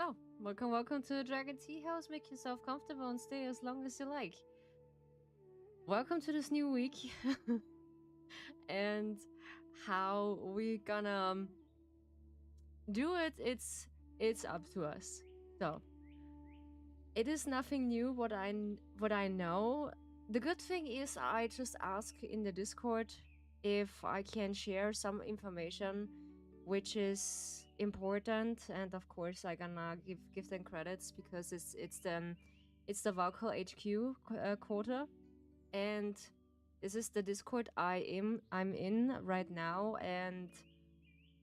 Oh, welcome to the Dragon Tea House. Make yourself comfortable and stay as long as you like. Welcome to this new week. And how we gonna do it, it's up to us. So, it is nothing new what I know. The good thing is I just ask in the Discord if I can share some information which is important, and of course I gonna give them credits because it's the Valkyr HQ quarter, and this is the Discord I'm in right now. And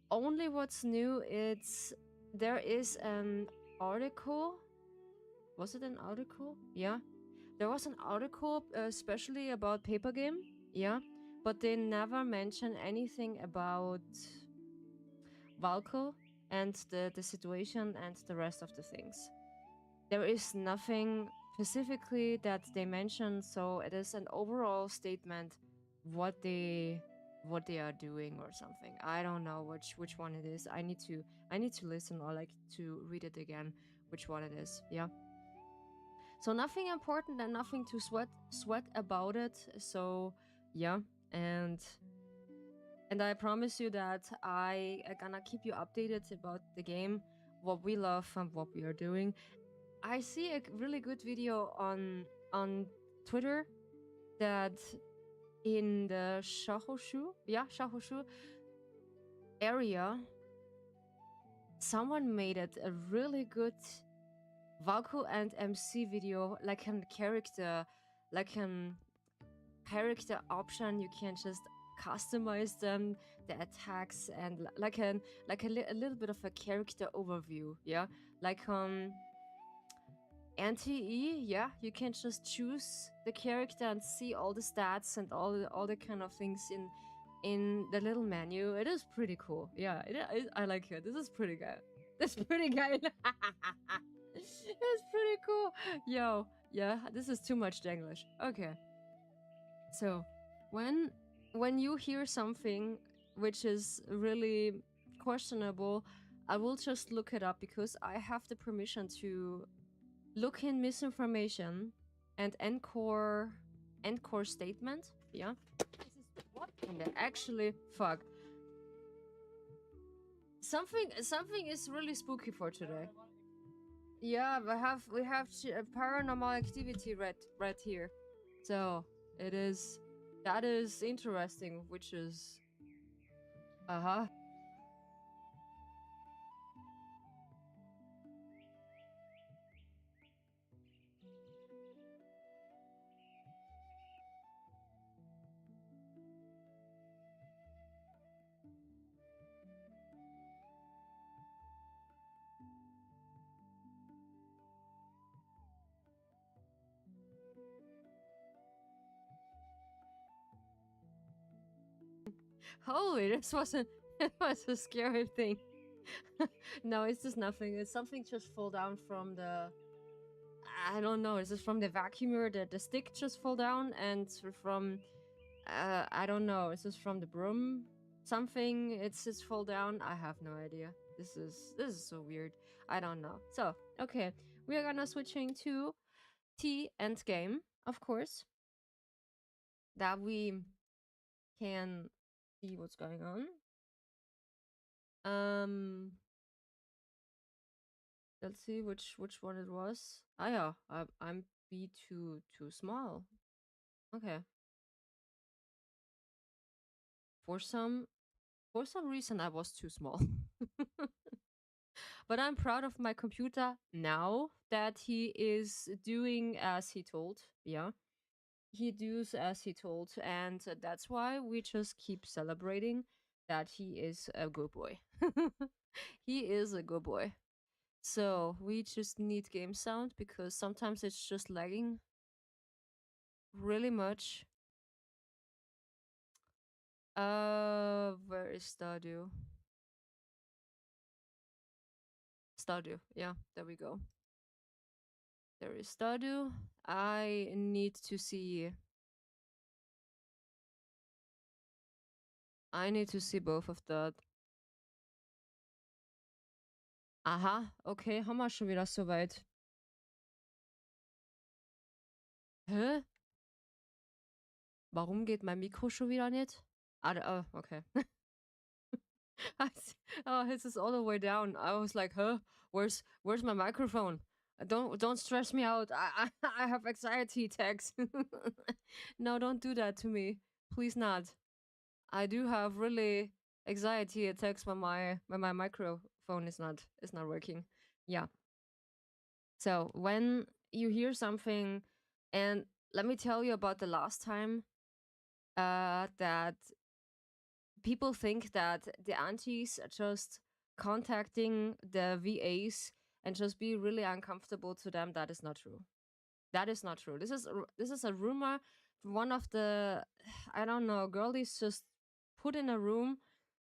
only what's new, it's there is an article. Was it an article? Yeah, there was an article especially about paper game. Yeah, but they never mention anything about Valko and the situation and the rest of the things. There is nothing specifically that they mention, so it is an overall statement what they are doing or something. I don't know which one it is. I need to listen or like to read it again which one it is. Yeah. So nothing important and nothing to sweat about it. So yeah, and I promise you that I am gonna keep you updated about the game, what we love and what we are doing. I see a really good video on Twitter that in the Shahoshu area, someone made it a really good Valko and MC video, like a character option. You can just customize them, the attacks, and a little bit of a character overview. Yeah, like anti-E. Yeah, you can just choose the character and see all the stats and all the kind of things in the little menu. It is pretty cool. Yeah, I like it. This is pretty good. This is pretty good. It's pretty cool. Yo, yeah, this is too much English. Okay. So, when you hear something which is really questionable, I will just look it up because I have the permission to look in misinformation and encore statement. Yeah. This is what? And actually, fuck. Something is really spooky for today. Yeah, we have paranormal activity right here. So that is interesting, which is uh-huh. Holy, this wasn't it was a scary thing. No, it's just nothing. It's something just fall down from the I don't know, is this from the vacuumer that the stick just fall down, and from I don't know, is this from the broom? Something it's just fall down? I have no idea. This is so weird. I don't know. So, okay. We are gonna switching to T end game, of course. That we can see what's going on. Let's see which one it was. Ah yeah, I'm B too small. Okay. For some reason I was too small. But I'm proud of my computer now that he is doing as he told. Yeah. He does as he told, and that's why we just keep celebrating that he is a good boy. He is a good boy. So we just need game sound because sometimes it's just lagging really much. Where is Stardew? Stardew, yeah, there we go. There is Stardew. I need to see. I need to see both of that. Aha, okay, haben wir schon wieder soweit. Hä? Warum geht mein Mikro schon wieder nicht? Ah, oh, okay. Oh, this is all the way down. I was like, huh? Where's my microphone? Don't stress me out. I have anxiety attacks. No, don't do that to me. Please not. I do have really anxiety attacks when my microphone is not working. Yeah. So when you hear something, and let me tell you about the last time that people think that the aunties are just contacting the VAs and just be really uncomfortable to them. That is not true. That is not true. This is a rumor. One of the I don't know girlies just put in a room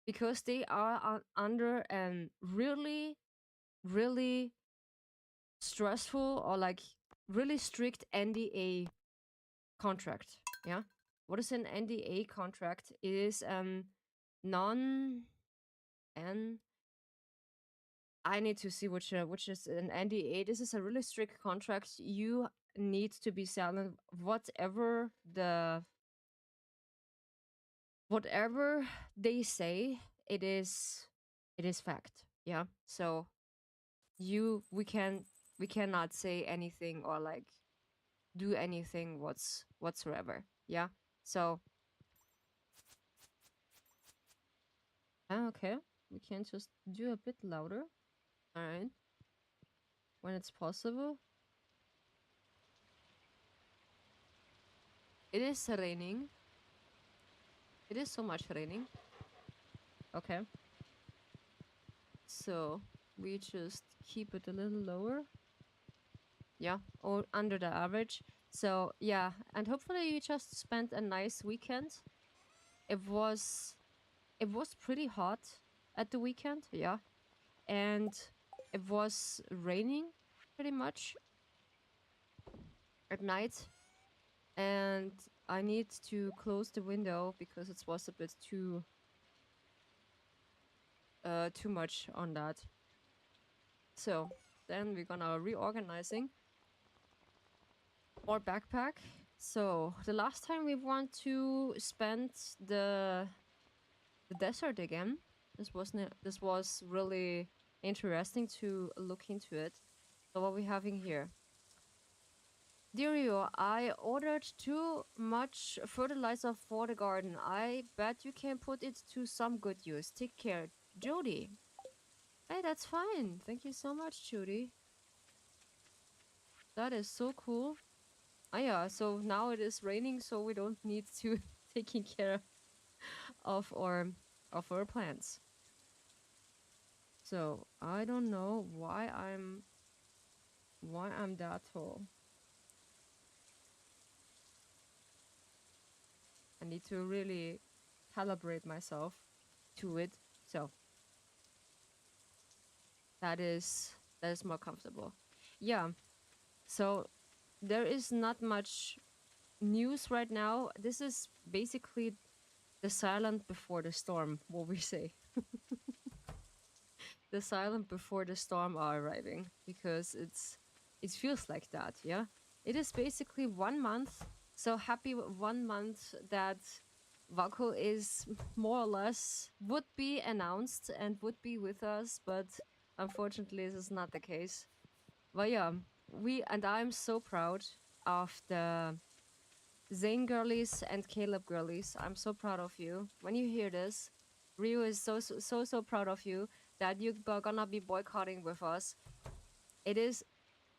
because they are under an really really stressful or like really strict NDA contract. Yeah. What is an NDA contract? It is non and I need to see which is an NDA. This is a really strict contract. You need to be silent whatever they say. It is fact. Yeah. So we cannot say anything or like do anything whatsoever. Yeah. So okay, we can just do a bit louder. All right, when it's possible. It is raining. It is so much raining. Okay. So we just keep it a little lower. Yeah, or under the average. So yeah, and hopefully you just spent a nice weekend. It was pretty hot at the weekend, yeah. And it was raining pretty much at night. And I need to close the window because it was a bit too much on that. So then we're gonna reorganizing our backpack. So the last time we want to spend the desert again. This was really interesting to look into it. So what we having here? Dear you, I ordered too much fertilizer for the garden. I bet you can put it to some good use. Take care, Jody. Hey, that's fine. Thank you so much, Judy. That is so cool. Ah yeah, so now it is raining, so we don't need to taking care of our plants. So I don't know why I'm that tall. I need to really calibrate myself to it. So that is more comfortable. Yeah. So there is not much news right now. This is basically the silent before the storm, what we say. The silent before the storm are arriving because it feels like that, yeah. It is basically 1 month. So happy 1 month that Vaco is more or less would be announced and would be with us, but unfortunately this is not the case. But yeah, I'm so proud of the Zane girlies and Caleb girlies. I'm so proud of you. When you hear this, Rio is so proud of you that you're gonna be boycotting with us. It is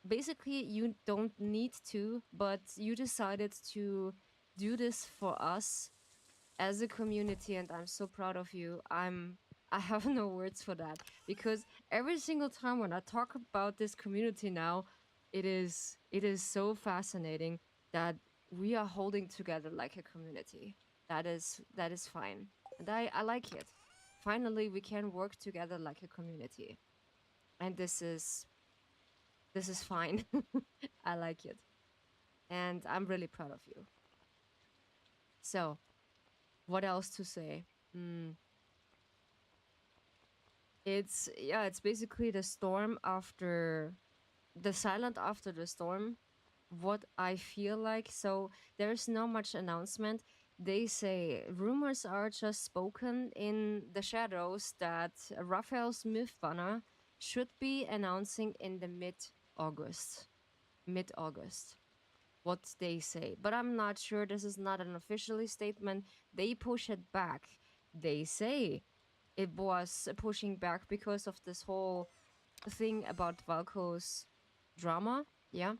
basically you don't need to, but you decided to do this for us as a community, and I'm so proud of you. I have no words for that because every single time when I talk about this community now, it is so fascinating that we are holding together like a community. That is fine, and I like it. Finally, we can work together like a community, and this is fine. I like it, and I'm really proud of you. So, what else to say? It's basically the storm after the silent after the storm, what I feel like. So there's not much announcement. They say rumors are just spoken in the shadows that Raphael's myth banner should be announcing in the August. Mid August. What they say. But I'm not sure. This is not an official statement. They push it back. They say it was pushing back because of this whole thing about Valko's drama. Yeah.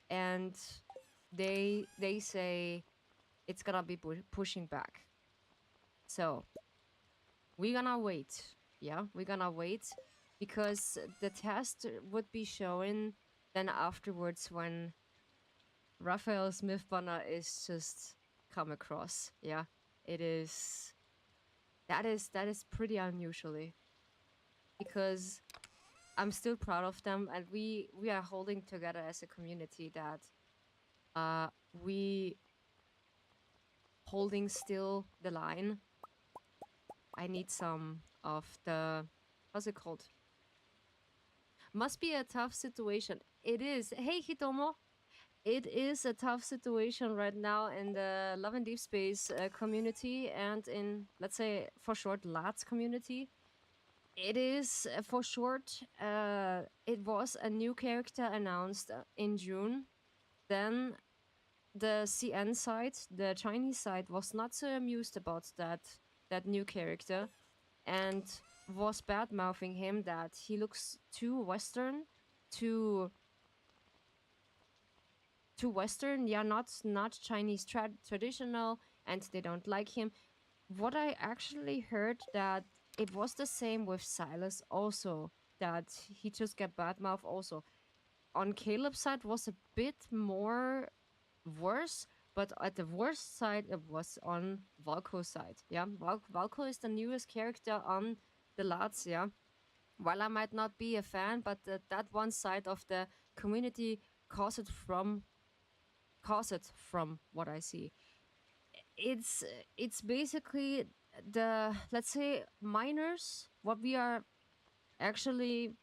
And they say it's gonna be pushing back. So we're gonna wait. Yeah, we're gonna wait because the test would be showing then afterwards when Raphael Smith banner is just come across. Yeah, it is. That is pretty unusually because I'm still proud of them, and we are holding together as a community that we holding still the line. I need some of the what's it called? Must be a tough situation. It is. Hey Hitomo, it is a tough situation right now in the Love and Deep Space community and in, let's say, for short, LATS community. It is for short. It was a new character announced in June. Then the CN side, the Chinese side, was not so amused about that new character and was bad mouthing him that he looks too Western, too Western, yeah, not Chinese traditional, and they don't like him. What I actually heard that it was the same with Silas also, that he just got bad mouth also. On Caleb's side was a bit more worse, but at the worst side it was on Valko's side. Yeah, Valko is the newest character on the lads. Yeah, while I might not be a fan, but that one side of the community caused it from what I see. It's it's basically the, let's say, minors. Actually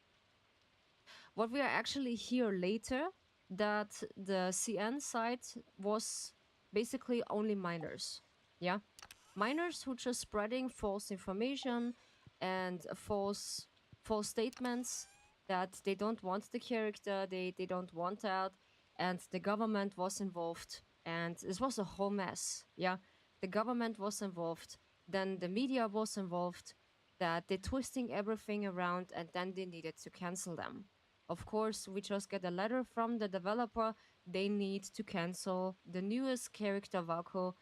what we are actually here later, that the CN side was basically only minors. Yeah, minors who just spreading false information and false statements that they don't want the character, they don't want that, and the government was involved, and this was a whole mess. Yeah, the government was involved, then the media was involved, that they're twisting everything around, and then they needed to cancel them. Of course, we just get a letter from the developer. They need to cancel the newest character Valko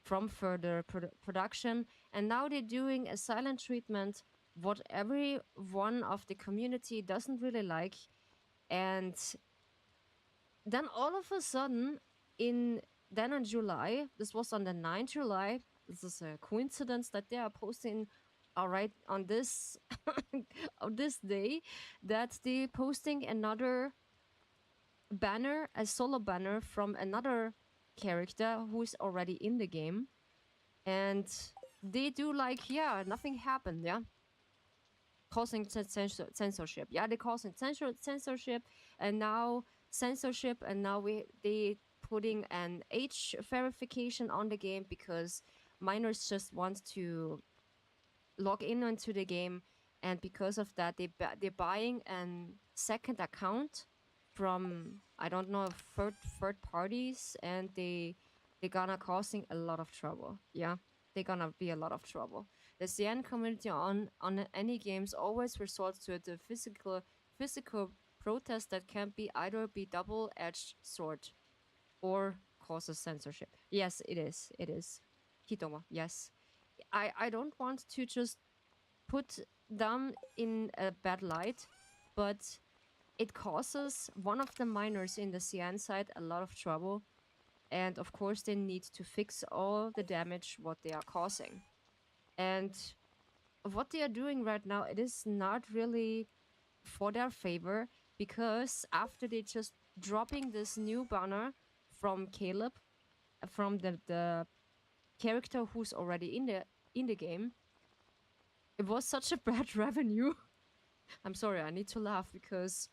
from further production, and now they're doing a silent treatment what every one of the community doesn't really like. And then all of a sudden, in then in July, this was on the 9th July, this is a coincidence that they are posting all right on this on this day, that they posting another banner, a solo banner from another character who is already in the game. And they do like, yeah, nothing happened. Yeah, causing censorship. Yeah, they causing censorship, and now censorship, and now they putting an age verification on the game because minors just want to log in onto the game, and because of that they're buying an second account from, I don't know, third parties, and they're gonna causing a lot of trouble. Yeah, they're gonna be a lot of trouble. The CN community on any games always resorts to the physical protest that can be either be double-edged sword or causes censorship. Yes, it is Hitomo. Yes, I don't want to just put them in a bad light, but it causes one of the miners in the CN side a lot of trouble, and of course they need to fix all the damage what they are causing. And what they are doing right now, it is not really for their favor, because after they just dropping this new banner from Caleb, from the character who's already in the game, it was such a bad revenue. I'm sorry, I need to laugh because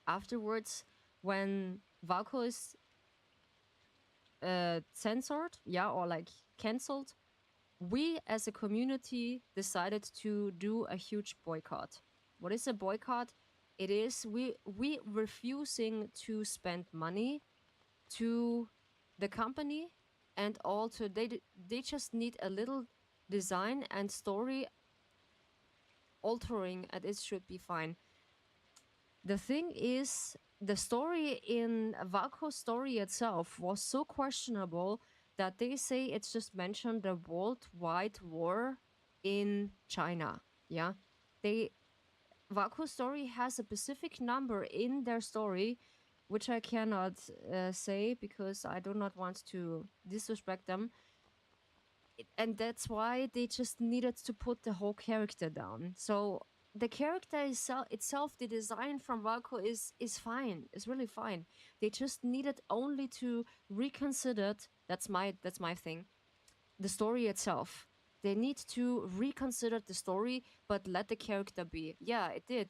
afterwards, when Valko is censored, yeah, or like cancelled, we as a community decided to do a huge boycott. What is a boycott? It is we refusing to spend money to the company, and also they just need a little design and story altering, and it should be fine. The thing is, the story in Valko's story itself was so questionable that they say it's just mentioned the worldwide war in China. Yeah, they Valko's story has a specific number in their story, which I cannot say because I do not want to disrespect them. And that's why they just needed to put the whole character down. So the character itself, the design from Valko is fine. It's really fine. They just needed only to reconsider. That's my thing. The story itself. They need to reconsider the story, but let the character be. Yeah, it did.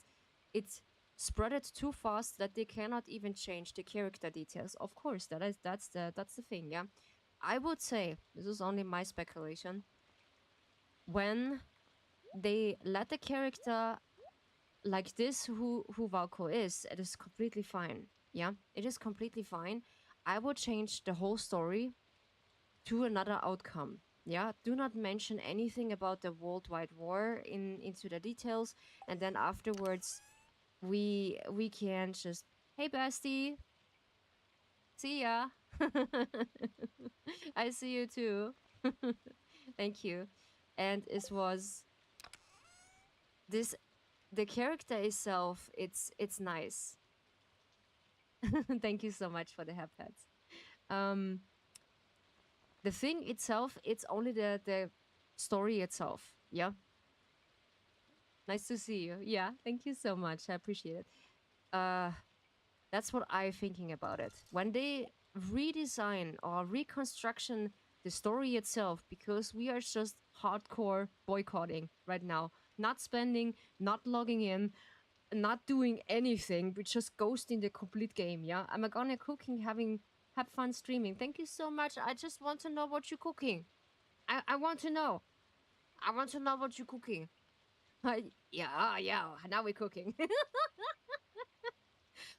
It spread it too fast that they cannot even change the character details. Of course, that's the thing. Yeah, I would say this is only my speculation. When they let the character like this, who Valko is, it is completely fine. Yeah, it is completely fine. I would change the whole story to another outcome. Yeah, do not mention anything about the worldwide war into the details, and then afterwards we can just, hey bestie, see ya. I see you too. Thank you. And it was this the character itself, it's nice. Thank you so much for the hair pets. Um the thing itself, it's only the story itself. Yeah. Nice to see you. Yeah, thank you so much. I appreciate it. Uh that's what I'm thinking about it. When they redesign or reconstruction the story itself, because we are just hardcore boycotting right now. Not spending, not logging in, not doing anything, we just ghosting the complete game. Yeah, I'm gonna cooking, have fun streaming. Thank you so much. I just want to know what you're cooking. I want to know. I want to know what you're cooking. Yeah, now we're cooking.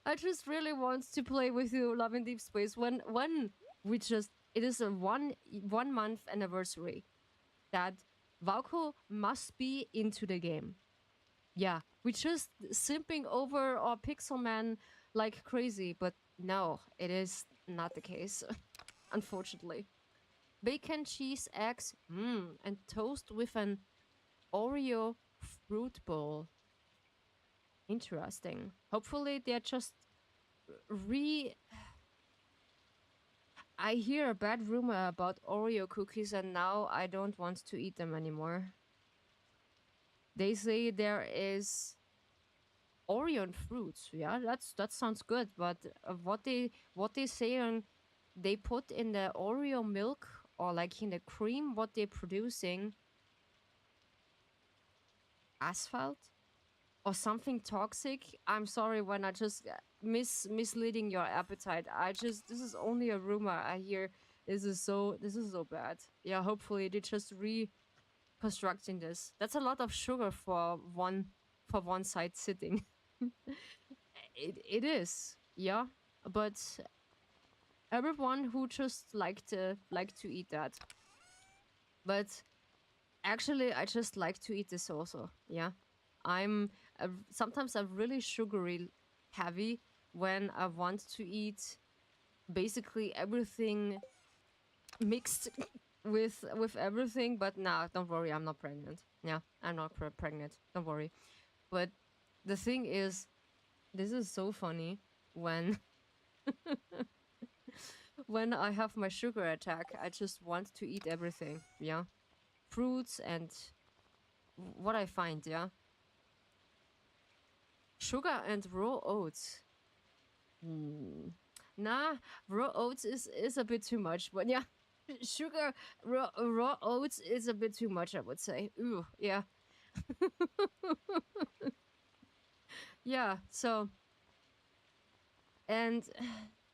I just really want to play with you, Love in Deep Space. When we just, it is a 1 month anniversary that Valko must be into the game. Yeah, we just simping over our Pixel Man like crazy, but no, it is not the case, unfortunately. Bacon, cheese, eggs, and toast with an Oreo fruit bowl. Interesting. Hopefully they're just re I hear a bad rumor about Oreo cookies and now I don't want to eat them anymore. They say there is Oreo and fruits. Yeah, that sounds good, but what they say on they put in the Oreo milk or like in the cream what they're producing asphalt or something toxic. I'm sorry when I just misleading your appetite. This is only a rumor I hear. This is so bad. Yeah, hopefully they just reconstructing this. That's a lot of sugar for one side sitting. It is. Yeah, but everyone who just like to eat that. But actually I just like to eat this also. Yeah. Sometimes I'm really sugary heavy when I want to eat basically everything mixed with everything. But nah, don't worry, I'm not pregnant. Yeah, I'm not pregnant. Don't worry. But the thing is, this is so funny when when I have my sugar attack. I just want to eat everything. Yeah, fruits and what I find. Yeah, sugar and raw oats. Nah, raw oats is a bit too much, but yeah, sugar raw oats is a bit too much, I would say. Ooh, yeah. Yeah, so, and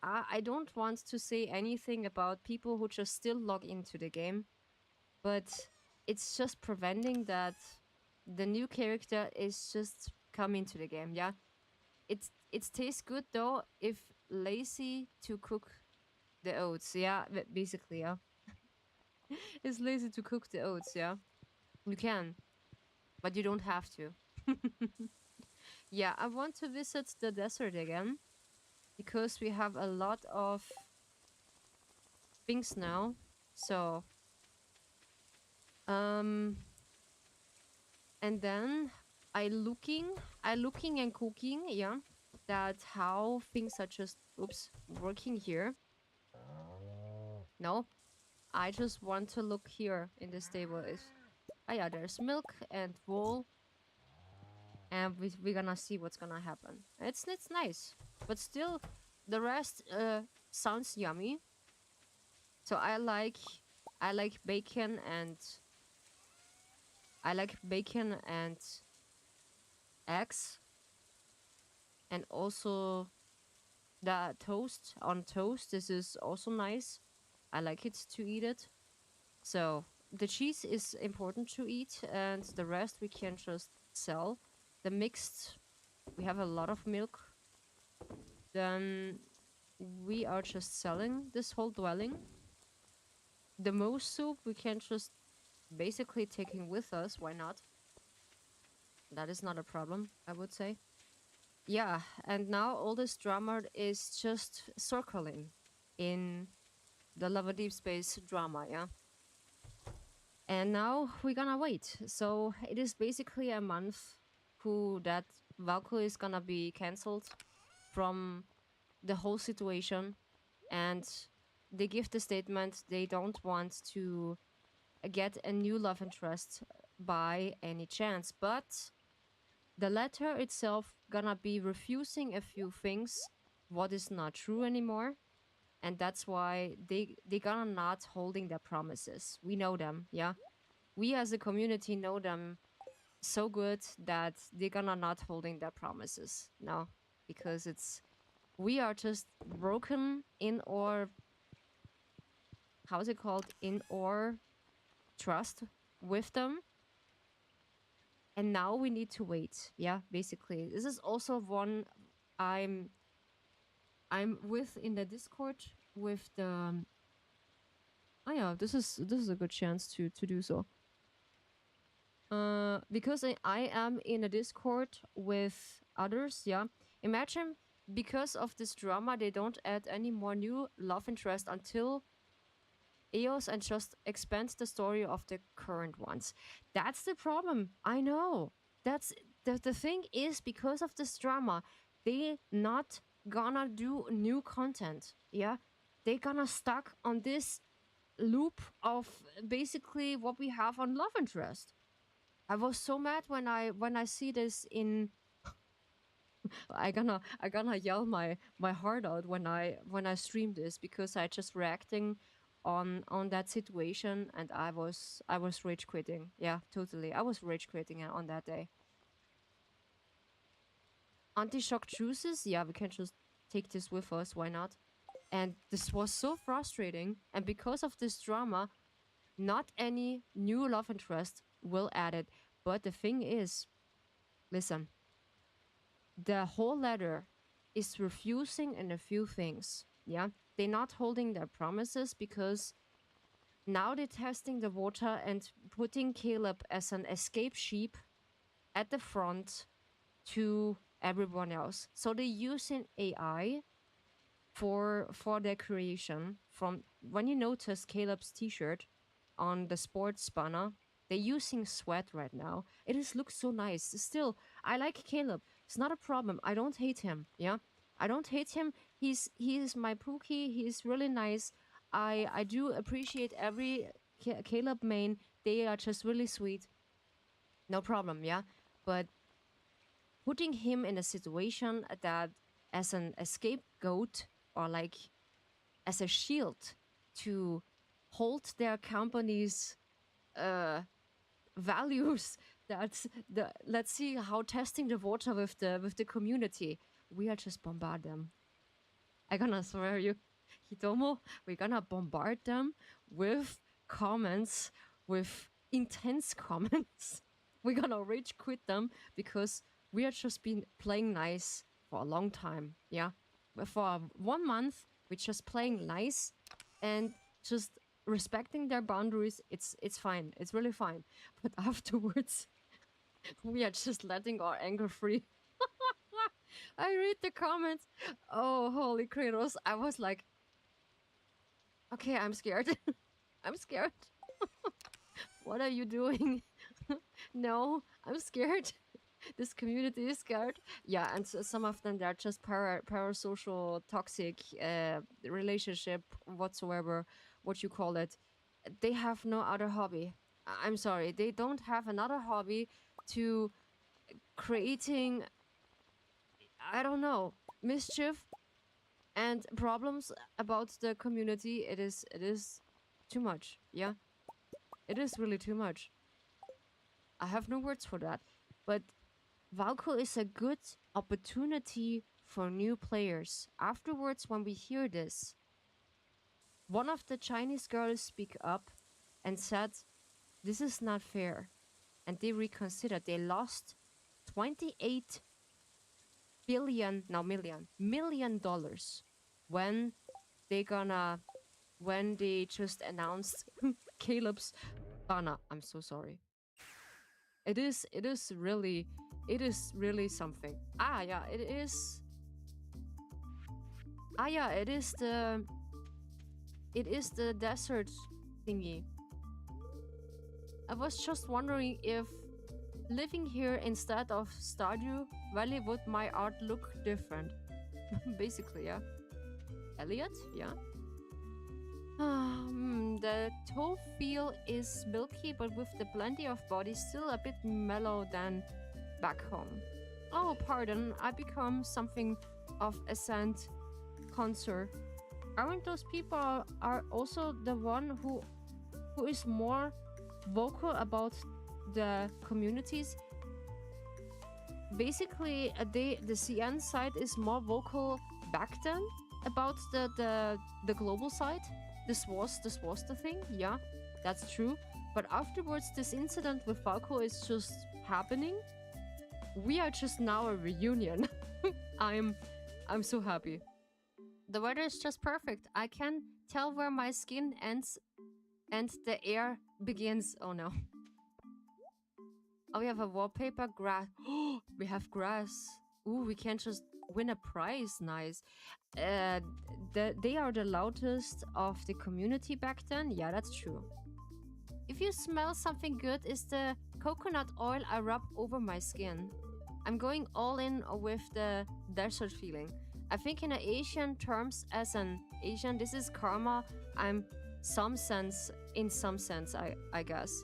I don't want to say anything about people who just still log into the game, but it's just preventing that the new character is just coming to the game. Yeah, it tastes good though if lazy to cook the oats. Yeah, basically, yeah, it's lazy to cook the oats. Yeah, you can, but you don't have to. Yeah, I want to visit the desert again because we have a lot of things now. So, um, and then I looking and cooking, yeah, that how things are just oops working here. No, I just want to look here in the stable. Is yeah, there's milk and wool, and we're gonna see what's gonna happen. It's nice, but still, the rest sounds yummy. So I like bacon and eggs, and also the toast on toast. This is also nice. I like it to eat it. So the cheese is important to eat, and the rest we can just sell. The mixed, we have a lot of milk. Then we are just selling this whole dwelling. The most soup we can just basically taking with us. Why not? That is not a problem, I would say. Yeah, and now all this drama is just circling in the Lava Deep Space drama, yeah? And now we're gonna wait. So it is basically a month who that Valkyrie is gonna be cancelled from the whole situation, and they give the statement they don't want to get a new love interest by any chance, but the letter itself gonna be refusing a few things what is not true anymore, and that's why they gonna not holding their promises. We know them, yeah, we as a community know them so good that they're gonna not holding their promises. No, because it's we are just broken in our, how's it called, in our trust with them, and now we need to wait. Yeah, basically this is also one i'm I'm with in the Discord with the oh yeah, this is a good chance to do so. Because I am in a Discord with others, yeah. Imagine because of this drama they don't add any more new love interest until EOS and just expand the story of the current ones. That's the problem. I know. That's the thing is because of this drama, they not gonna do new content. Yeah. They gonna stuck on this loop of basically what we have on love interest. I was so mad when I see this in I gonna yell my heart out when I stream this because I just reacting on that situation, and I was rage quitting. Yeah, totally. I was rage quitting on that day. Anti-shock juices, yeah, we can just take this with us, why not? And this was so frustrating, and because of this drama, not any new love interest will add it. But the thing is, listen, the whole letter is refusing in a few things. Yeah, they're not holding their promises because now they're testing the water and putting Caleb as an escape sheep at the front to everyone else. So they're using AI for their creation. From when you notice Caleb's t-shirt on the sports banner, they're using sweat right now. It is looks so nice. Still, I like Caleb. It's not a problem. I don't hate him. Yeah, I don't hate him. He's my Pookie. He's really nice. I do appreciate every Caleb main. They are just really sweet. No problem. Yeah, but putting him in a situation that as an scapegoat or like as a shield to hold their company's uh, values That's the let's see how testing the water with the community. We are just bombard them. I gonna swear you, Hitomo, we're gonna bombard them with comments, with intense comments. We're gonna rage quit them because we have just been playing nice for a long time. Yeah. For 1 month, we're just playing nice and just respecting their boundaries. It's fine. It's really fine. But afterwards, we are just letting our anger free. I read the comments. Oh, holy Kratos. I was like, okay, I'm scared. I'm scared. What are you doing? No, I'm scared. This community is scared. Yeah, and so some of them, they're just parasocial, toxic relationship whatsoever, what you call it. They have no other hobby. I'm sorry, they don't have another hobby to creating, I don't know, mischief and problems about the community. It is too much. Yeah, it is really too much. I have no words for that. But Valko is a good opportunity for new players. Afterwards, when we hear this, one of the Chinese girls speak up and said, "This is not fair," and they reconsidered. They lost 28 billion, no million dollars when they gonna when they just announced Caleb's Dana. I'm so sorry. It is really something. Ah yeah, it is. Ah yeah, it is the desert thingy. I was just wondering if living here instead of Stardew Valley would my art look different. Basically, yeah. Elliot, yeah. The toe feel is milky, but with the plenty of body, still a bit mellow than back home. Oh, pardon, I become something of a scent connoisseur. Aren't those people are also the one who is more vocal about the communities? Basically, the CN side is more vocal back then about the global side. This was the thing, yeah, that's true. But afterwards, this incident with Falco is just happening. We are just now a reunion. I'm so happy. The weather is just perfect. I can tell where my skin ends and the air begins. Oh no. Oh, we have a wallpaper grass. We have grass. Ooh, we can just win a prize. Nice. They are the loudest of the community back then. Yeah, that's true. If you smell something good, it's the coconut oil I rub over my skin. I'm going all in with the desert feeling. I think in Asian terms, as an Asian, this is karma. I'm in some sense, I guess.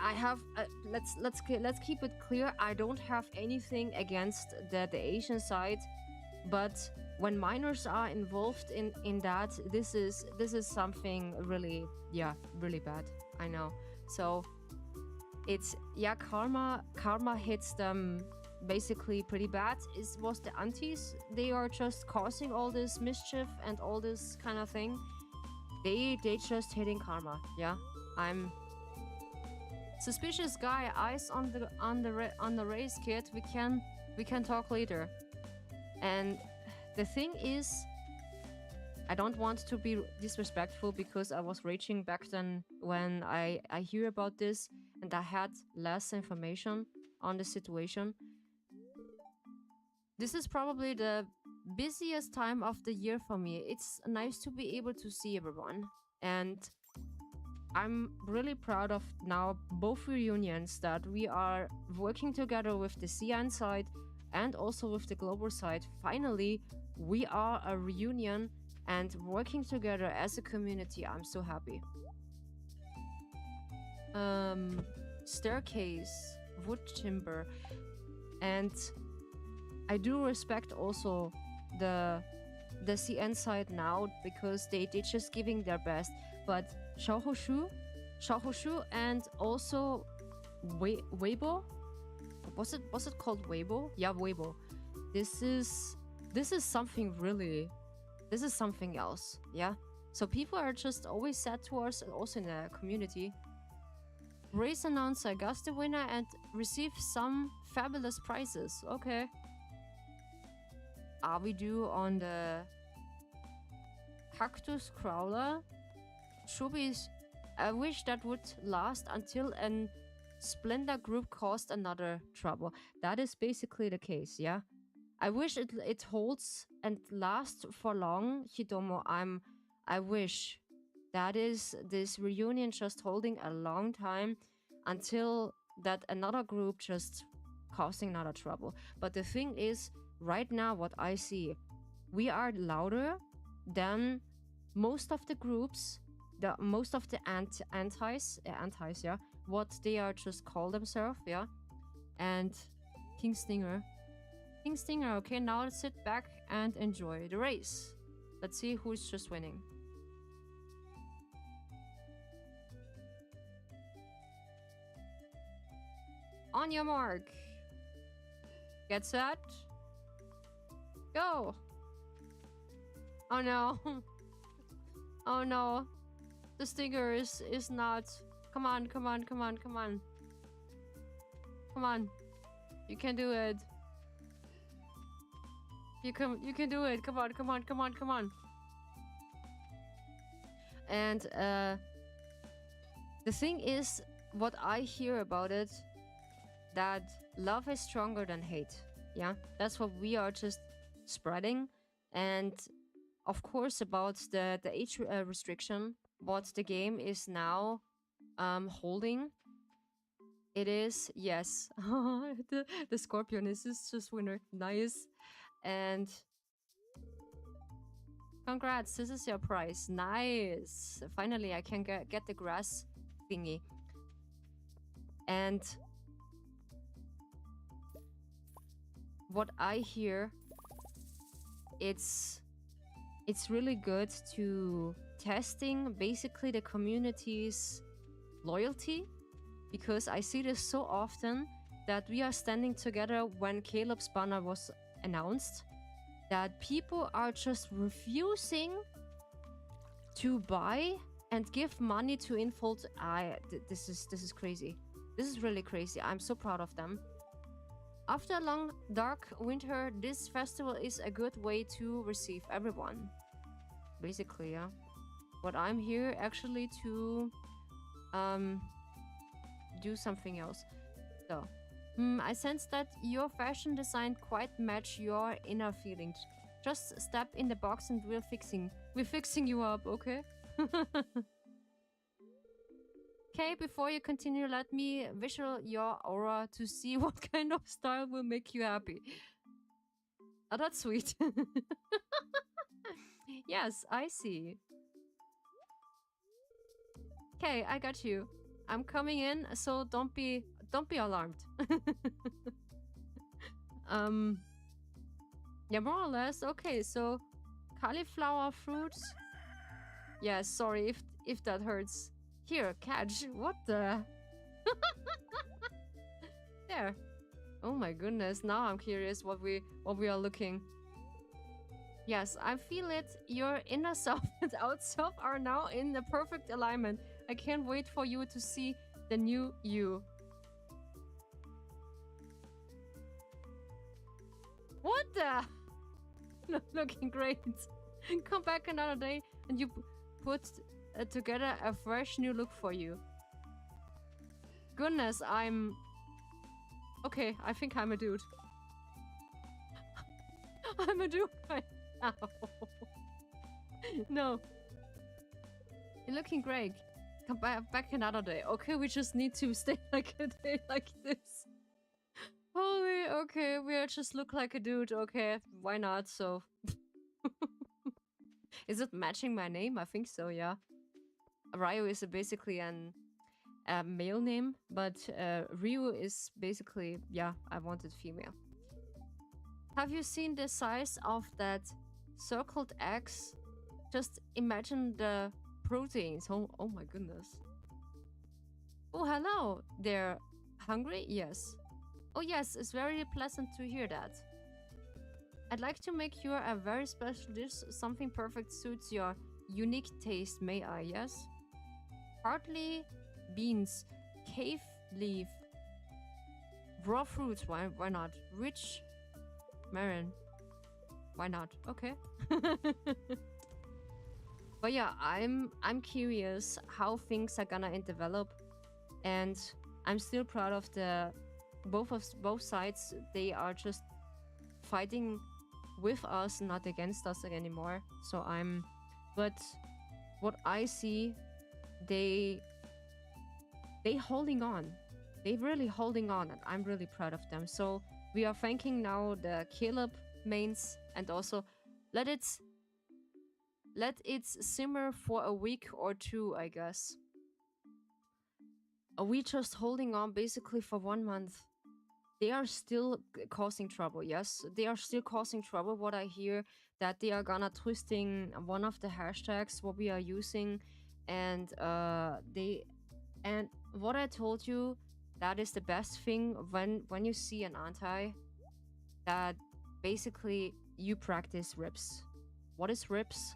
I have let's keep it clear. I don't have anything against the Asian side, but when minors are involved in that, this is something really, yeah, really bad. I know. So it's, yeah, karma hits them basically pretty bad. Was the aunties, they are just causing all this mischief and all this kind of thing. They just hitting karma. Yeah, I'm suspicious guy. Eyes on the race, kid. We can talk later. And the thing is, I don't want to be disrespectful because I was raging back then when I hear about this and I had less information on the situation. This is probably the busiest time of the year for me. It's nice to be able to see everyone, and I'm really proud of now both reunions that we are working together with the CN side and also with the global side. Finally, we are a reunion and working together as a community. I'm so happy. Staircase, wood timber, and I do respect also the CN side now because they just giving their best. But Xiaohoshu and also Weibo? Was it called Weibo? Yeah, Weibo. This is something really. This is something else. Yeah. So people are just always sad to us, and also in the community. Race announcer, guess the winner and receive some fabulous prizes. Okay. Are we due on the cactus crawler? Shubis, I wish that would last until an Splendor group caused another trouble. That is basically the case, yeah? I wish it holds and lasts for long, Hidomo. I wish that is this reunion just holding a long time until that another group just causing another trouble. But the thing is, right now what I see, we are louder than most of the groups, most of the antis, yeah, what they are just call themselves, yeah. And King Stinger, okay, now let's sit back and enjoy the race. Let's see who's just winning. On your mark. Get set. Go. Oh no. Oh no. The stinger is not. Come on, come on, come on, come on. Come on. You can do it. You can do it. Come on, come on, come on, come on. And the thing is, what I hear about it, that love is stronger than hate. Yeah, that's what we are just spreading. And of course, about the age restriction, what the game is now holding, it is, yes. The Scorpion is just winner. Nice. And congrats, this is your prize. Nice. Finally, I can get the grass thingy. And what I hear, it's really good to testing basically the community's loyalty, because I see this so often that we are standing together when Caleb's banner was announced, that people are just refusing to buy and give money to Infold. This is crazy. This is really crazy. I'm so proud of them. After a long dark winter, this festival is a good way to receive everyone. Basically, yeah. But I'm here actually to do something else. So, I sense that your fashion design quite match your inner feelings. Just step in the box and we're fixing you up, okay? Okay, before you continue, let me visual your aura to see what kind of style will make you happy. Oh, that's sweet. Yes, I see. Okay, I got you. I'm coming in, so don't be alarmed. Yeah, more or less. Okay, so cauliflower fruits. Yeah, sorry if that hurts. Here, catch. What the? There. Oh my goodness. Now I'm curious what we are looking. Yes, I feel it. Your inner self and outer self are now in the perfect alignment. I can't wait for you to see the new you. What the? Looking great. Come back another day and you put together a fresh new look for you. Goodness, I'm... Okay, I think I'm a dude. I'm a dude right now. No. You're looking great. Come back another day. Okay, we just need to stay like a day like this. Holy, okay, we just look like a dude. Okay, why not? So... Is it matching my name? I think so, yeah. Ryu is basically a male name, but Ryu is basically, yeah, I wanted female. Have you seen the size of that circled eggs? Just imagine the proteins. Oh my goodness. Oh, hello there, Hungry? Yes. Oh yes, it's very pleasant to hear that. I'd like to make you a very special dish. Something perfect suits your unique taste, may I? Yes? Partly beans, cave leaf, raw fruits, why not? Rich Marin, why not? Okay. But yeah, I'm curious how things are gonna develop, and I'm still proud of the both sides. They are just fighting with us, not against us anymore. So but what I see, they holding on. They really holding on, and I'm really proud of them. So we are thanking now the Caleb mains, and also let it simmer for a week or two, I guess. Are we just holding on basically for 1 month? They are still causing trouble, yes? They are still causing trouble. What I hear, that they are gonna twisting one of the hashtags what we are using, and and what I told you, that is the best thing when you see an anti, that basically you practice rips. What is rips?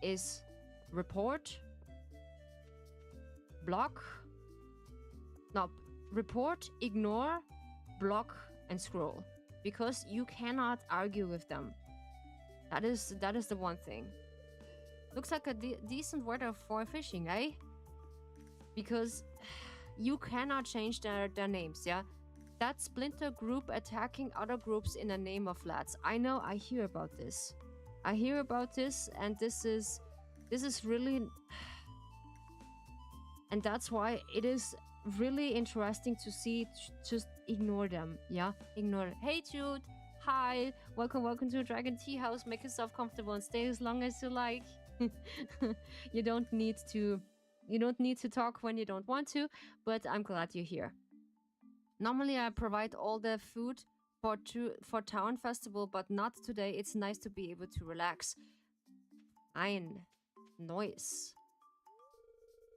Is report, block, no, report, ignore, block, and scroll, because you cannot argue with them. That is the one thing. Looks like a decent weather for fishing, eh? Because you cannot change their names, yeah? That splinter group attacking other groups in the name of lads. I know, I hear about this. I hear about this, and this is really... And that's why it is really interesting to see. Just ignore them, yeah? Ignore it. Hey Jude, hi, welcome to Dragon Tea House. Make yourself comfortable and stay as long as you like. You don't need to talk when you don't want to, but I'm glad you're here. Normally I provide all the food for town festival, but not today. It's nice to be able to relax. Ein noise.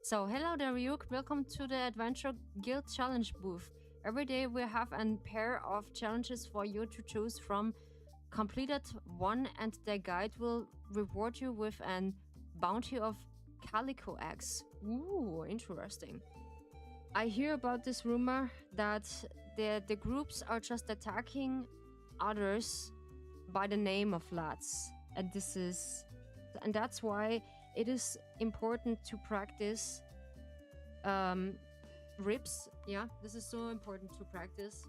So hello there, Ryuk. Welcome to the Adventure Guild Challenge booth. Every day we have a pair of challenges for you to choose from. Completed one and the guide will reward you with a bounty of calico eggs. Ooh, interesting. I hear about this rumor that the groups are just attacking others by the name of lads, and that's why it is important to practice rips. Yeah, this is so important to practice.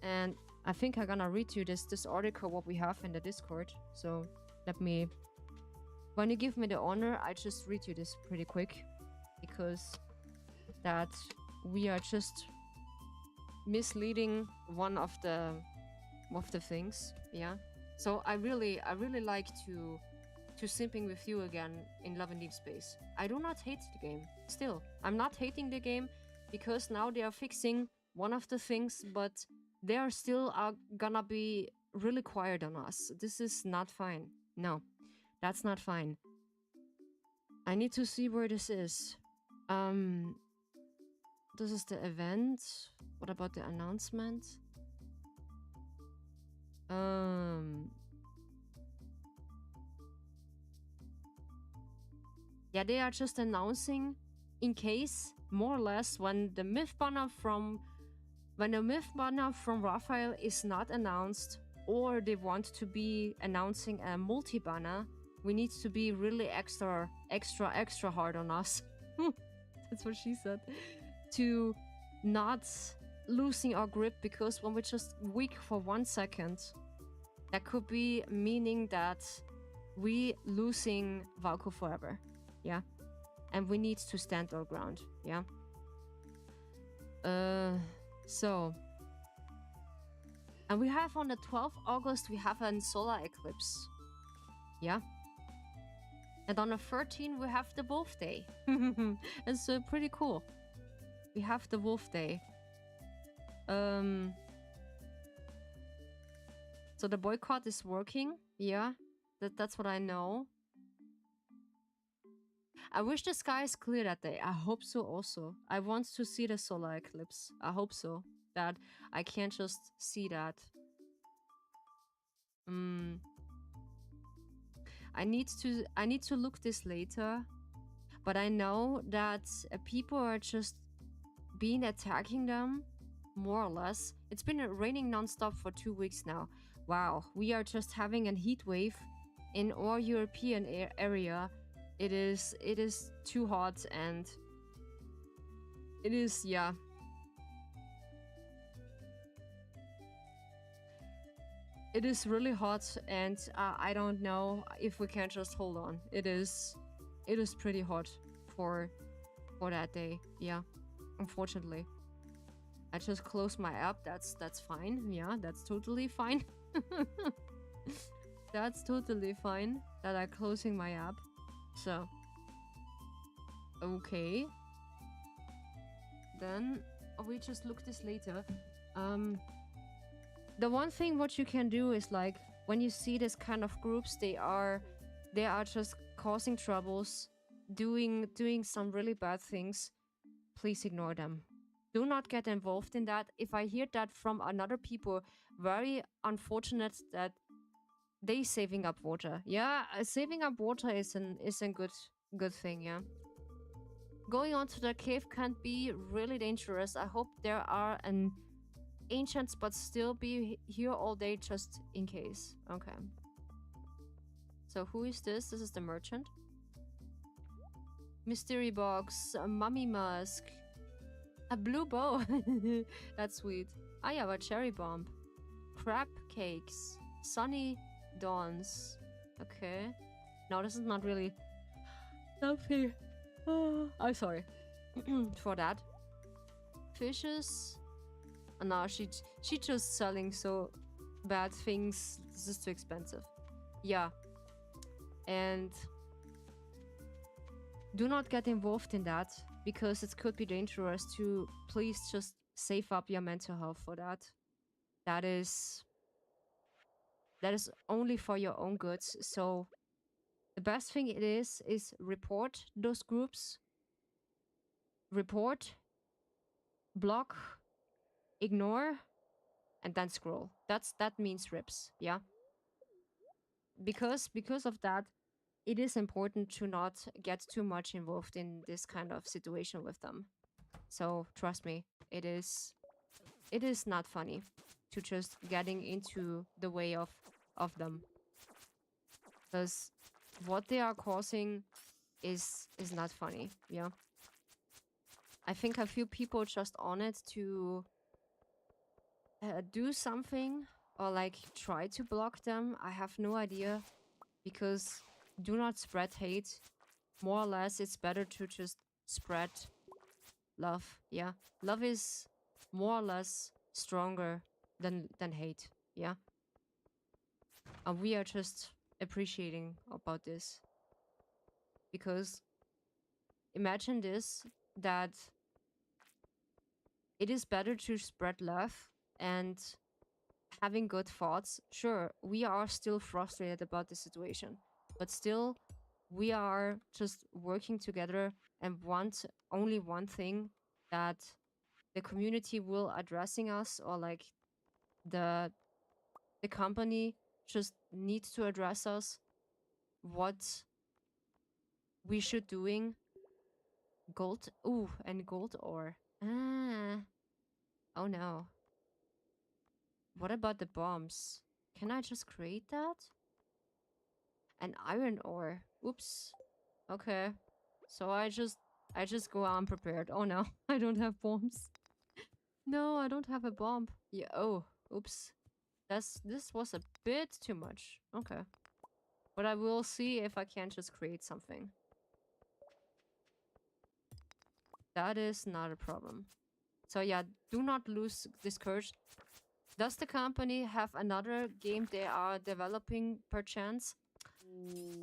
And I think I'm gonna read you this article what we have in the Discord. So let me, when you give me the honor, I just read you this pretty quick, because that we are just misleading one of the things. Yeah. So I really like to simping with you again in Love and Deep Space. I do not hate the game. Still, I'm not hating the game, because now they are fixing one of the things, but they are still gonna be really quiet on us. This is not fine. No, that's not fine. I need to see where this is. This is the event. What about the announcement? Yeah, they are just announcing in case, more or less, when the myth banner from Raphael is not announced, or they want to be announcing a multi-banner, we need to be really extra hard on us. That's what she said. To not losing our grip, because when we're just weak for 1 second, that could be meaning that we losing Valko forever. Yeah. And we need to stand our ground. Yeah. So. And we have on the 12th August, we have a solar eclipse. Yeah. And on the 13th, we have the Wolf Day. It's pretty cool. We have the Wolf Day. So the boycott is working. Yeah. That's what I know. I wish the sky is clear that day. I hope so also. I want to see the solar eclipse. I hope so. That I can't just see that. I need to look this later. But I know that people are just being attacking them, more or less. It's been raining nonstop for 2 weeks now. Wow, we are just having a heat wave in our European area. It is too hot, and it is, yeah. It is really hot, and I don't know if we can just hold on. It is pretty hot for that day. Yeah, unfortunately. I just closed my app. That's fine. Yeah, that's totally fine. That's totally fine that I'm closing my app. So, okay. Then we just look this later. The one thing what you can do is, like, when you see this kind of groups, they are just causing troubles, doing some really bad things. Please ignore them. Do not get involved in that. If I hear that from another people, very unfortunate that they saving up water. Yeah, saving up water is a good thing. Yeah. Going on to the cave can be really dangerous. I hope there are an ancients, but still be here all day just in case. Okay. So who is this? This is the merchant. Mystery box, a mummy mask, a blue bow. That's sweet. I have a cherry bomb. Crab cakes, sunny dawns. Okay. No, this is not really something. I'm sorry for that. Fishes. No, she just selling so bad things. This is too expensive. Yeah. And do not get involved in that, because it could be dangerous. To please just save up your mental health for that. That is only for your own goods. So the best thing it is report those groups. Report, block, ignore, and then scroll. That means rips, yeah. Because of that, it is important to not get too much involved in this kind of situation with them. So trust me, it is not funny to just getting into the way of them, because what they are causing is not funny. Yeah, I think a few people just on it to do something, or like try to block them. I have no idea, because do not spread hate. More or less, it's better to just spread love. Yeah, love is more or less stronger than hate. Yeah, and we are just appreciating about this, because imagine this, that it is better to spread love and having good thoughts. Sure, we are still frustrated about the situation, but still we are just working together and want only one thing, that the community will addressing us, or like the company just needs to address us, what we should doing. Gold, ooh, and gold ore. Oh no. What about the bombs? Can I just create that? An iron ore. Oops. Okay. So I just go unprepared. Oh no, I don't have bombs. No, I don't have a bomb. Yeah. Oh, oops. This was a bit too much. Okay. But I will see if I can just create something. That is not a problem. So yeah, do not lose this courage. Does the company have another game they are developing perchance?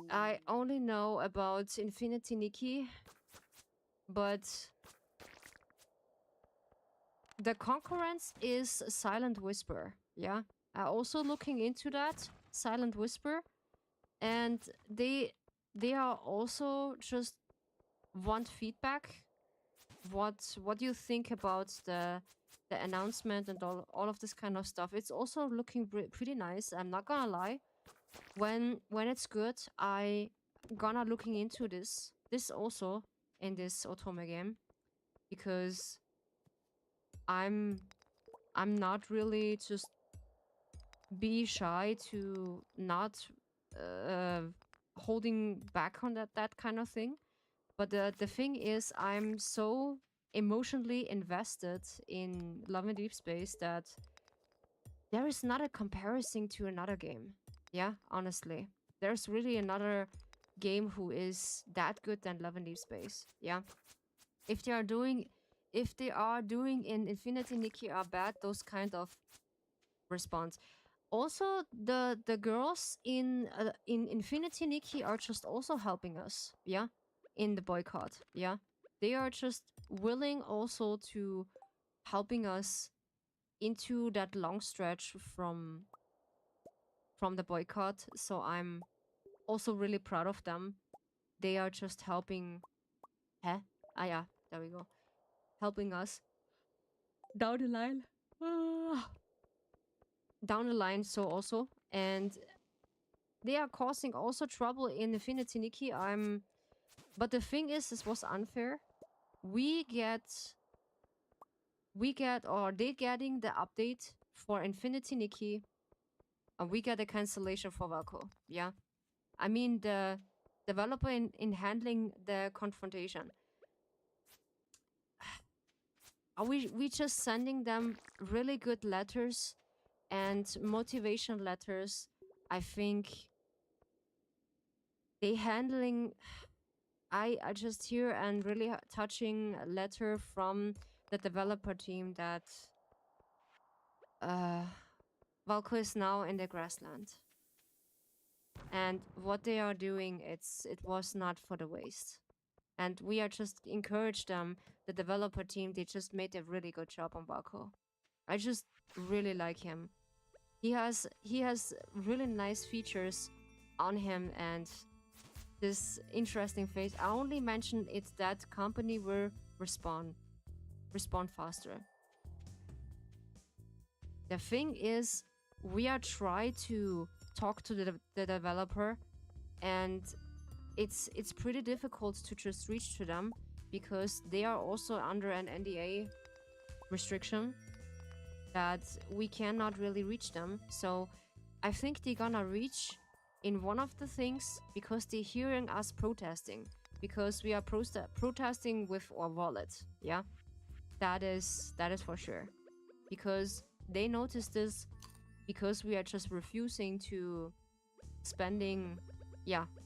I only know about Infinity Nikki, but the concurrence is Silent Whisper. Yeah, also looking into that Silent Whisper, and they are also just want feedback. What do you think about the announcement and all of this kind of stuff? It's also looking pretty nice. I'm not gonna lie. When it's good, I gonna looking into this also in this Otome game, because I'm I'm not really just be shy to not uh, holding back on that kind of thing. But the thing is, I'm so emotionally invested in Love and Deep Space that there is not a comparison to another game. Yeah, honestly, there's really another game who is that good than Love and Deep Space. Yeah, if they are doing if they are doing in Infinity Nikki are bad, those kind of response. Also, the girls in Infinity Nikki are just also helping us. Yeah, in the boycott. Yeah, they are just willing also to helping us into that long stretch from the boycott. So I'm also really proud of them. They are just helping. Huh? Ah, yeah, there we go. Helping us down the line. Down the line, so also. And they are causing also trouble in Infinity Nikki. But the thing is, this was unfair. We get, or they getting the update for Infinity Nikki, and we get a cancellation for Valko. Yeah. I mean, the developer in handling the confrontation. Are we just sending them really good letters and motivation letters? I think they handling. I just hear and really touching letter from the developer team that uh, Valko is now in the grassland, and what they are doing, it was not for the waste. And we are just encourage them. The developer team, they just made a really good job on Valko. I just really like him. He has really nice features on him, and this interesting face. I only mentioned it's that company will respond faster. The thing is, we are trying to talk to the developer, and it's pretty difficult to just reach to them because they are also under an NDA restriction that we cannot really reach them. So I think they're gonna reach in one of the things because they're hearing us protesting, because we are protesting with our wallet. Yeah, that is for sure, because they noticed this, because we are just refusing to spending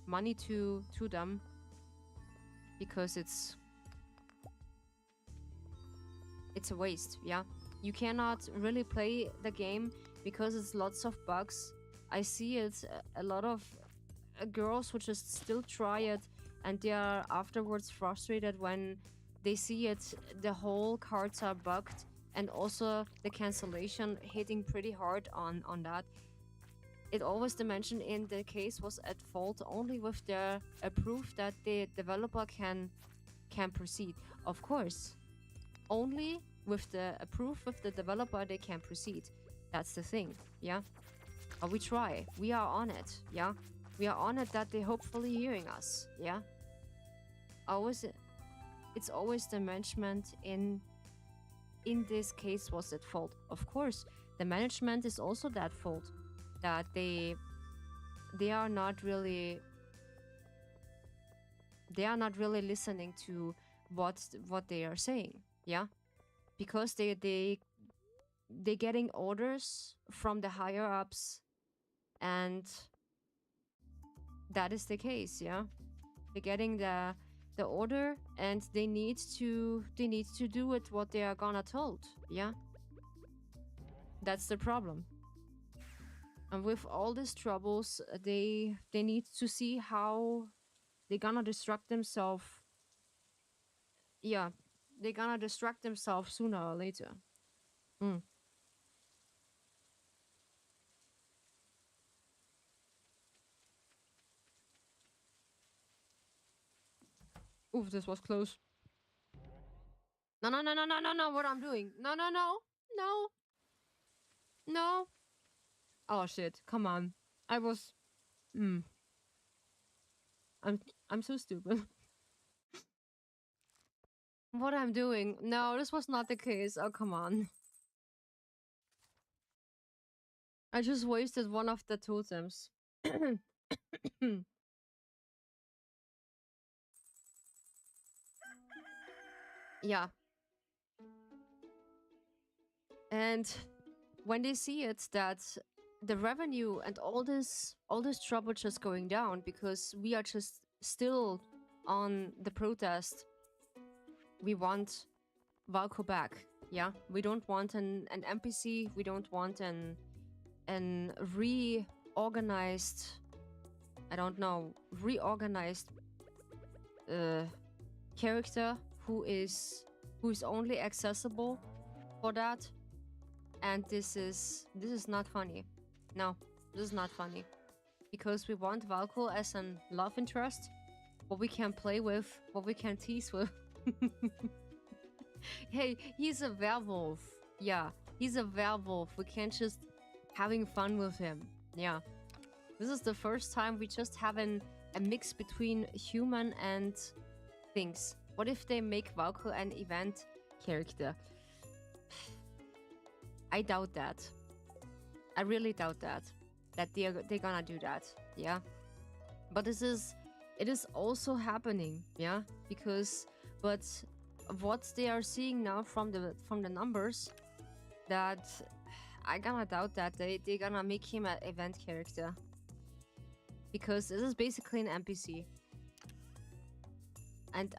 money to them, because it's a waste. Yeah, you cannot really play the game because it's lots of bugs. I see it a lot of girls who just still try it, and they are afterwards frustrated when they see it. The whole cards are bugged, and also the cancellation hitting pretty hard on that. It always dimension in the case was at fault only with the proof that the developer can proceed. Of course, only with the proof with the developer they can proceed. That's the thing. Yeah, we try. We are on it. Yeah, we are on it that they hopefully hearing us. Yeah, always. It's always the management in this case was at fault. Of course, the management is also that fault, that they are not really listening to what they are saying. Yeah, because they getting orders from the higher ups, and that is the case. Yeah, they're getting the order, and they need to do it what they are gonna told. Yeah, that's the problem. And with all these troubles, they need to see how they're gonna distract themselves. Yeah, they're gonna distract themselves sooner or later. Mm. Oof, this was close. No, no, no, no, no, no, no, what I'm doing. No, no, no. No. No. Oh, shit. Come on. I was... Hmm. I'm... I'm so stupid. What I'm doing. No, this was not the case. Oh, come on. I just wasted one of the totems. Yeah. And when they see it, that the revenue and all this trouble just going down because we are just still on the protest. We want Valko back. Yeah, we don't want an NPC. We don't want an reorganized. I don't know, reorganized character who is only accessible for that. And this is not funny. No, this is not funny. Because we want Valko as an love interest, what we can play with, what we can tease with. Hey, he's a werewolf. Yeah, he's a werewolf. We can't just having fun with him. Yeah. This is the first time we just have a mix between human and things. What if they make Valko an event character? I doubt that. I really doubt that they're gonna do that. Yeah. But it is also happening. Yeah. Because but what they are seeing now from the numbers, that I gonna doubt that they gonna make him an event character. Because this is basically an NPC. And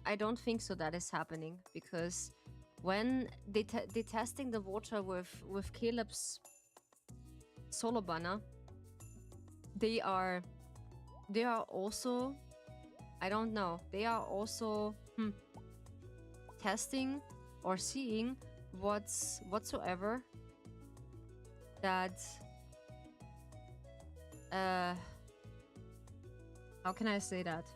I don't think so that is happening, because when they testing the water with Caleb's solo banner, they are also, I don't know, they are also testing or seeing whatsoever that how can I say that?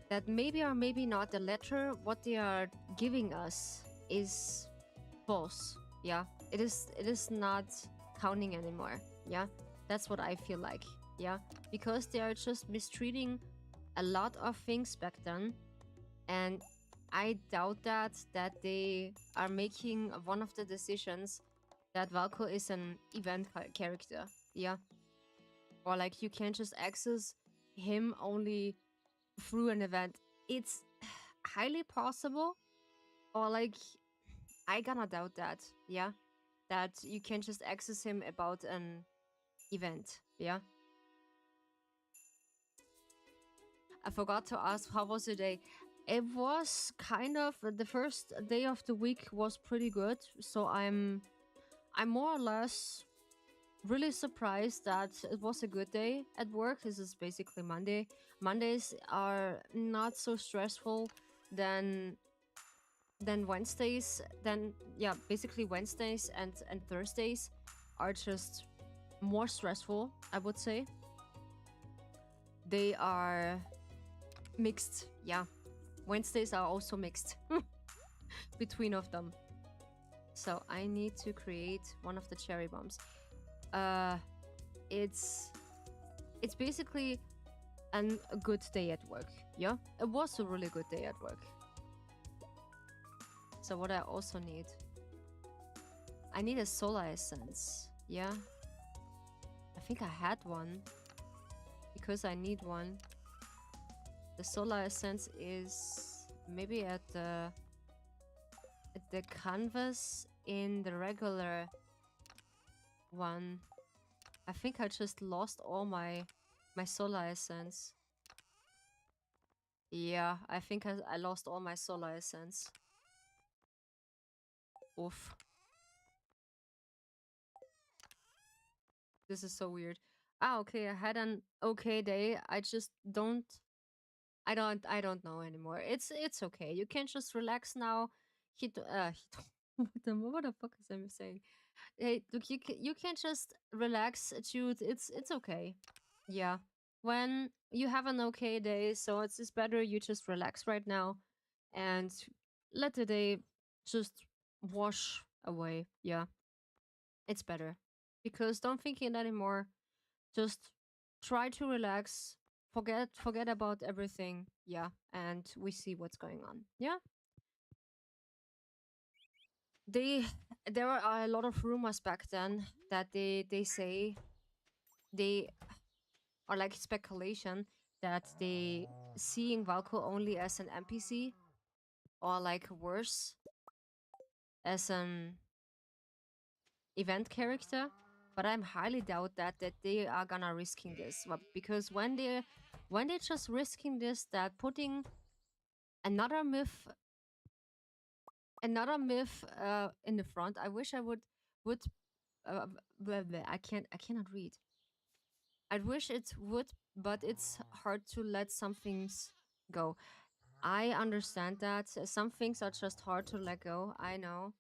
That maybe or maybe not the letter what they are giving us is false. Yeah, it is not counting anymore. Yeah, that's what I feel like. Yeah, because they are just mistreating a lot of things back then, and I doubt that they are making one of the decisions that Valko is an event character. Yeah, or like you can't just access him only through an event. It's highly possible, or like I gonna doubt that. Yeah, that you can just access him about an event. Yeah. I forgot to ask, how was your day? It was kind of the first day of the week was pretty good, so I'm more or less really surprised that it was a good day at work. This is basically Monday. Mondays are not so stressful than Wednesdays. Then yeah, basically Wednesdays and Thursdays are just more stressful, I would say. They are mixed. Yeah, Wednesdays are also mixed between of them. So I need to create one of the cherry bombs. It's basically a good day at work. Yeah, it was a really good day at work. So what I also need, I need a solar essence. Yeah, I think I had one, because I need one. The solar essence is maybe at the canvas in the regular one. I think I just lost all my solar essence. Yeah, I think I lost all my solar essence. Oof. This is so weird. Ah, okay, I had an okay day. I just don't I don't know anymore. It's okay. You can just relax now. What the fuck is I saying? Hey, look, you can just relax, Jude. It's okay. Yeah. when you have an okay day, so it's just better you just relax right now and let the day just wash away. Yeah, it's better because don't think it anymore. Just try to relax, forget about everything. Yeah, and we see what's going on. Yeah, they there are a lot of rumors back then that they say they are like speculation that they seeing Valko only as an NPC or like worse as an event character. But I'm highly doubt that they are gonna risking this. Because when they're just risking this, that putting another myth in the front. I wish I would I cannot read. I wish it would, but it's hard to let some things go. I understand that some things are just hard to let go. I know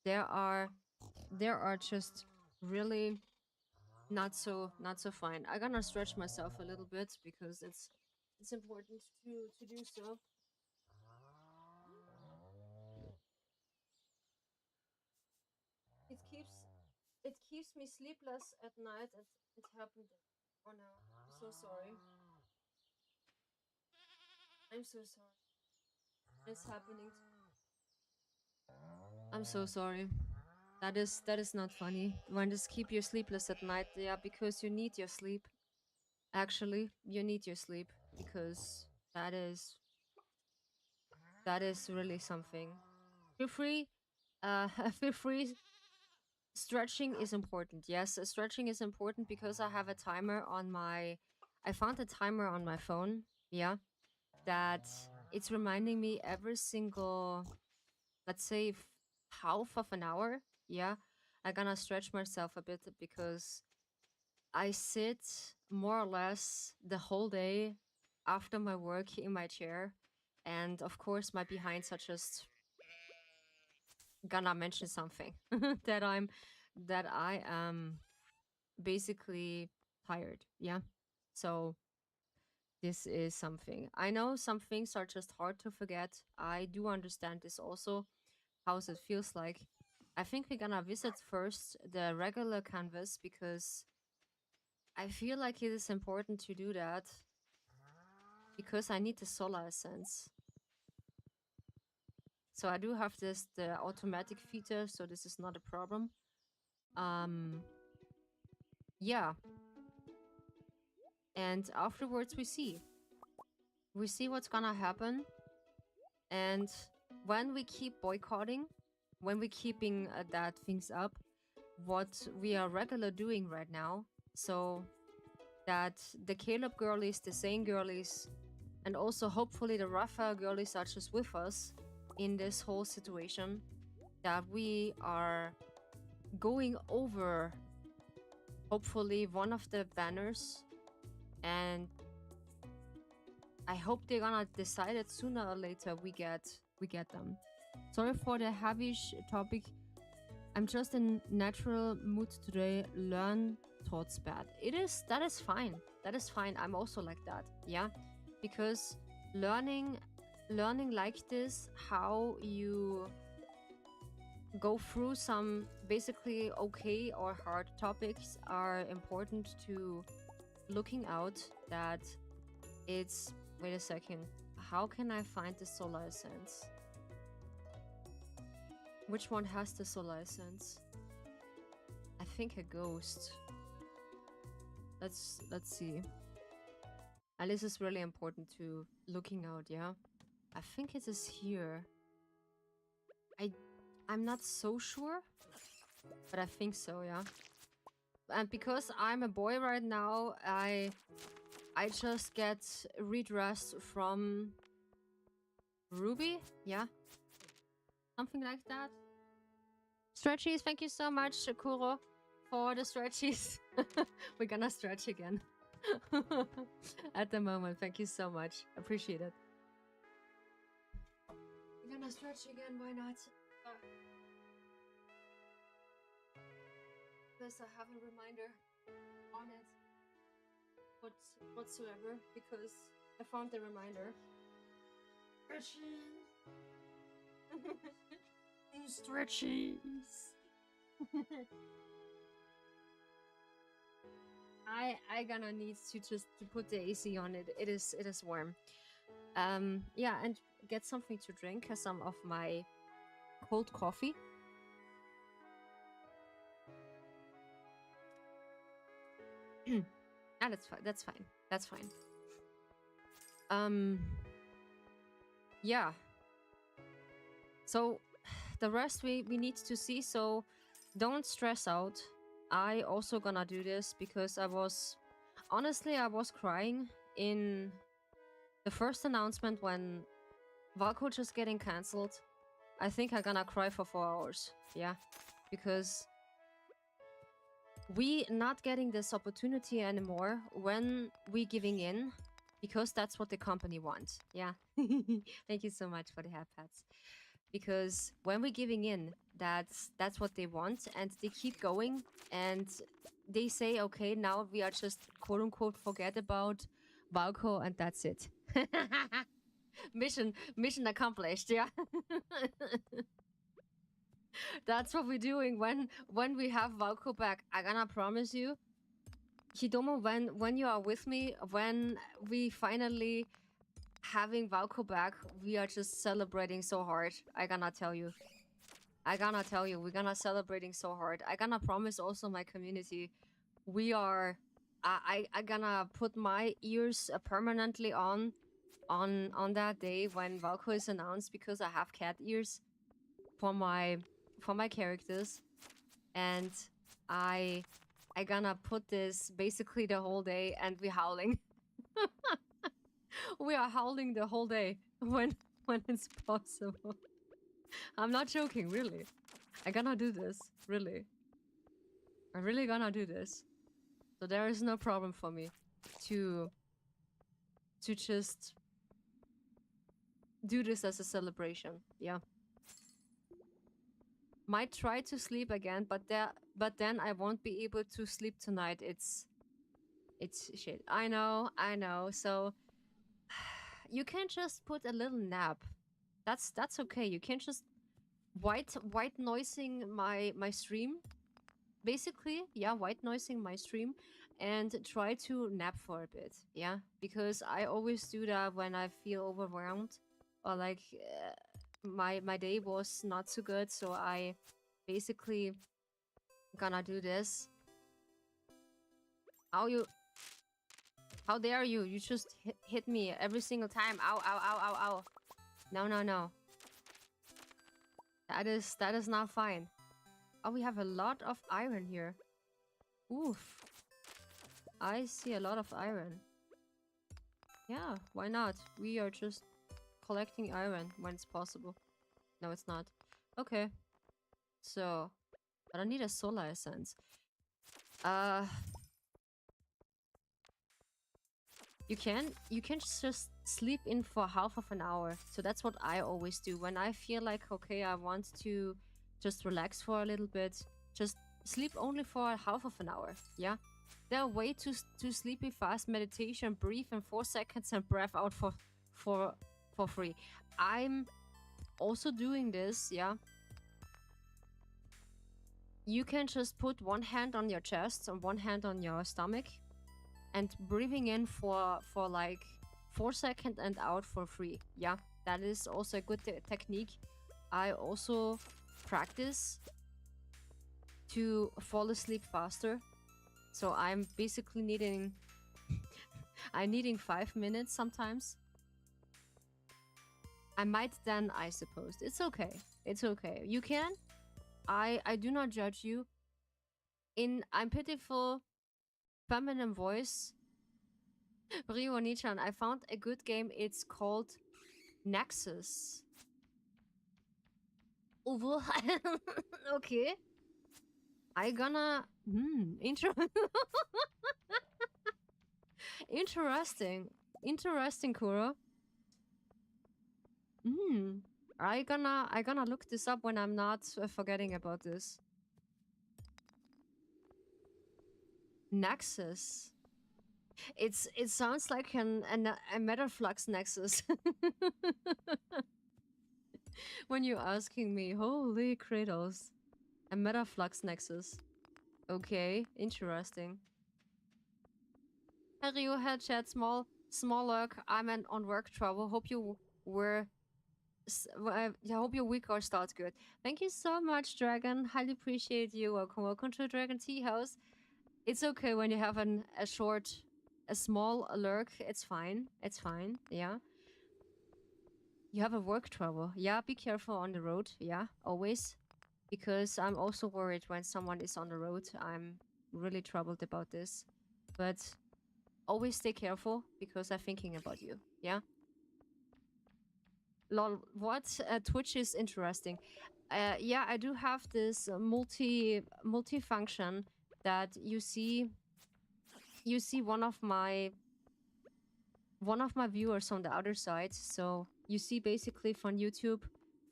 there are just really not so fine. I'm gonna stretch myself a little bit because it's important to do so. It keeps me sleepless at night. It happened. Oh no, I'm so sorry. I'm so sorry. It's happening. I'm so sorry. That is not funny. When this keep you sleepless at night, yeah, because you need your sleep. Actually, you need your sleep because that is really something. Feel free, feel free. Stretching is important. Yes, stretching is important because I have a timer on my. I found a timer on my phone. Yeah, that it's reminding me every single, let's say, half of an hour. Yeah, I'm gonna stretch myself a bit because I sit more or less the whole day after my work in my chair, and of course my behinds are just gonna mention something that I am basically tired. Yeah, so this is something. I know some things are just hard to forget. I do understand this also, how it feels like. I think we're gonna visit first the regular canvas because I feel like it is important to do that because I need the solar essence. So I do have the automatic feature, so this is not a problem. Um yeah. And afterwards we see. We see what's gonna happen. And when we keep boycotting, when we keeping that things up, what we are regular doing right now, so that the Caleb girlies, the Zane girlies, and also hopefully the Raphael girlies are just with us in this whole situation, that we are going over hopefully one of the banners, and I hope they're gonna decide it sooner or later we get them. Sorry for the heavy topic. I'm just in natural mood today. Learn thoughts bad. That is fine. That is fine. I'm also like that. Yeah. Because learning like this, how you go through some basically okay or hard topics are important to looking out that it's wait a second. How can I find the solar essence? Which one has the solar essence? I think a ghost. Let's see. And this is really important to looking out, yeah? I think it is here. I'm not so sure, but I think so, yeah. And because I'm a boy right now, I just get redressed from Ruby, yeah? Something like that. Stretchies, thank you so much, Kuro, for the stretchies. We're gonna stretch again. At the moment, thank you so much. Appreciate it. We're gonna stretch again, why not? Plus, I have a reminder on it whatsoever because I found the reminder. Stretchies. I gonna need to just to put the AC on it. It is warm. Yeah, and get something to drink. Some of my cold coffee. Ah, that's fine. That's fine. That's fine. Yeah. So the rest we need to see. So don't stress out. I also gonna do this because I was crying in the first announcement when Valco just getting cancelled. I think I'm gonna cry for 4 hours. Yeah, because we not getting this opportunity anymore when we giving in, because that's what the company wants. Yeah. Thank you so much for the hat pats. Because when we're giving in, that's what they want, and they keep going, and they say, okay, now we are just quote unquote forget about Valco, and that's it. mission accomplished. Yeah. That's what we're doing when we have Valco back. I gonna promise you, Hidomo, when you are with me, when we finally having Valco back, we are just celebrating so hard. I gonna tell you. We're gonna celebrating so hard. I gonna promise also my community, we are. I gonna put my ears permanently on that day when Valco is announced, because I have cat ears for my characters, and I gonna put this basically the whole day, and we howling. We are howling the whole day when it's possible. I'm not joking, really. I gonna do this, really. I'm really gonna do this. So there is no problem for me to just do this as a celebration. Yeah. Might try to sleep again, but then I won't be able to sleep tonight. It's shit. I know. So you can just put a little nap. That's okay. You can just white noising my stream. Basically, yeah, white noising my stream and try to nap for a bit. Yeah, because I always do that when I feel overwhelmed, or like my day was not so good, so I basically gonna do this. How dare you? You just hit me every single time. Ow, ow, ow, ow, ow. No. That is not fine. Oh, we have a lot of iron here. Oof. I see a lot of iron. Yeah, why not? We are just collecting iron when it's possible. No, it's not. Okay. So, I don't need a solar essence. You can just sleep in for half of an hour. So that's what I always do. When I feel like, okay, I want to just relax for a little bit, just sleep only for half of an hour. Yeah. There are way too sleepy fast meditation, breathe in 4 seconds and breath out for free. I'm also doing this, yeah. You can just put one hand on your chest and one hand on your stomach and breathing in for like 4 seconds and out for free. Yeah, that is also a good technique. I also practice to fall asleep faster. So I'm basically needing I'm needing 5 minutes sometimes. I might then, I suppose. It's okay. It's okay. You can. I do not judge you. I'm pitiful feminine voice. Rio Nichan, I found a good game. It's called Nexus. Okay. I gonna interesting, Kuro. I gonna look this up when I'm not forgetting about this. Nexus. it sounds like a metaflux nexus. When you're asking me, holy Kratos, a metaflux nexus. Okay, interesting. Hey Ryu, head chat, small lurk. I'm on work trouble. Hope you were. I hope your week or starts good. Thank you so much, Dragon. Highly appreciate you. Welcome to Dragon Tea House. It's okay when you have a small lurk. It's fine. It's fine. Yeah. You have a work trouble. Yeah, be careful on the road. Yeah, always. Because I'm also worried when someone is on the road. I'm really troubled about this. But always stay careful because I'm thinking about you. Yeah. Lol, what? Twitch is interesting. Yeah, I do have this multi function that you see one of my viewers on the other side. So you see basically from YouTube,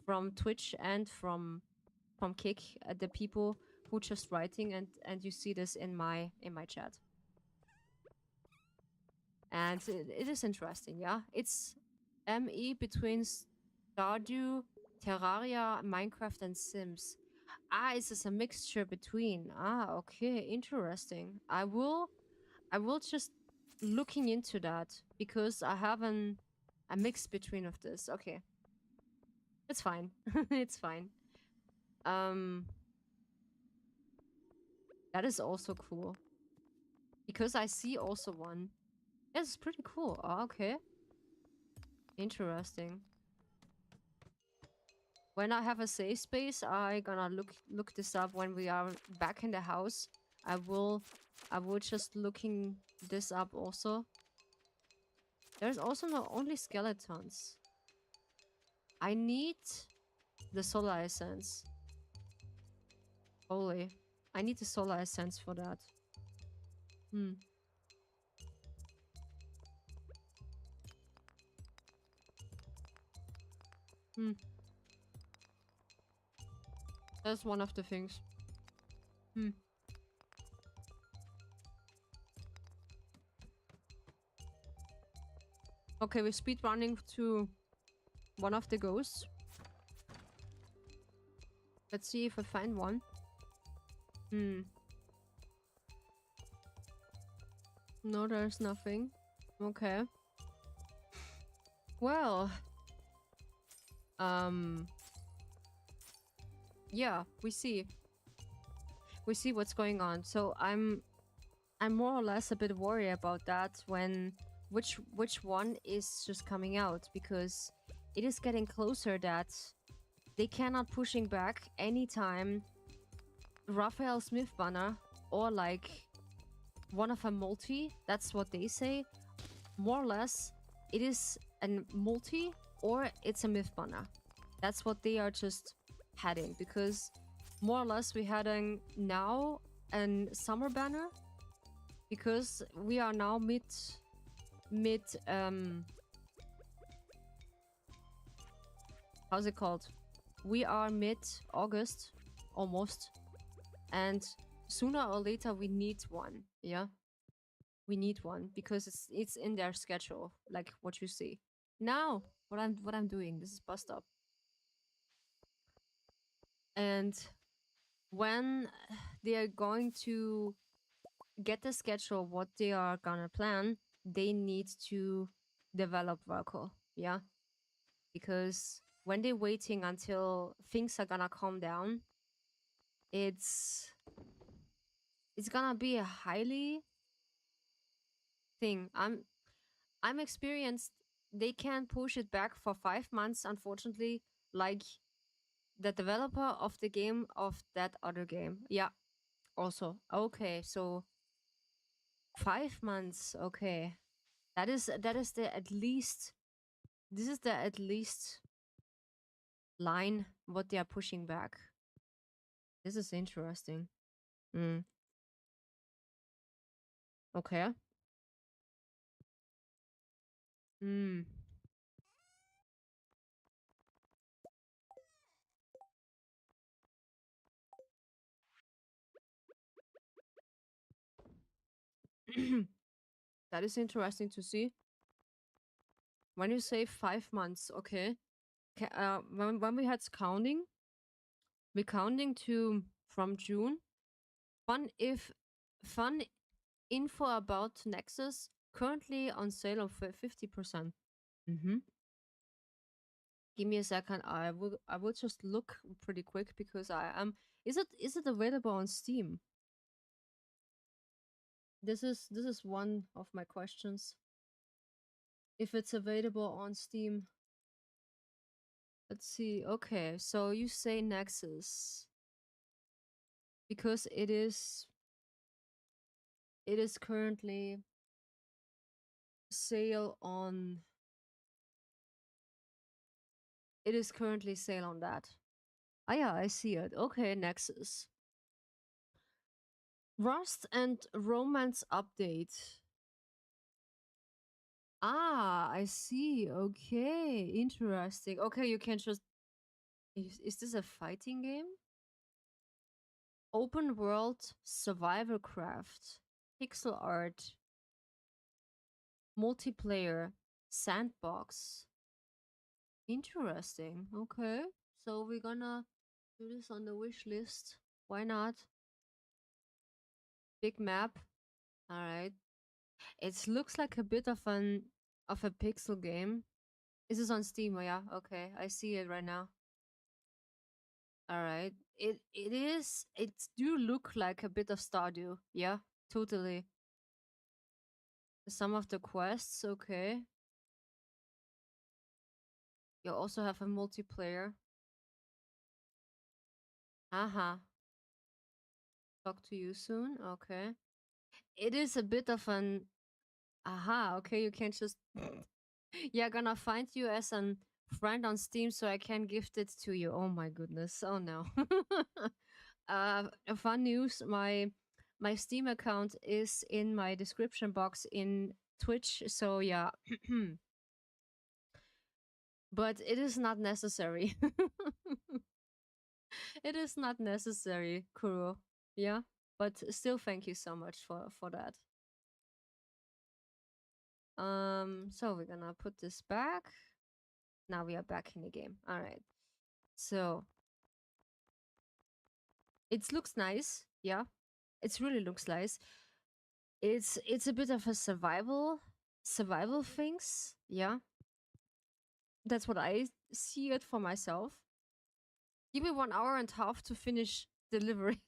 from Twitch, and from Kick, the people who just writing, and you see this in my chat, and it is interesting. Yeah, it's ME between Stardew, Terraria, Minecraft, and Sims. Ah, it's just a mixture between. Ah, okay, interesting. I will just looking into that because I have a mix between of this. Okay, it's fine. It's fine. Um, that is also cool because I see also one. It's pretty cool. Oh, okay, interesting. When I have a safe space, I gonna look this up when we are back in the house. I will just looking this up also. There's also not only skeletons. I need the solar essence. Holy. I need the solar essence for that. Hmm. Hmm. That's one of the things. Hmm. Okay, we're speed running to one of the ghosts. Let's see if I find one. Hmm. No, there's nothing. Okay. Well. Yeah, we see. We see what's going on. So I'm more or less a bit worried about that when which one is just coming out because it is getting closer that they cannot pushing back anytime Raphael Smith banner or like one of a multi. That's what they say. More or less, it is a multi or it's a myth banner. That's what they are just heading because more or less we heading now an summer banner because we are now mid how's it called? We are mid August almost, and sooner or later we need one. Yeah, we need one because it's in their schedule, like what you see. Now, what I'm doing, this is bust up. And when they are going to get the schedule, what they are gonna plan, they need to develop Valko. Yeah, because when they're waiting until things are gonna calm down, it's it's gonna be a highly thing. I'm experienced. They can push it back for 5 months, unfortunately, like the developer of the game of that other game. Yeah. Also. Okay, so 5 months. Okay. That is the at least this is the at least line what they are pushing back. This is interesting. Mm. Okay. Mm. That is interesting to see. When you say 5 months, okay. When we had counting, we counting to from June. Fun info about Nexus currently on sale of 50%. Mm-hmm. Give me a second. I will just look pretty quick because I am. Is it available on Steam? This is one of my questions. If it's available on Steam. Let's see. Okay, so you say Nexus because it is currently sale on it is currently sale on that. Ah yeah, I see it. Okay, Nexus. Rust and Romance update. Ah, I see. Okay, interesting. Okay, you can just. Is this a fighting game? Open world survival craft, pixel art, multiplayer, sandbox. Interesting. Okay, so we're gonna do this on the wish list. Why not? Big map. All right. It looks like a bit of a pixel game. Is this on Steam? Oh, yeah. Okay, I see it right now. All right. It is. It do look like a bit of Stardew. Yeah, totally. Some of the quests. Okay. You also have a multiplayer. Aha. Talk to you soon. Okay. It is a bit of an. Aha. Okay. You can't just. Yeah, gonna find you as a friend on Steam so I can gift it to you. Oh my goodness. Oh no. Fun news. My Steam account is in my description box in Twitch. So yeah. But it is not necessary. It is not necessary, Kuro. Yeah. But still thank you so much for that. So we're gonna put this back. Now we are back in the game. All right. So it looks nice. Yeah. It really looks nice. It's a bit of a survival things. Yeah. That's what I see it for myself. Give me 1 hour and a half to finish delivery.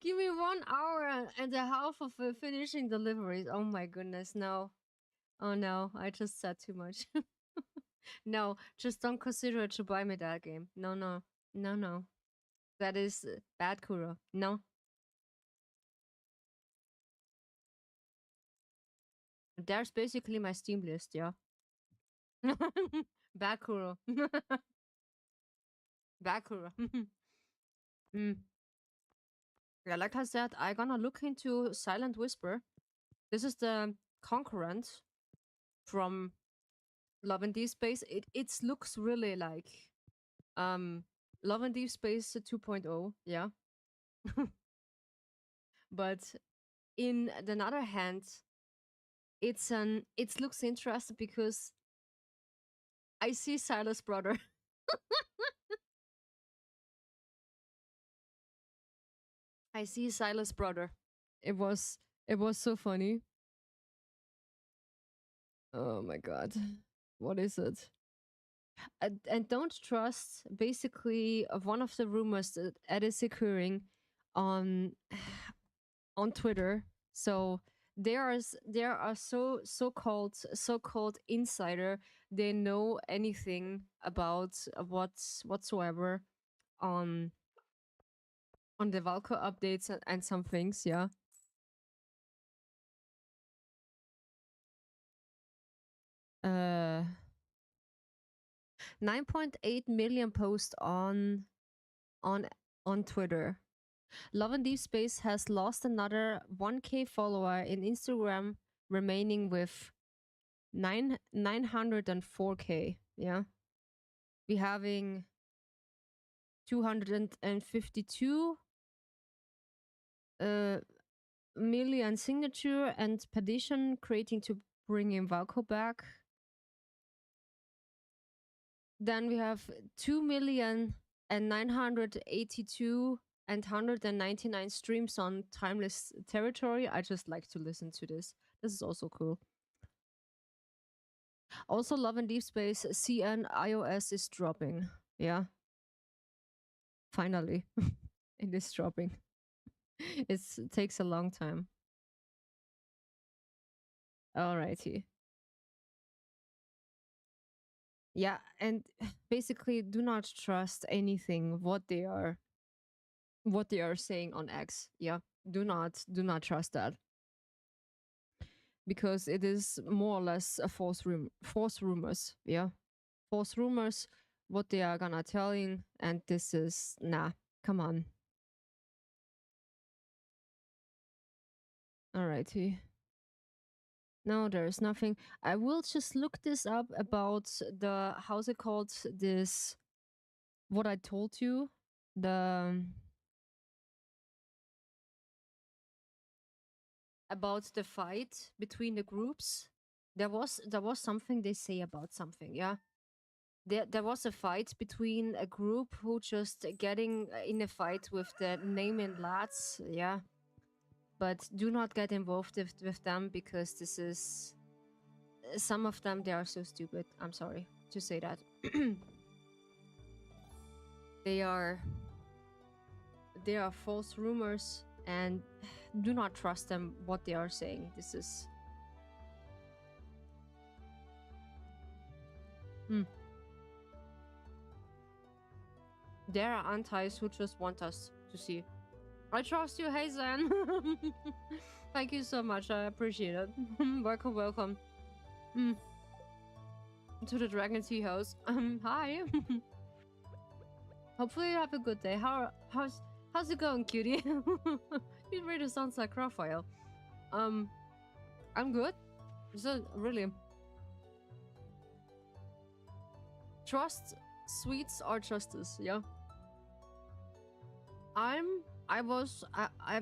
Give me 1 hour and a half of finishing deliveries. Oh my goodness, no. Oh no, I just said too much. No, just don't consider to buy me that game. No, no, no, no. That is bad, Kuro. No. There's basically my Steam list, yeah. Bad, Kuro. Bad, Kuro. Mm. Yeah, like I said, I gonna look into Silent Whisper. This is the concurrent from Love and Deep Space. It looks really like um Love and Deep Space 2.0, yeah. But in the other hand, it looks interesting because I see Silas' brother. I see Silas' brother. It was so funny. Oh my god. What is it? And don't trust basically of one of the rumors that is occurring on on Twitter. So there are so-called insider. They know anything about whatsoever on the Valko updates and some things. Yeah. 9.8 million posts on on Twitter. Love and Deep Space has lost another 1K follower in Instagram, remaining with 904K. Yeah. We having 252 million signature and petition creating to bring in Valko back. Then we have 2,982 and 199 streams on Timeless Territory. I just like to listen to this. This is also cool. Also, Love and Deep Space CN iOS is dropping. Yeah. Finally, it is dropping. It takes a long time. Alrighty. Yeah, and basically do not trust anything what they are saying on X. Yeah. Do not trust that. Because it is more or less a false rumors. Yeah. False rumors, what they are gonna telling, and this is nah, come on. Alrighty. No, there's nothing. I will just look this up about the how's it called, this what I told you, the about the fight between the groups. There was something they say about something, yeah. There was a fight between a group who just getting in a fight with the naming lads, yeah. But do not get involved with them because this is some of them, they are so stupid. I'm sorry to say that. They are false rumors and do not trust them what they are saying. This is there are antis who just want us to see. I trust you, hey Zen. Thank you so much, I appreciate it. welcome to the Dragon Tea house. Hi. Hopefully you have a good day. How's it going, cutie? It really sounds like Raphael. I'm good. So really, trust sweets or justice, yeah. I'm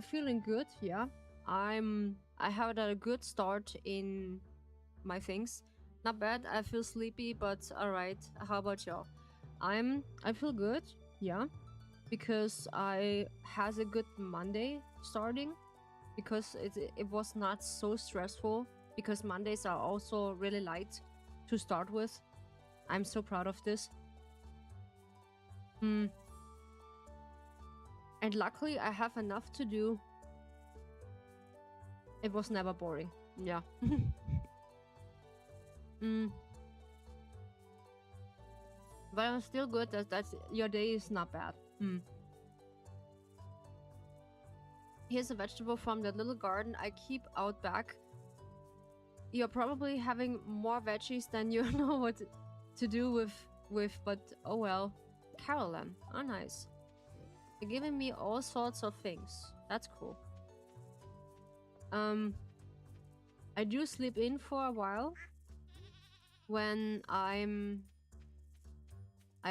feeling good, yeah. I had a good start in my things. Not bad. I feel sleepy, but alright. How about y'all? I feel good, yeah, because I has a good Monday starting, because it was not so stressful, because Mondays are also really light to start with. I'm so proud of this. And luckily I have enough to do. It was never boring. Yeah. But I'm still good. That's your day is not bad. Here's a vegetable from the little garden I keep out back. You're probably having more veggies than you know what to do with, but oh well. Carolyn, oh nice. You're giving me all sorts of things. That's cool. I do sleep in for a while when I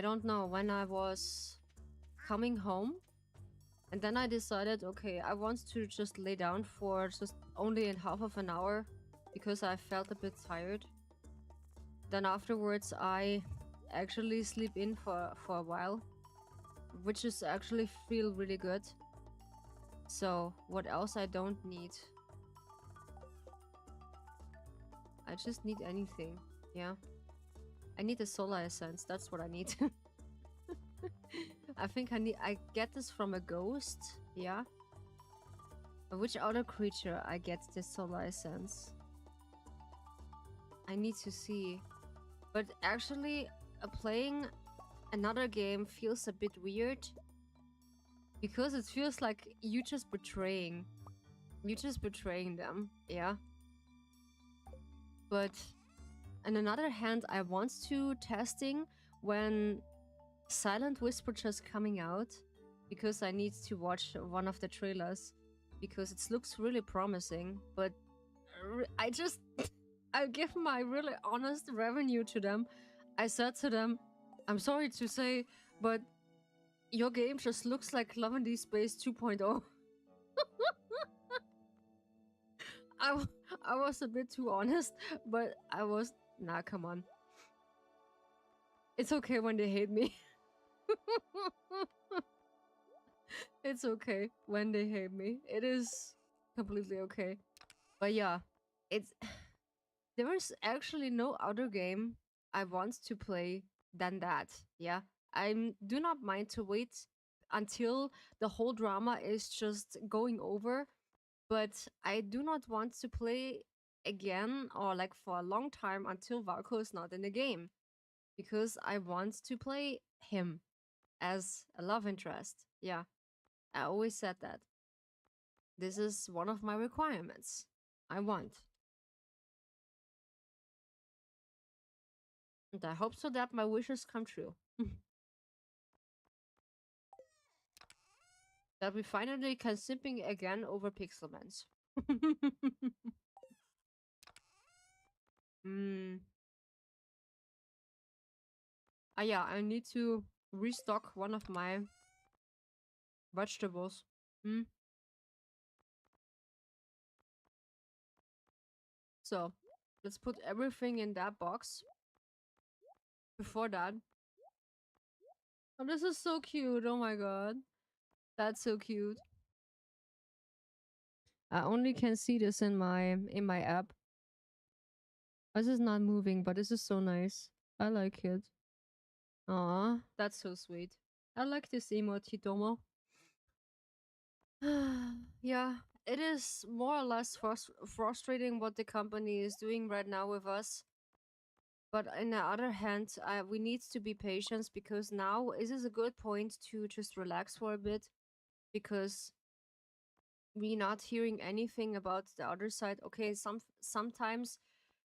don't know, when I was coming home, and then I decided, okay, I want to just lay down for just only in half of an hour because I felt a bit tired. Then afterwards I actually sleep in for a while, which is actually feel really good. So what else I don't need? I just need anything, yeah. I need a solar essence, that's what I need. I think I get this from a ghost, yeah. Which other creature I get this solar essence? I need to see. But actually, playing another game feels a bit weird, because it feels like you just betraying them, yeah. But on another hand, I want to testing when Silent Whisper just coming out, because I need to watch one of the trailers, because it looks really promising. But I give my really honest revenue to them. I said to them, I'm sorry to say, but your game just looks like Love and Deep Space 2.0. I was a bit too honest, but I was nah. Come on, it's okay when they hate me. It's okay when they hate me. It is completely okay. But yeah, it's there is actually no other game I want to play than that. Yeah, I do not mind to wait until the whole drama is just going over, but I do not want to play again or like for a long time until Valko is not in the game because I want to play him as a love interest. Yeah, I always said that. This is one of my requirements. I want. And I hope so that my wishes come true. That we finally can simping again over Pixelmans. mm. Ah, yeah, I need to restock one of my vegetables. Mm. So, let's put everything in that box. Before that. Oh, this is so cute. Oh my god. That's so cute. I only can see this in my app. This is not moving, but this is so nice. I like it. Aw, that's so sweet. I like this emote, Hitomo. Yeah, it is more or less frustrating what the company is doing right now with us. But on the other hand, we need to be patient because now is a good point to just relax for a bit because we're not hearing anything about the other side. Okay, sometimes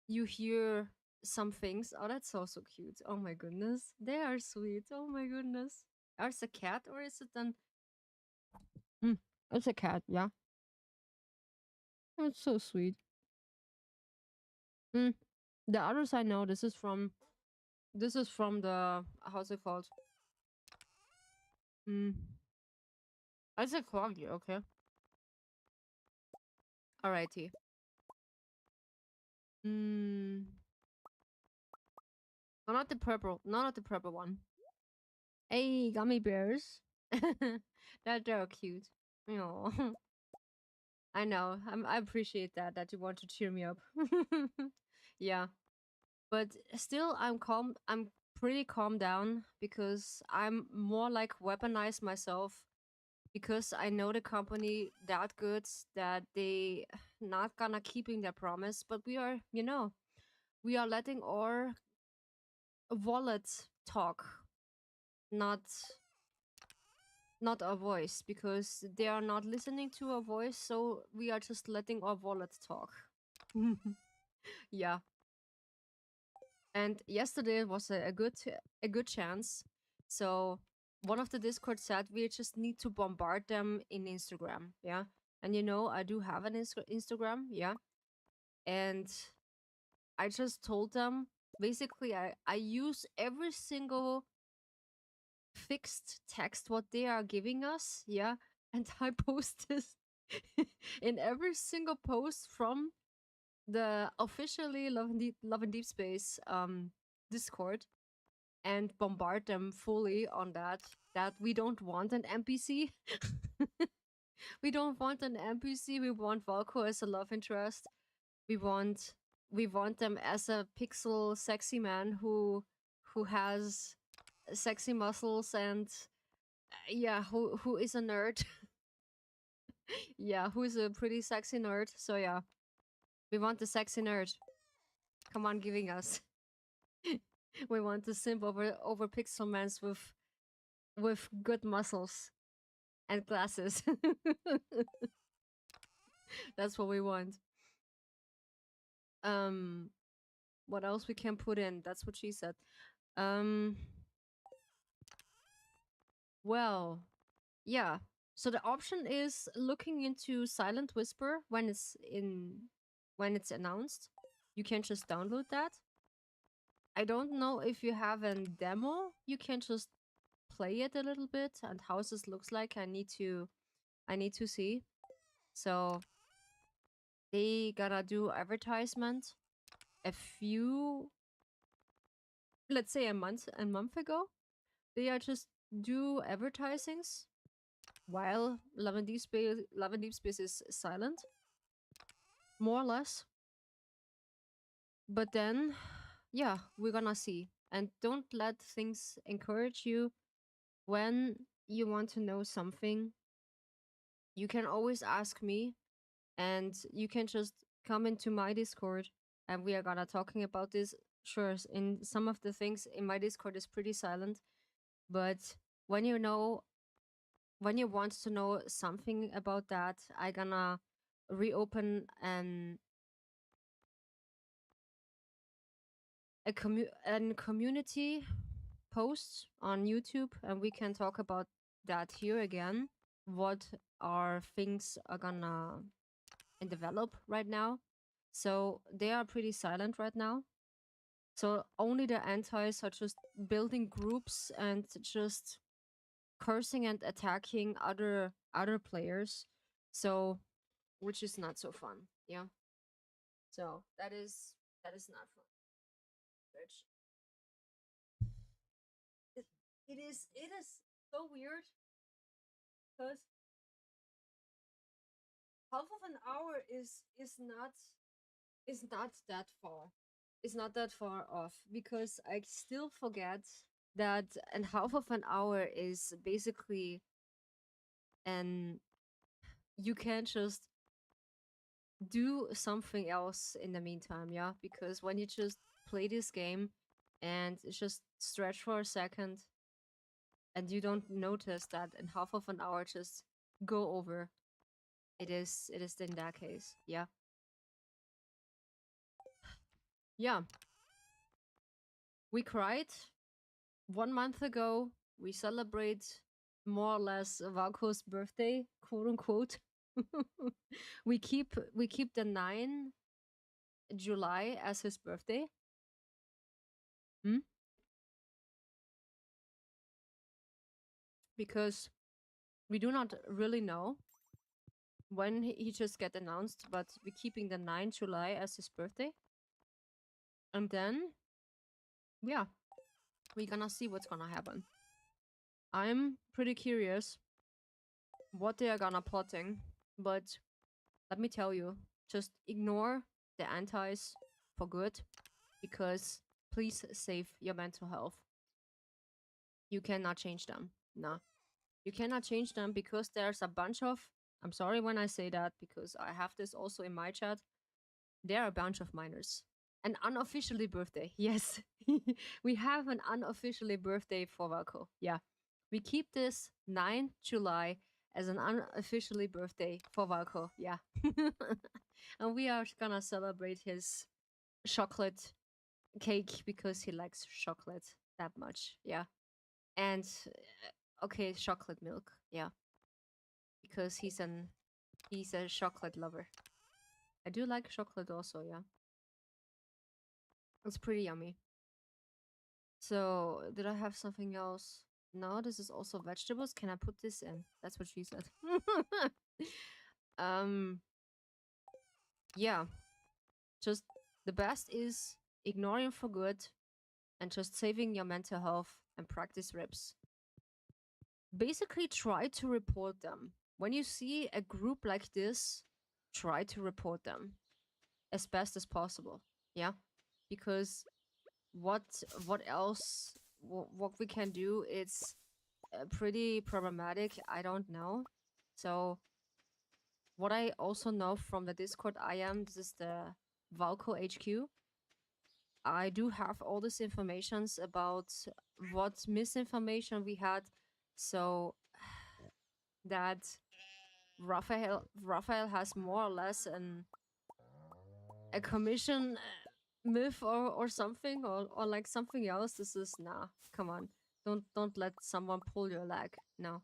you hear some things. Oh, that's also cute. Oh my goodness, they are sweet. Oh my goodness, is it a cat or is it an? Mm, it's a cat. Yeah, it's so sweet. Mm. The others I know. This is from the how's it called? Mm. It's a corgi. Okay. Alrighty. Mm. No, not the purple. No, not the purple one. Hey, gummy bears. That they're cute. Oh, I know. I appreciate that you want to cheer me up. Yeah, but still, I'm calm. I'm pretty calm down because I'm more like weaponized myself because I know the company that good that they not gonna keeping their promise. But we are, we are letting our wallet talk, not our voice because they are not listening to our voice, so we are just letting our wallet talk. Yeah, and yesterday was a good chance. So one of the Discord said we just need to bombard them in Instagram. Yeah, and I do have an Instagram. Yeah, and I just told them basically I use every single fixed text what they are giving us. Yeah, and I post this in every single post from the officially Love and Deep Space Discord and bombard them fully on that we don't want an NPC. We don't want an NPC. We want Valko as a love interest. We want them as a pixel sexy man who has sexy muscles and yeah, who is a nerd. Yeah, who is a pretty sexy nerd. So yeah, we want the sexy nerd. Come on, giving us. We want to simp over pixelmans with good muscles and glasses. That's what we want. Um, what else we can put in? That's what she said. Um, well, yeah. So the option is looking into Silent Whisper when it's announced. You can just download that. I don't know if you have a demo. You can just play it a little bit and how this looks like. I need to see. So They gotta do advertisement a few, let's say a month ago. They are just do advertisings while Love and Deep Space is silent, more or less. But then, yeah, we're gonna see. And don't let things encourage you. When you want to know something, you can always ask me, and you can just come into my Discord, and we are gonna talking about this. Sure, in some of the things in my Discord is pretty silent, but when you know, when you want to know something about that, I gonna reopen an community post on YouTube, and we can talk about that here again. What are things are gonna develop right now? So they are pretty silent right now. So only the antis are just building groups and just cursing and attacking other players. So which is not so fun. Yeah. So that is not fun. Which it, it is so weird because half of an hour is not that far. It's not that far off because I still forget that and half of an hour is basically, and you can't just do something else in the meantime, yeah? Because when you just play this game and it's just stretch for a second and you don't notice that in half of an hour just go over, it is in that case, yeah. Yeah, we cried 1 month ago. We celebrate more or less Valko's birthday, quote unquote. We keep the 9 July as his birthday. Hmm? Because we do not really know when he just get announced, but we're keeping the 9 July as his birthday. And then, yeah, we're gonna see what's gonna happen. I'm pretty curious what they are gonna plotting, but let me tell you, just ignore the antis for good, because please save your mental health. You cannot change them. No. You cannot change them because there's a bunch of, I'm sorry when I say that because I have this also in my chat. There are a bunch of minors. An unofficially birthday. Yes. We have an unofficially birthday for Valko. Yeah. We keep this 9 July as an unofficially birthday for Valko. Yeah. And we are gonna celebrate his chocolate cake because he likes chocolate that much. Yeah. And okay, chocolate milk. Yeah. Because he's a chocolate lover. I do like chocolate also, yeah. It's pretty yummy. So, did I have something else? No, this is also vegetables. Can I put this in? That's what she said. um, yeah. Just the best is ignoring for good and just saving your mental health and practice reps. Basically, try to report them. When you see a group like this, try to report them as best as possible. Yeah, because what what else what we can do, it's pretty problematic. I don't know. So what I also know from the Discord this is the Valko HQ. I do have all this informations about what misinformation we had, so that Raphael has more or less a commission myth or something, or like something else. This is nah, come on. Don't let someone pull your leg. No.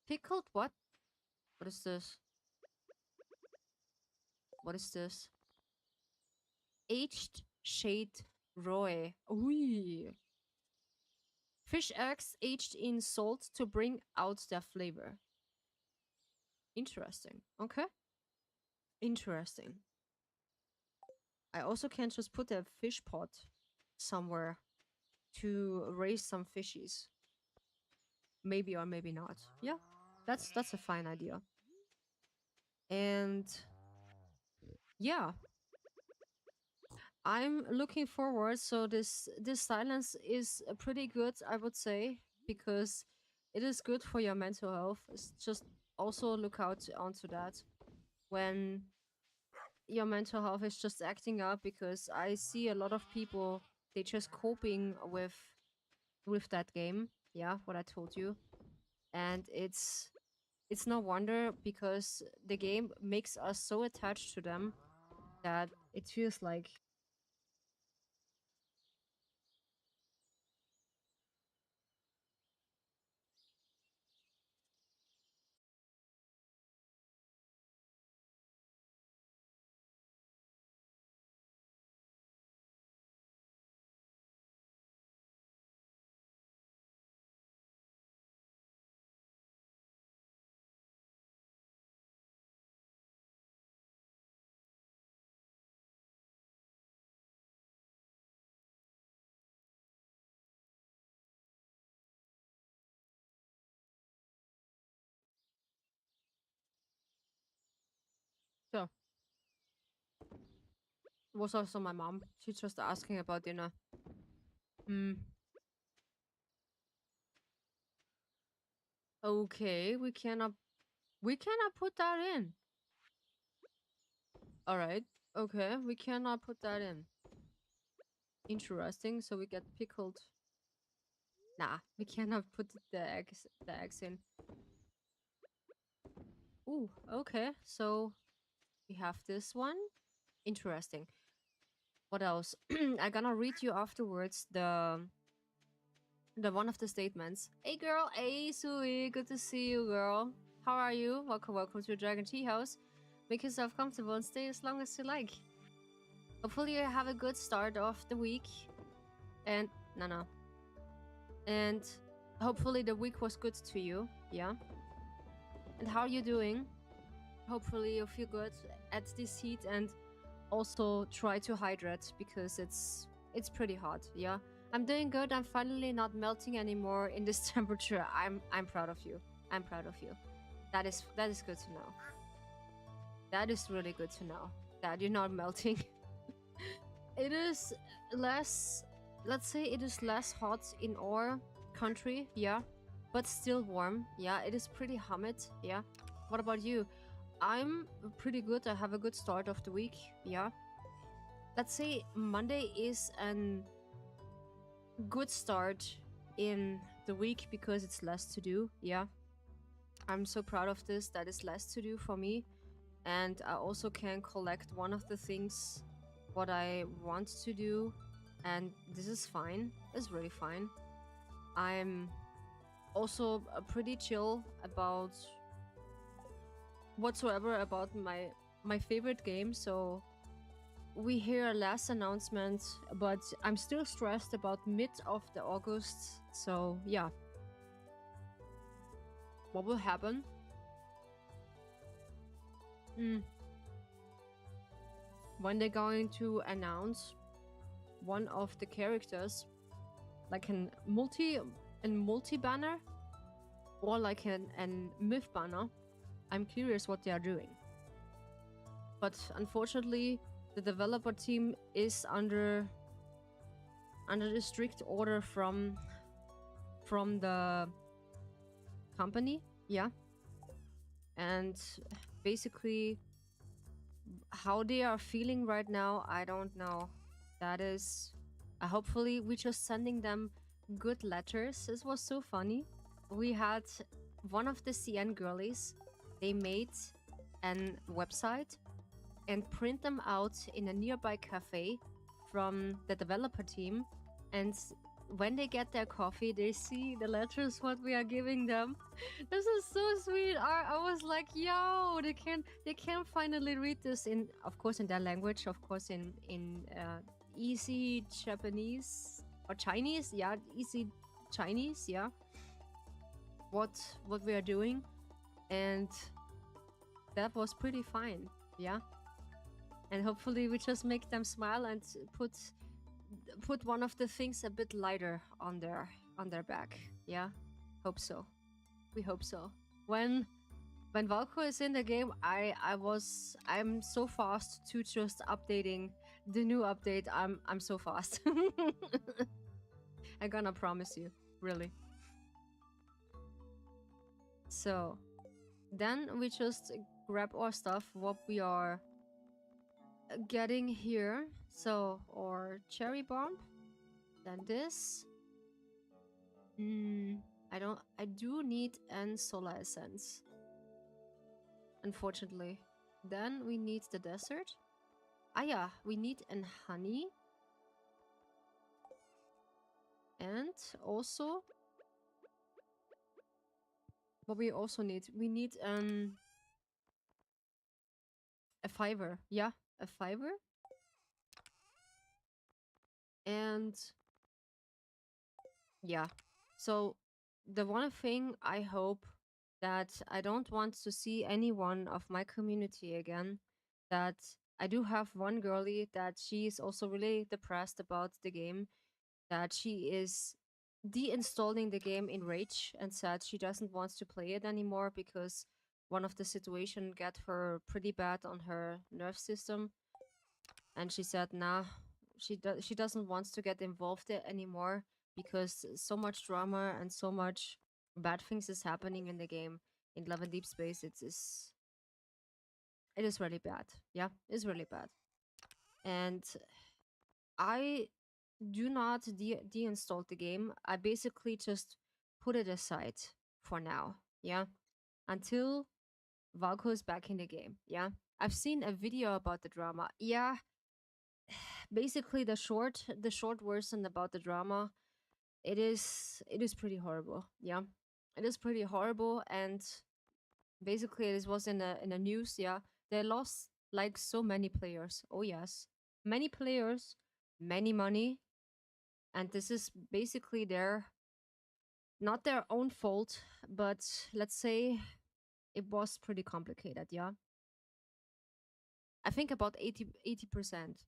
Pickled what? What is this? What is this? Aged shade roe. Ooh. Fish eggs aged in salt to bring out their flavor. Interesting. Okay. Interesting. I also can just put a fish pot somewhere to raise some fishies. Maybe or maybe not. Yeah, that's a fine idea. And yeah, I'm looking forward. So this silence is pretty good, I would say, because it is good for your mental health. It's just also look out onto that when your mental health is just acting up, because I see a lot of people, they just coping with that game. Yeah, what I told you. And it's no wonder, because the game makes us so attached to them that it feels like. So was also my mom. She's just asking about dinner. Hmm. Okay, we cannot put that in. All right. Okay, we cannot put that in. Interesting. So we get pickled. Nah, we cannot put the eggs in. Ooh, okay. So we have this one. Interesting. What else? I'm gonna read you afterwards the one of the statements. Hey girl, hey Sui, good to see you, girl. How are you? Welcome to Dragon Tea House. Make yourself comfortable and stay as long as you like. Hopefully you have a good start of the week. And no. And hopefully the week was good to you. Yeah. And how are you doing? Hopefully you feel good at this heat, and also try to hydrate, because it's pretty hot. Yeah, I'm doing good. I'm finally not melting anymore in this temperature. I'm proud of you. I'm proud of you. That is good to know. That is really good to know that you're not melting. It is less, let's say it is less hot in our country, yeah, but still warm. Yeah, it is pretty humid. Yeah. What about you? I'm pretty good. I have a good start of the week. Yeah. Let's say Monday is an good start in the week because it's less to do. Yeah. I'm so proud of this. That is less to do for me. And I also can collect one of the things what I want to do. And this is fine. It's really fine. I'm also pretty chill about whatsoever about my favorite game. So we hear a last announcement, but I'm still stressed about mid of the August. So yeah, what will happen? Mm, when they're going to announce one of the characters, like multi banner, or like an myth banner. I'm curious what they are doing. But unfortunately, the developer team is under the strict order from the company. Yeah. And basically how they are feeling right now, I don't know. That is hopefully we just sending them good letters. This was so funny. We had one of the CN girlies, they made an website and print them out in a nearby cafe from the developer team, and when they get their coffee, they see the letters what we are giving them. This is so sweet. I was like, yo, they can finally read this in, of course, in their language, of course, in easy Japanese or Chinese. Yeah, easy Chinese. Yeah, what we are doing, and that was pretty fine. Yeah, and hopefully we just make them smile and put one of the things a bit lighter on their back. Yeah, hope so. We hope so. When Valko is in the game, I'm so fast to just updating the new update. I'm so fast. I'm gonna promise you, really. So then we just grab our stuff, what we are getting here. So our cherry bomb, then this. I do need an solar essence, unfortunately. Then we need the desert. Ah yeah, we need an honey. And also, what we also need, we need a fiber. Yeah, a fiber. And yeah, so the one thing I hope that I don't want to see anyone of my community again, that I do have one girlie that she is also really depressed about the game, that she is deinstalling the game in rage and said she doesn't want to play it anymore because one of the situation got her pretty bad on her nerve system, and she said nah, she doesn't want to get involved anymore because so much drama and so much bad things is happening in the game in Love and Deep Space. It is really bad. Yeah, it's really bad. And I do not deinstall the game. I basically just put it aside for now. Yeah. Until Valko is back in the game. Yeah. I've seen a video about the drama. Yeah. Basically the short version about the drama, it is pretty horrible. Yeah. It is pretty horrible, and basically this was in the news. Yeah. They lost like so many players. Oh yes. Many players, many money, and this is basically their not their own fault, but let's say it was pretty complicated. Yeah, I think about 80%.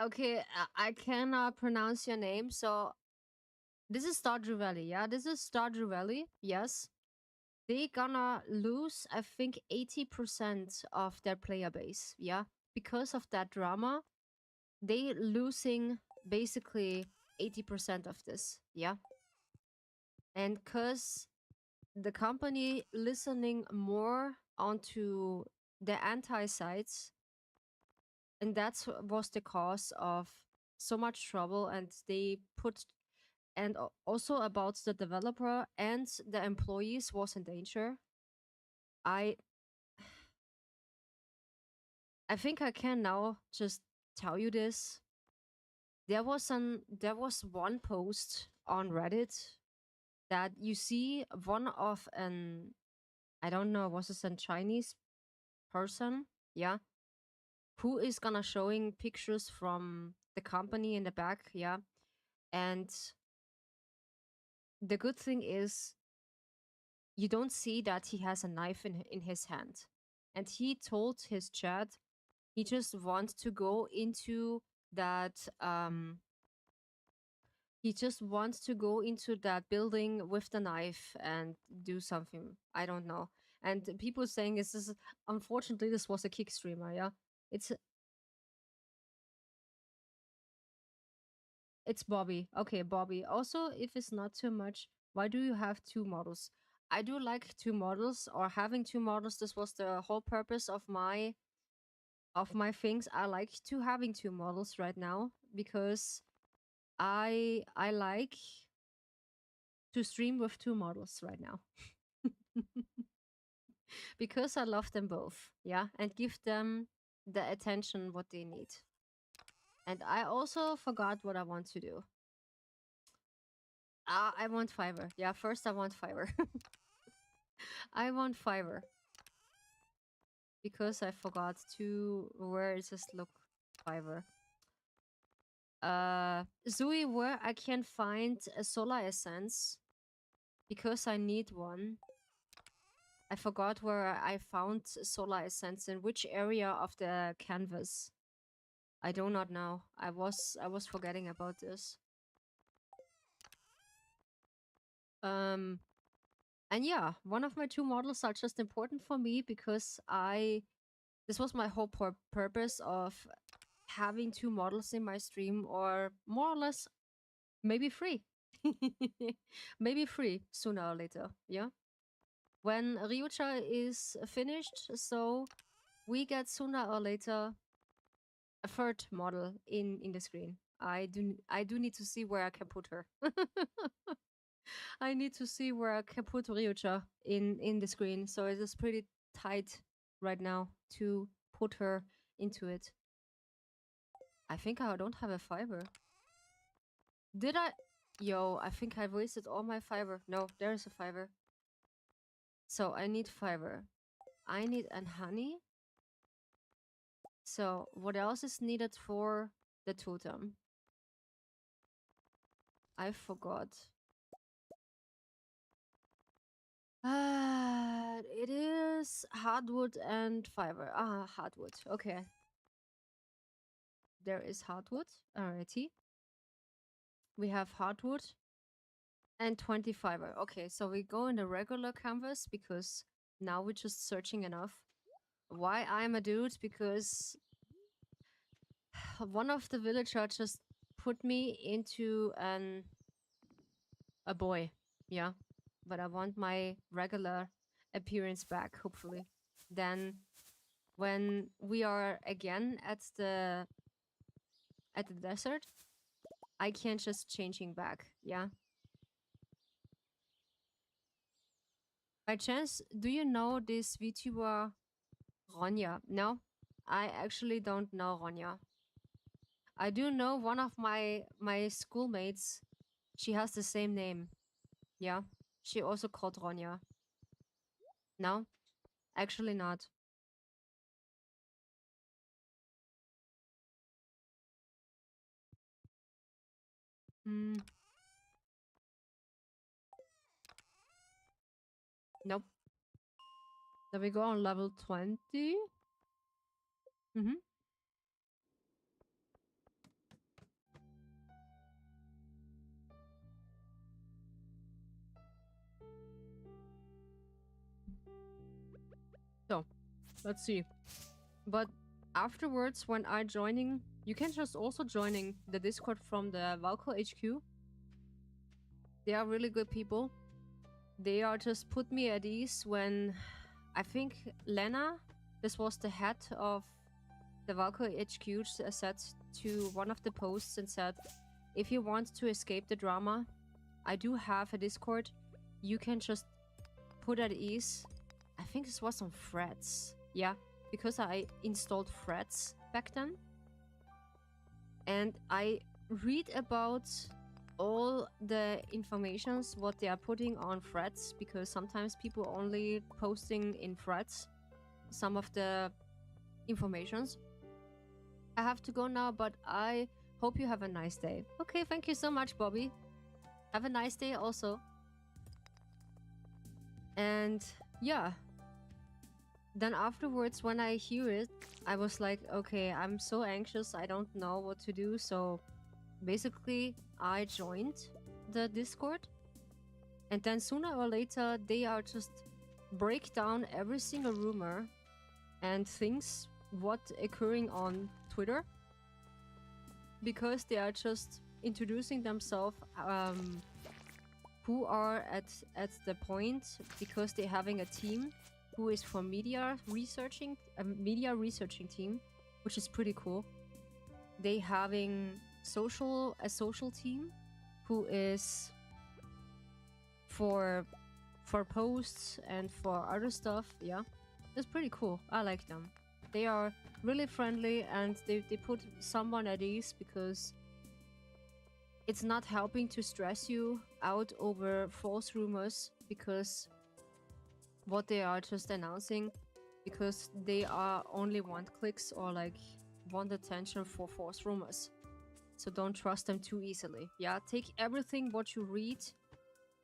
Okay, I cannot pronounce your name, so this is Stardewday. Yeah, this is Stardewday. Yes, they gonna lose, I think, 80% of their player base. Yeah, because of that drama, they losing basically 80% of this. Yeah, and cause the company listening more onto the anti sides, and that was the cause of so much trouble, and they put and also about the developer and the employees was in danger. I i think I can now just tell you this. There was one post on Reddit that you see one of an, I don't know, was this a Chinese person? Yeah, who is gonna showing pictures from the company in the back. Yeah, and the good thing is you don't see that he has a knife in his hand, and he told his chat he just wants to go into that he just wants to go into that building with the knife and do something. I don't know. And people saying this is, unfortunately, this was a kick streamer. Yeah, it's it's Bobby. Okay, Bobby. Also, if it's not too much, why do you have two models? I do like two models or having two models. This was the whole purpose of my things. I like to having two models right now because I like to stream with two models right now. Because I love them both. Yeah, and give them the attention what they need. And I also forgot what I want to do. I want Fiverr. Yeah, first I want Fiverr. I want Fiverr because I forgot to where is this look Fiverr. Zui, where I can find a solar essence because I need one. I forgot where I found solar essence in which area of the canvas. I do not know. I was forgetting about this. And yeah, one of my 2 models are just important for me because this was my whole purpose of having 2 models in my stream, or more or less maybe free. Maybe free sooner or later, yeah? When Ryucha is finished, so we get sooner or later a 3rd model in the screen. I do need to see where I can put her. I need to see where I can put Ryucha in the screen. So it is pretty tight right now to put her into it. I think I don't have a fiber. Did I? Yo, I think I wasted all my fiber. No, there's a fiber. So I need fiber. I need an honey. So what else is needed for the totem? I forgot. It is hardwood and fiber. Ah, hardwood. Okay. There is hardwood. Alrighty. We have hardwood and 20 fiber. Okay, so we go in the regular canvas because now we're just searching enough. Why I'm a dude? Because one of the villagers just put me into a boy. Yeah. But I want my regular appearance back, hopefully. Then when we are again at the desert, I can just changing back, yeah. By chance, do you know this VTuber Ronja? No, I actually don't know Ronja. I do know one of my schoolmates. She has the same name. Yeah, she also called Ronja. No, actually not. Hmm. Nope. Then we go on level 20. Mm-hmm. So, let's see. But afterwards, when I joining, you can just also joining the Discord from the Valko HQ. They are really good people. They are just put me at ease when I think Lena, this was the head of the Valko HQ, said to one of the posts and said, if you want to escape the drama, I do have a Discord. You can just put at ease. I think this was on Threads. Yeah, because I installed Threads back then. And I read about all the informations what they are putting on Threads, because sometimes people only posting in Threads some of the informations. I have to go now, but I hope you have a nice day. Okay, thank you so much, Bobby. Have a nice day also. And yeah, then afterwards when I hear it, I was like, okay, I'm so anxious, I don't know what to do. So basically I joined the Discord, and then sooner or later they are just break down every single rumor and things what occurring on Twitter, because they are just introducing themselves, who are at the point, because they're having a team who is for media researching, a media researching team, which is pretty cool. They having a social team who is for posts and for other stuff. Yeah, it's pretty cool. I like them. They are really friendly, and they put someone at ease, because it's not helping to stress you out over false rumors, because what they are just announcing, because they are only want clicks or like want attention for false rumors. so don't trust them too easily. Yeah, take everything what you read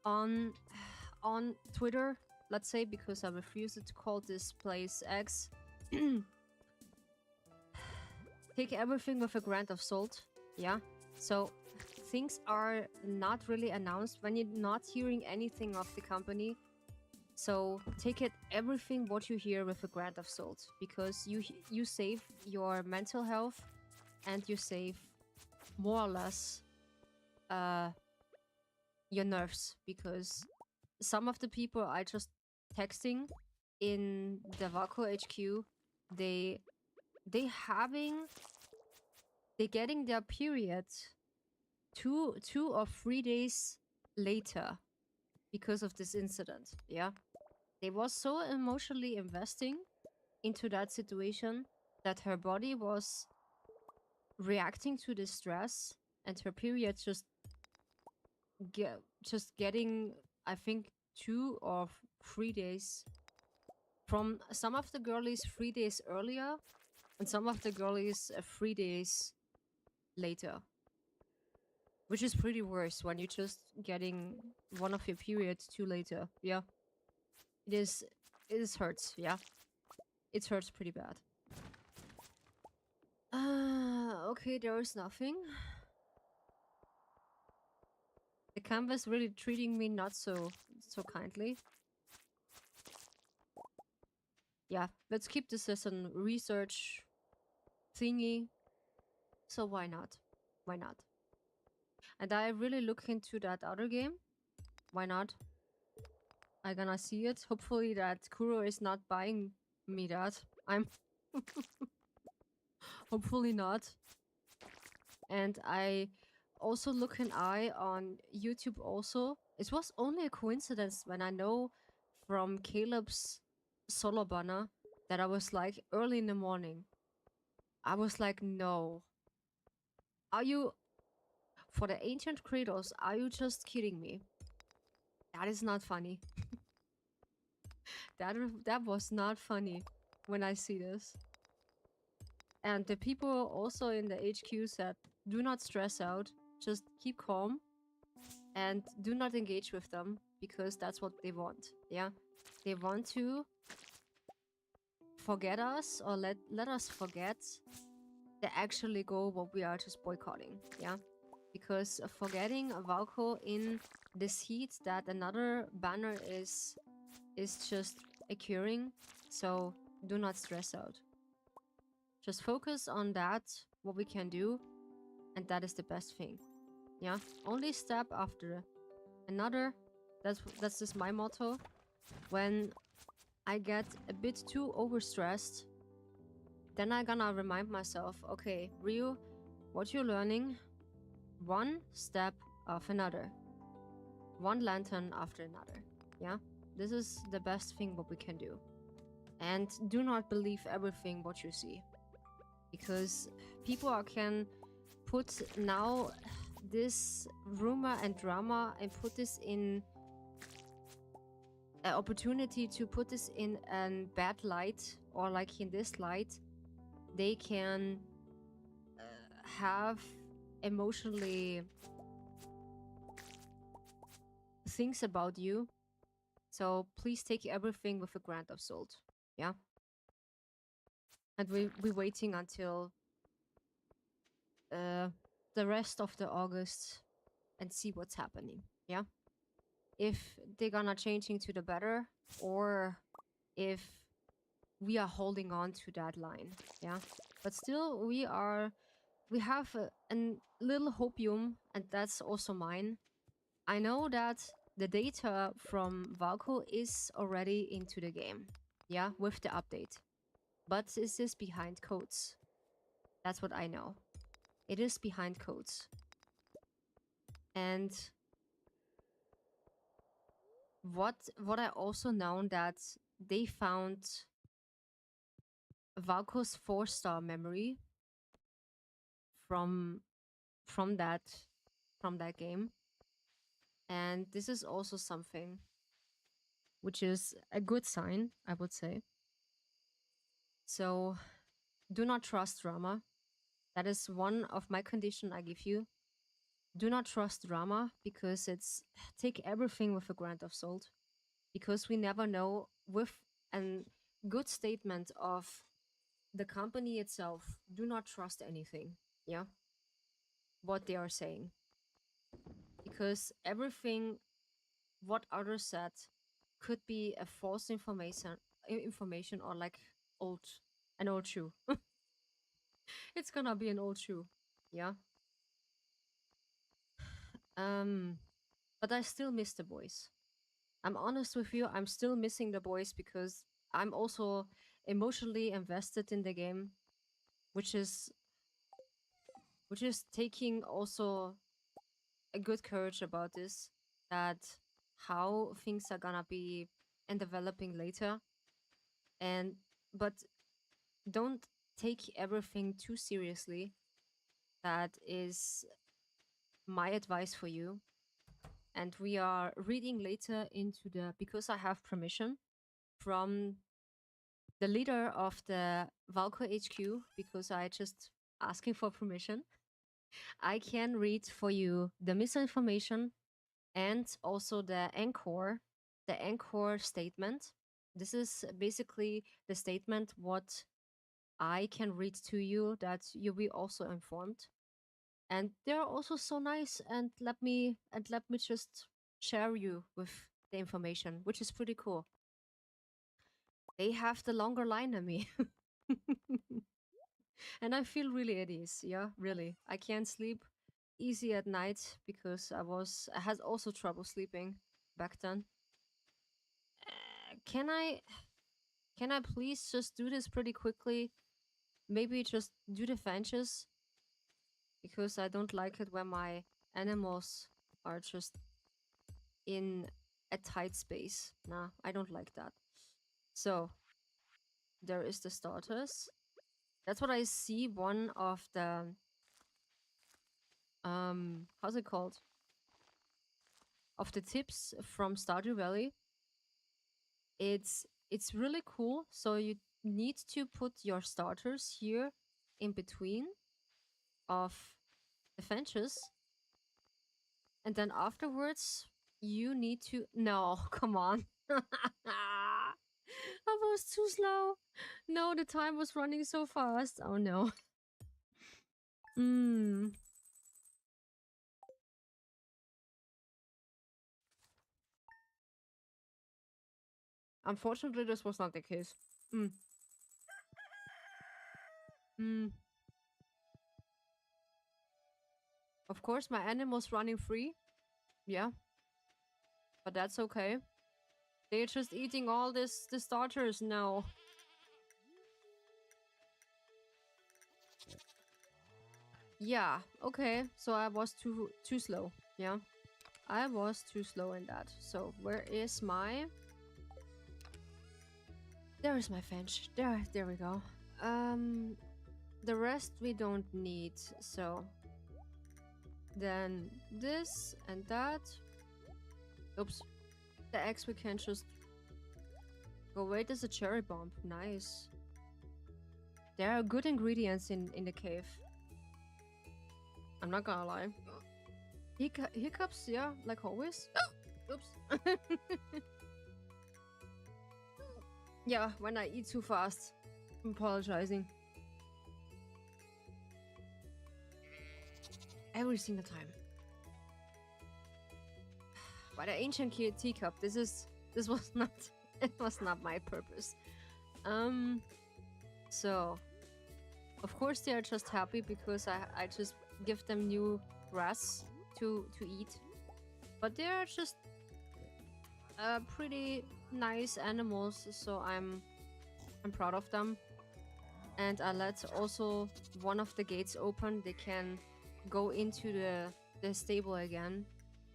on on Twitter, let's say, because I refuse to call this place X. Take everything with a grain of salt. Yeah, so things are not really announced when you're not hearing anything of the company. So take it everything what you hear with a grain of salt, because you save your mental health, and you save more or less your nerves, because some of the people I just texting in the Vaco HQ, they they having they getting their period 2 or 3 days later because of this incident. Yeah, they was so emotionally investing into that situation that her body was reacting to the stress, and her period just getting, I think, 2 or 3 days. From some of the girlies 3 days earlier, and some of the girlies 3 days later, which is pretty worse when you're just getting one of your periods too later. Yeah, it is. It is hurts. Yeah, it hurts pretty bad. Okay, there is nothing. The canvas really treating me not so kindly. Yeah, let's keep this as a research thingy. So why not? Why not? And I really look into that other game. Why not? I gonna see it. Hopefully that Kuro is not buying me that. I'm hopefully not. And I also look an eye on YouTube also. It was only a coincidence when I know from Caleb's solo banner that I was like early in the morning. I was like, no. Are you for the ancient credos, are you just kidding me? That is not funny. That was not funny when I see this. And the people also in the HQ said, do not stress out, just keep calm and do not engage with them, because that's what they want. Yeah, they want to forget us, or let us forget the actually goal what we are just boycotting. Yeah, because forgetting Valko in this heat that another banner is just occurring. So do not stress out. Just focus on that, what we can do, and that is the best thing. Yeah, only step after another. That's just my motto. When I get a bit too overstressed, then I gonna remind myself, okay, Ryu, what you're learning, one step of another, one lantern after another. Yeah, this is the best thing what we can do. And do not believe everything what you see, because people can put now this rumor and drama and put this in an opportunity to put this in a bad light, or like in this light. They can have emotionally things about you. So please take everything with a grain of salt. Yeah, and we waiting until the rest of the August and see what's happening. Yeah, if they're gonna changing to the better, or if we are holding on to that line. Yeah, but still we have a little hopium, and that's also mine. I know that the data from Valco is already into the game. Yeah, with the update. But is this behind codes? That's what I know. It is behind codes. And what I also know, that they found Valco's 4-star memory from from that from that game. And this is also something which is a good sign, I would say. So do not trust drama. That is one of my condition I give you. Do not trust drama because it's take everything with a grain of salt because we never know with a good statement of the company itself. Do not trust anything. Yeah, what they are saying because everything what others said could be a false information or like old an old shoe. It's gonna be an old shoe. Yeah. Um but I still miss the boys. I'm honest with you, I'm still missing the boys because I'm also emotionally invested in the game, which is taking also a good courage about this, that how things are gonna be and developing later. And but don't take everything too seriously. That is my advice for you. And we are reading later into the because I have permission from the leader of the Valko HQ because I just asking for permission. I can read for you the misinformation and also the anchor statement. This is basically the statement what I can read to you that you'll be also informed. And they're also so nice and let me just share you with the information, which is pretty cool. They have the longer line than me. And I feel really at ease, yeah, really. I can't sleep easy at night because I had also trouble sleeping back then. Can I please just do this pretty quickly? Maybe just do the fences because I don't like it when my animals are just in a tight space. Nah, I don't like that. So there is the starters. That's what I see. One of the how's it called? Of the tips from Stardew Valley. It's really cool. So you need to put your starters here in between of the fences, and then afterwards you need to no, come on. I was too slow. No, the time was running so fast. Oh no. Mm. Unfortunately, this was not the case. Mm. Mm. Of course, my animal's running free. Yeah, but that's okay. They're just eating all the starters now. Yeah, okay. So I was too slow. Yeah. I was too slow in that. So where is my there is my finch. There we go. The rest we don't need. So then this and that. Oops. The eggs we can just go wait, there's a cherry bomb. Nice. There are good ingredients in the cave. I'm not gonna lie. Hiccups, yeah, like always. Oops. Yeah, when I eat too fast. I'm apologizing. Every single time. By the ancient teacup, this was not it was not my purpose. So of course they are just happy because I just give them new grass to eat. But they are just pretty nice animals, so I'm proud of them. And I let also one of the gates open. They can go into the stable again.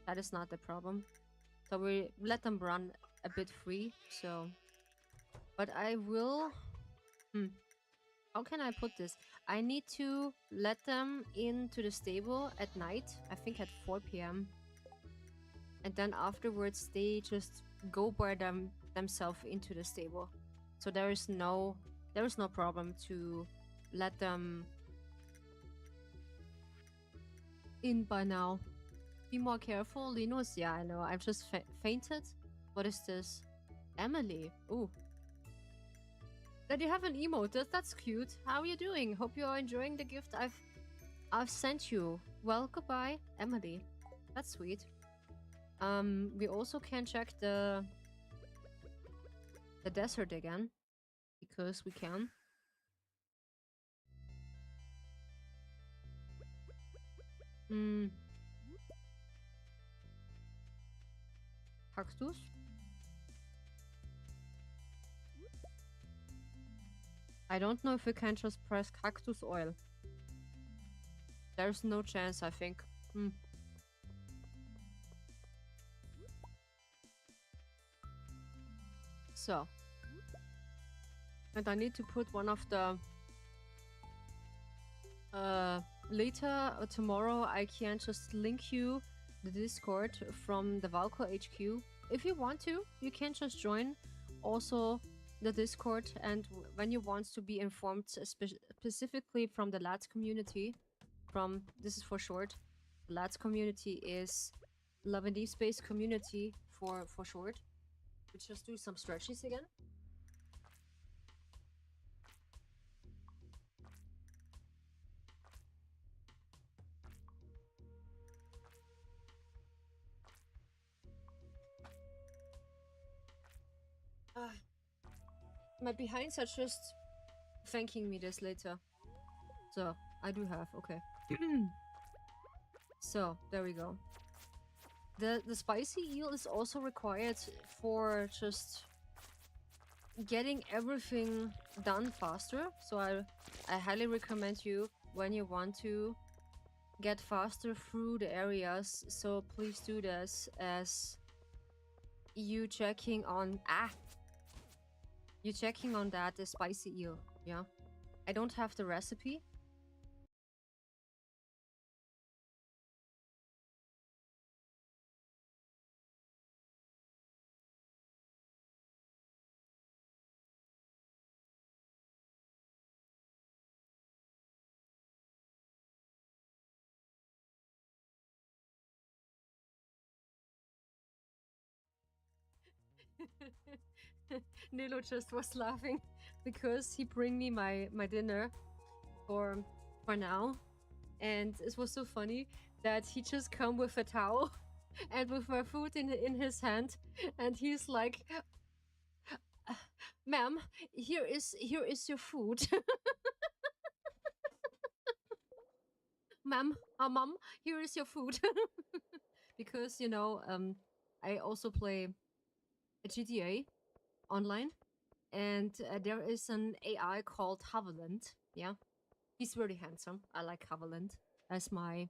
That is not the problem. So we let them run a bit free. So, but I will. How can I put this? I need to let them into the stable at night. I think at 4 p.m. And then afterwards they just go by themselves into the stable. So there is no problem to let them in by now. Be more careful. Linus, yeah, I know. I've just fainted. What is this? Emily. Ooh. That you have an emote. That's cute. How are you doing? Hope you are enjoying the gift I've sent you. Well, goodbye, Emily. That's sweet. We also can check the desert again because we can. Cactus. I don't know if we can just press cactus oil. There's no chance, I think. So. And I need to put one of the... later or tomorrow I can just link you the Discord from the Valco HQ. If you want to, you can just join also the Discord, and when you want to be informed specifically from the lads community, this is for short, the lads community is Love and Deep Space community for short. We just do some stretches again. My behinds are just thanking me this later. So, I do have, okay. So, there we go. The spicy eel is also required for just getting everything done faster. So I highly recommend you when you want to get faster through the areas. So please do this as you checking on that the spicy eel. Yeah, I don't have the recipe. Nilo just was laughing because he bring me my dinner for now, and it was so funny that he just come with a towel and with my food in his hand, and he's like, "Ma'am, here is your food." Ma'am, mom, here is your food. Because I also play a GTA online, and there is an AI called Haviland. Yeah, he's really handsome. I like Haviland as my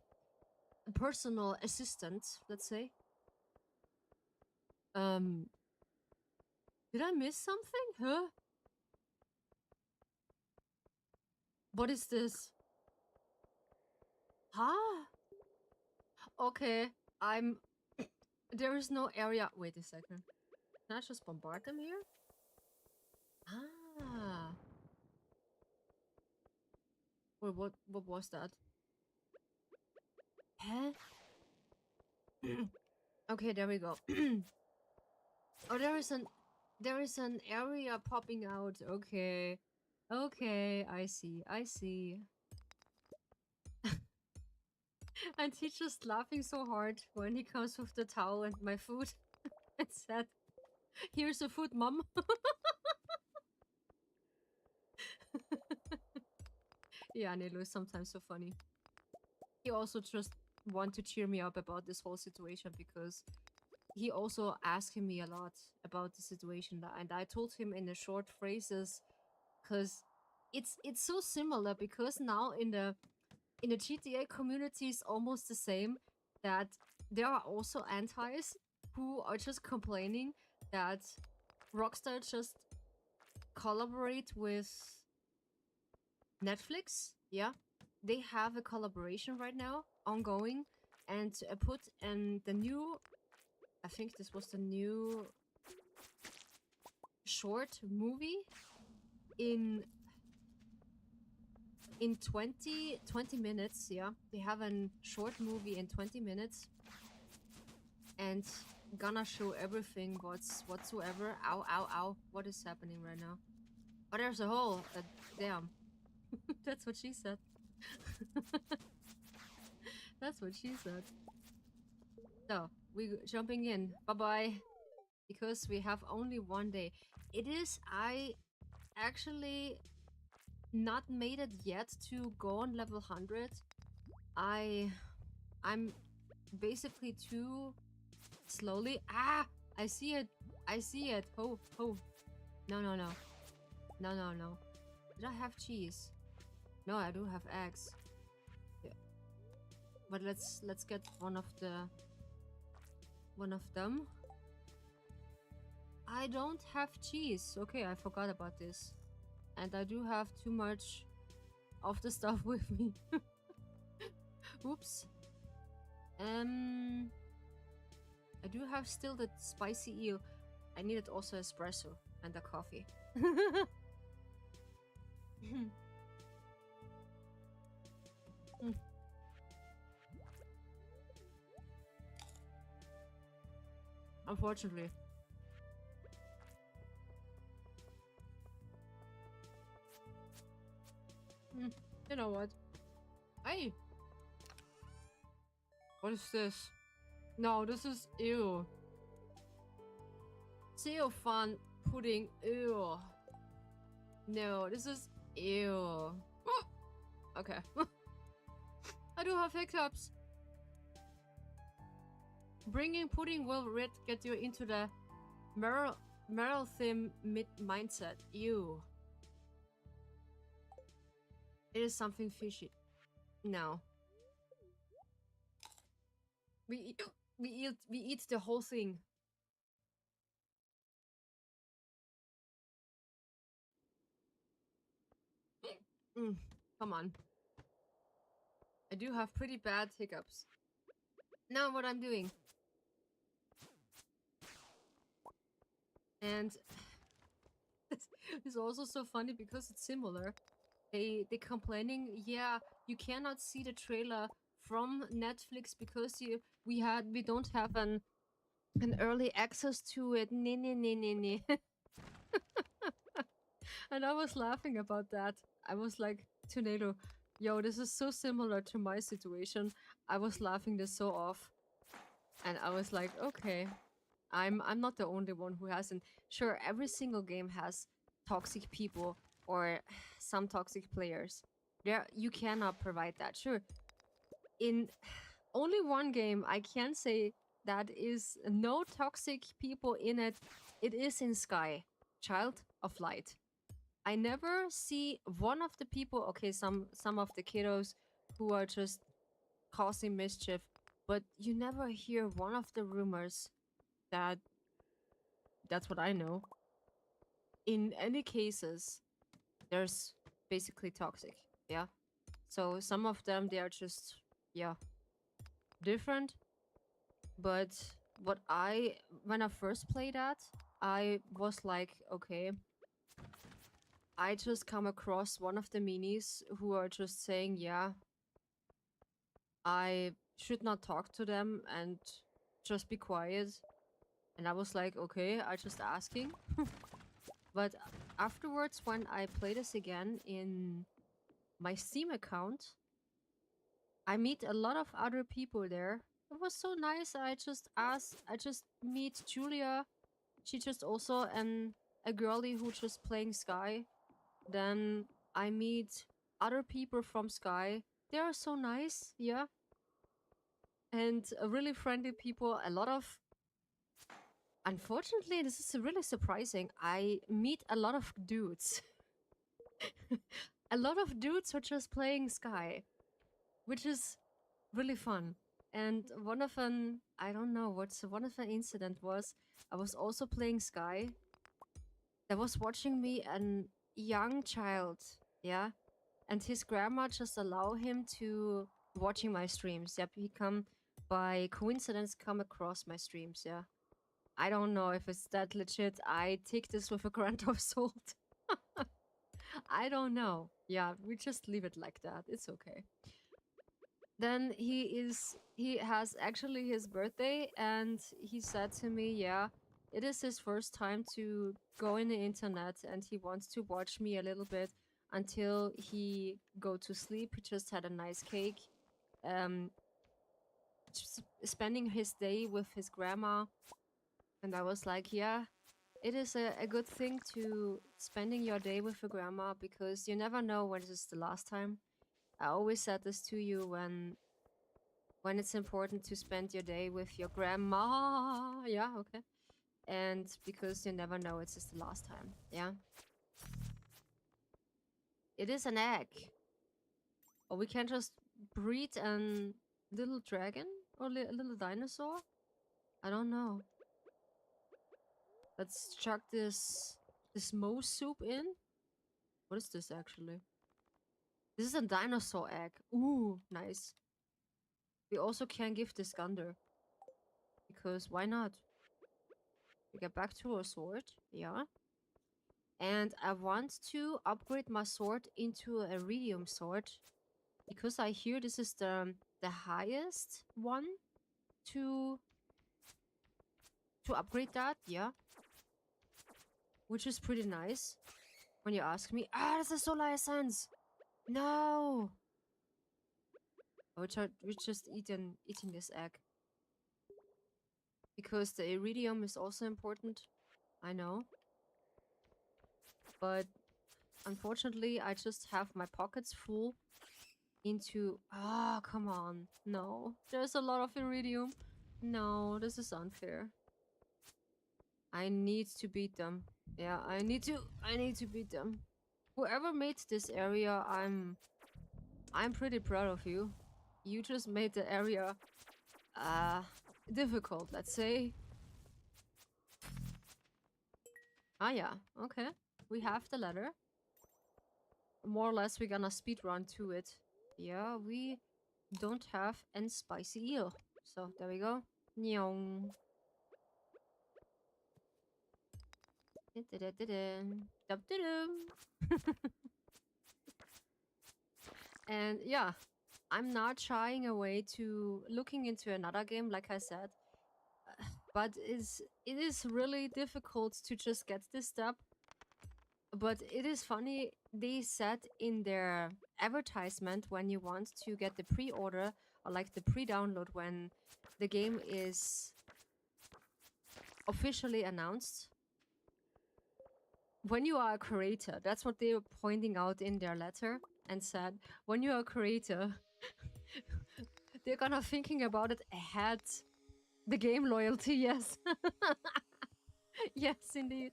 personal assistant, let's say. Did I miss something? Huh? What is this? Huh? Okay, there is no area. Wait a second. Can I just bombard them here? Ah. Wait, what was that? Huh? Okay, there we go. Oh, there is an area popping out. Okay. Okay, I see. And he's just laughing so hard when he comes with the towel and my food and said, "Here's the food, mom." Yeah, Nilo is sometimes so funny. He also just want to cheer me up about this whole situation because he also asking me a lot about the situation, and I told him in the short phrases because it's so similar, because now in the GTA community is almost the same, that there are also antis who are just complaining that Rockstar just collaborate with Netflix. Yeah, they have a collaboration right now ongoing, and put in the new, I think this was the new short movie in in 20 minutes, yeah. They have a short movie in 20 minutes and gonna show everything whatsoever. Ow, ow, ow. What is happening right now? Oh, there's a hole. Damn. That's what she said. That's what she said. So, we jumping in. Bye-bye. Because we have only one day. I actually not made it yet to go on level 100. I'm basically too slowly. Ah! I see it. I see it. Oh, oh. No, no, no. No, no, no. Did I have cheese? No, I do have eggs. Yeah. But let's get one of them. I don't have cheese. Okay, I forgot about this. And I do have too much of the stuff with me. Oops. I do have still the spicy eel. I needed also espresso and a coffee. Unfortunately. You know what? Hey! What is this? No, this is ew. Fun pudding. Ew. No, this is ew. Okay. I do have hiccups. Bringing pudding will get you into the Meryl theme mindset. Ew. It is something fishy. No. We eat the whole thing. Come on. I do have pretty bad hiccups. Now what I'm doing. And it's also so funny because it's similar. They complaining, yeah, you cannot see the trailer from Netflix because we don't have an early access to it. Nee. And I was laughing about that. I was like, Tornado, yo, this is so similar to my situation. I was laughing this so off. And I was like, okay, I'm not the only one who hasn't. Sure, every single game has toxic people or some toxic players. You cannot provide that. Sure, in only one game I can say that is no toxic people in it. It is in Sky, Child of Light. I never see one of the people. Okay, some of the kiddos who are just causing mischief, but you never hear one of the rumors that's what I know. In any cases, there's basically toxic. Yeah. So some of them, they are just, yeah, different. But when I first played that, I was like, okay, I just come across one of the minis who are just saying, yeah, I should not talk to them and just be quiet. And I was like, okay, I just asking. But afterwards, when I play this again in my Steam account, I meet a lot of other people there. It was so nice. I just meet Julia. She just also a girlie who just playing Sky. Then I meet other people from Sky. They are so nice, yeah. And really friendly people. A lot of... Unfortunately, this is really surprising. I meet a lot of dudes. A lot of dudes are just playing Sky, which is really fun. And one of an... I don't know what's one of an incident was. I was also playing Sky. There was watching me an young child, yeah, and his grandma just allow him to watching my streams. Yep, he by coincidence come across my streams. Yeah, I don't know if it's that legit. I take this with a grain of salt. I don't know. Yeah, we just leave it like that. It's okay. Then he has actually his birthday, and he said to me, yeah, it is his first time to go in the internet, and he wants to watch me a little bit until he go to sleep. He just had a nice cake. Just spending his day with his grandma, and I was like, yeah, it is a good thing to spending your day with your grandma, because you never know when this is the last time. I always said this to you when it's important to spend your day with your grandma. Yeah, okay. And because you never know it's just the last time. Yeah. It is an egg. Or we can just breed a little dragon or a little dinosaur. I don't know. Let's chuck this mouse soup in. What is this actually? This is a dinosaur egg. Ooh, nice. We also can give this Gander. Because why not? We get back to our sword. Yeah. And I want to upgrade my sword into a iridium sword. Because I hear this is the highest one to upgrade that. Yeah. Which is pretty nice. When you ask me. Ah, this is solar essence. No. We just eating this egg. Because the iridium is also important. I know. But unfortunately, I just have my pockets full into... Ah, come on. No. There's a lot of iridium. No, this is unfair. I need to beat them. Yeah, I need to beat them. Whoever made this area, I'm pretty proud of you. You just made the area difficult, let's say. Ah yeah, okay. We have the ladder. More or less we're gonna speedrun to it. Yeah, we don't have any spicy eel. So there we go. Nyong. And yeah, I'm not shying away to looking into another game, like I said. But it is really difficult to just get this step. But it is funny, they said in their advertisement when you want to get the pre-order or like the pre-download when the game is officially announced. When you are a creator, that's what they were pointing out in their letter and said, when you are a creator, they're gonna thinking about it ahead. The game loyalty, yes. Yes, indeed.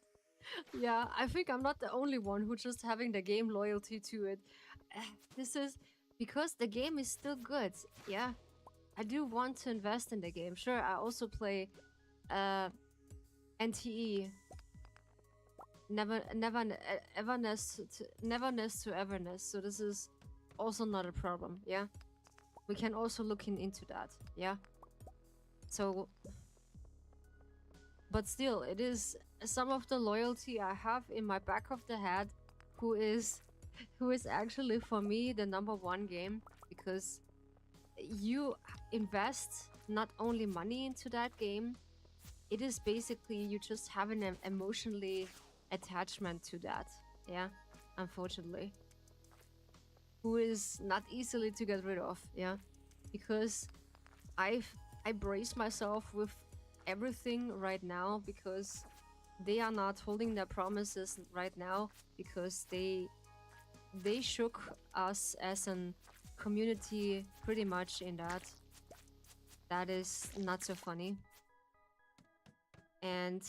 Yeah, I think I'm not the only one who just having the game loyalty to it. This is because the game is still good. Yeah, I do want to invest in the game. Sure, I also play NTE. Everness to Everness. So this is also not a problem. Yeah, we can also look into that. Yeah. So, but still, it is some of the loyalty I have in my back of the head, who is actually for me the #1 game, because you invest not only money into that game, it is basically you just have an emotionally attachment to that. Yeah, unfortunately, who is not easily to get rid of. Yeah, because I brace myself with everything right now, because they are not holding their promises right now, because they shook us as a community pretty much in that. That is not so funny. And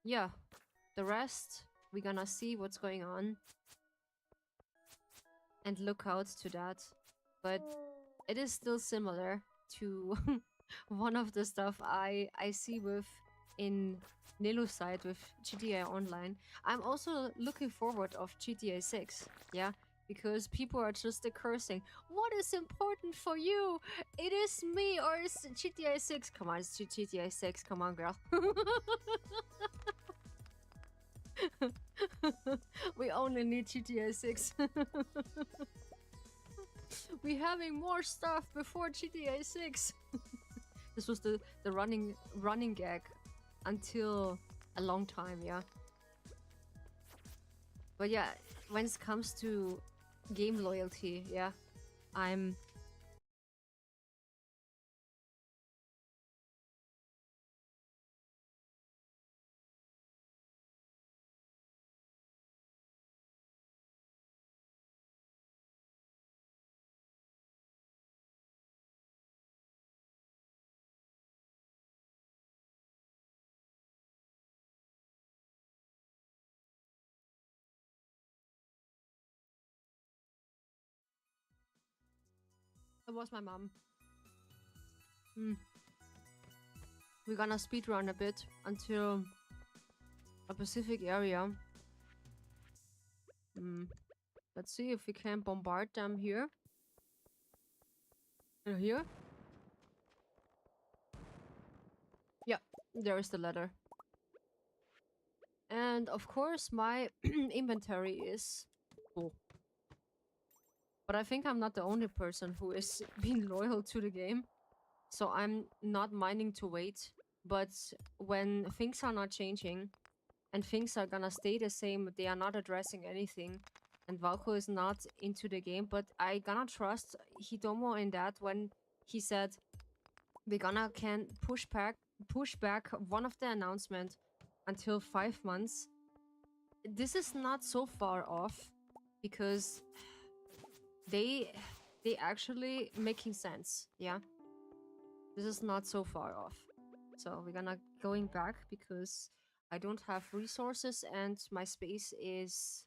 yeah, the rest we're gonna see what's going on and look out to that. But it is still similar to one of the stuff I see with in Nelu's side with GTA Online. I'm also looking forward of GTA 6, yeah, because people are just cursing. What is important for you? It is me or it's GTA 6. Come on, it's GTA 6. Come on, girl. We only need GTA 6. We having more stuff before GTA 6. This was the running gag until a long time, yeah. But yeah, when it comes to game loyalty, yeah, I'm it was my mom. Hmm. We're gonna speedrun a bit until a specific area. Hmm. Let's see if we can bombard them here. Here? Yeah, there is the ladder. And of course, my inventory is full. But I think I'm not the only person who is being loyal to the game. So I'm not minding to wait. But when things are not changing and things are gonna stay the same, they are not addressing anything. And Valko is not into the game, but I gonna trust Hidomo in that when he said we gonna can push back one of the announcement until 5 months. This is not so far off because they they actually making sense. Yeah, this is not so far off. So we're gonna going back because I don't have resources and my space is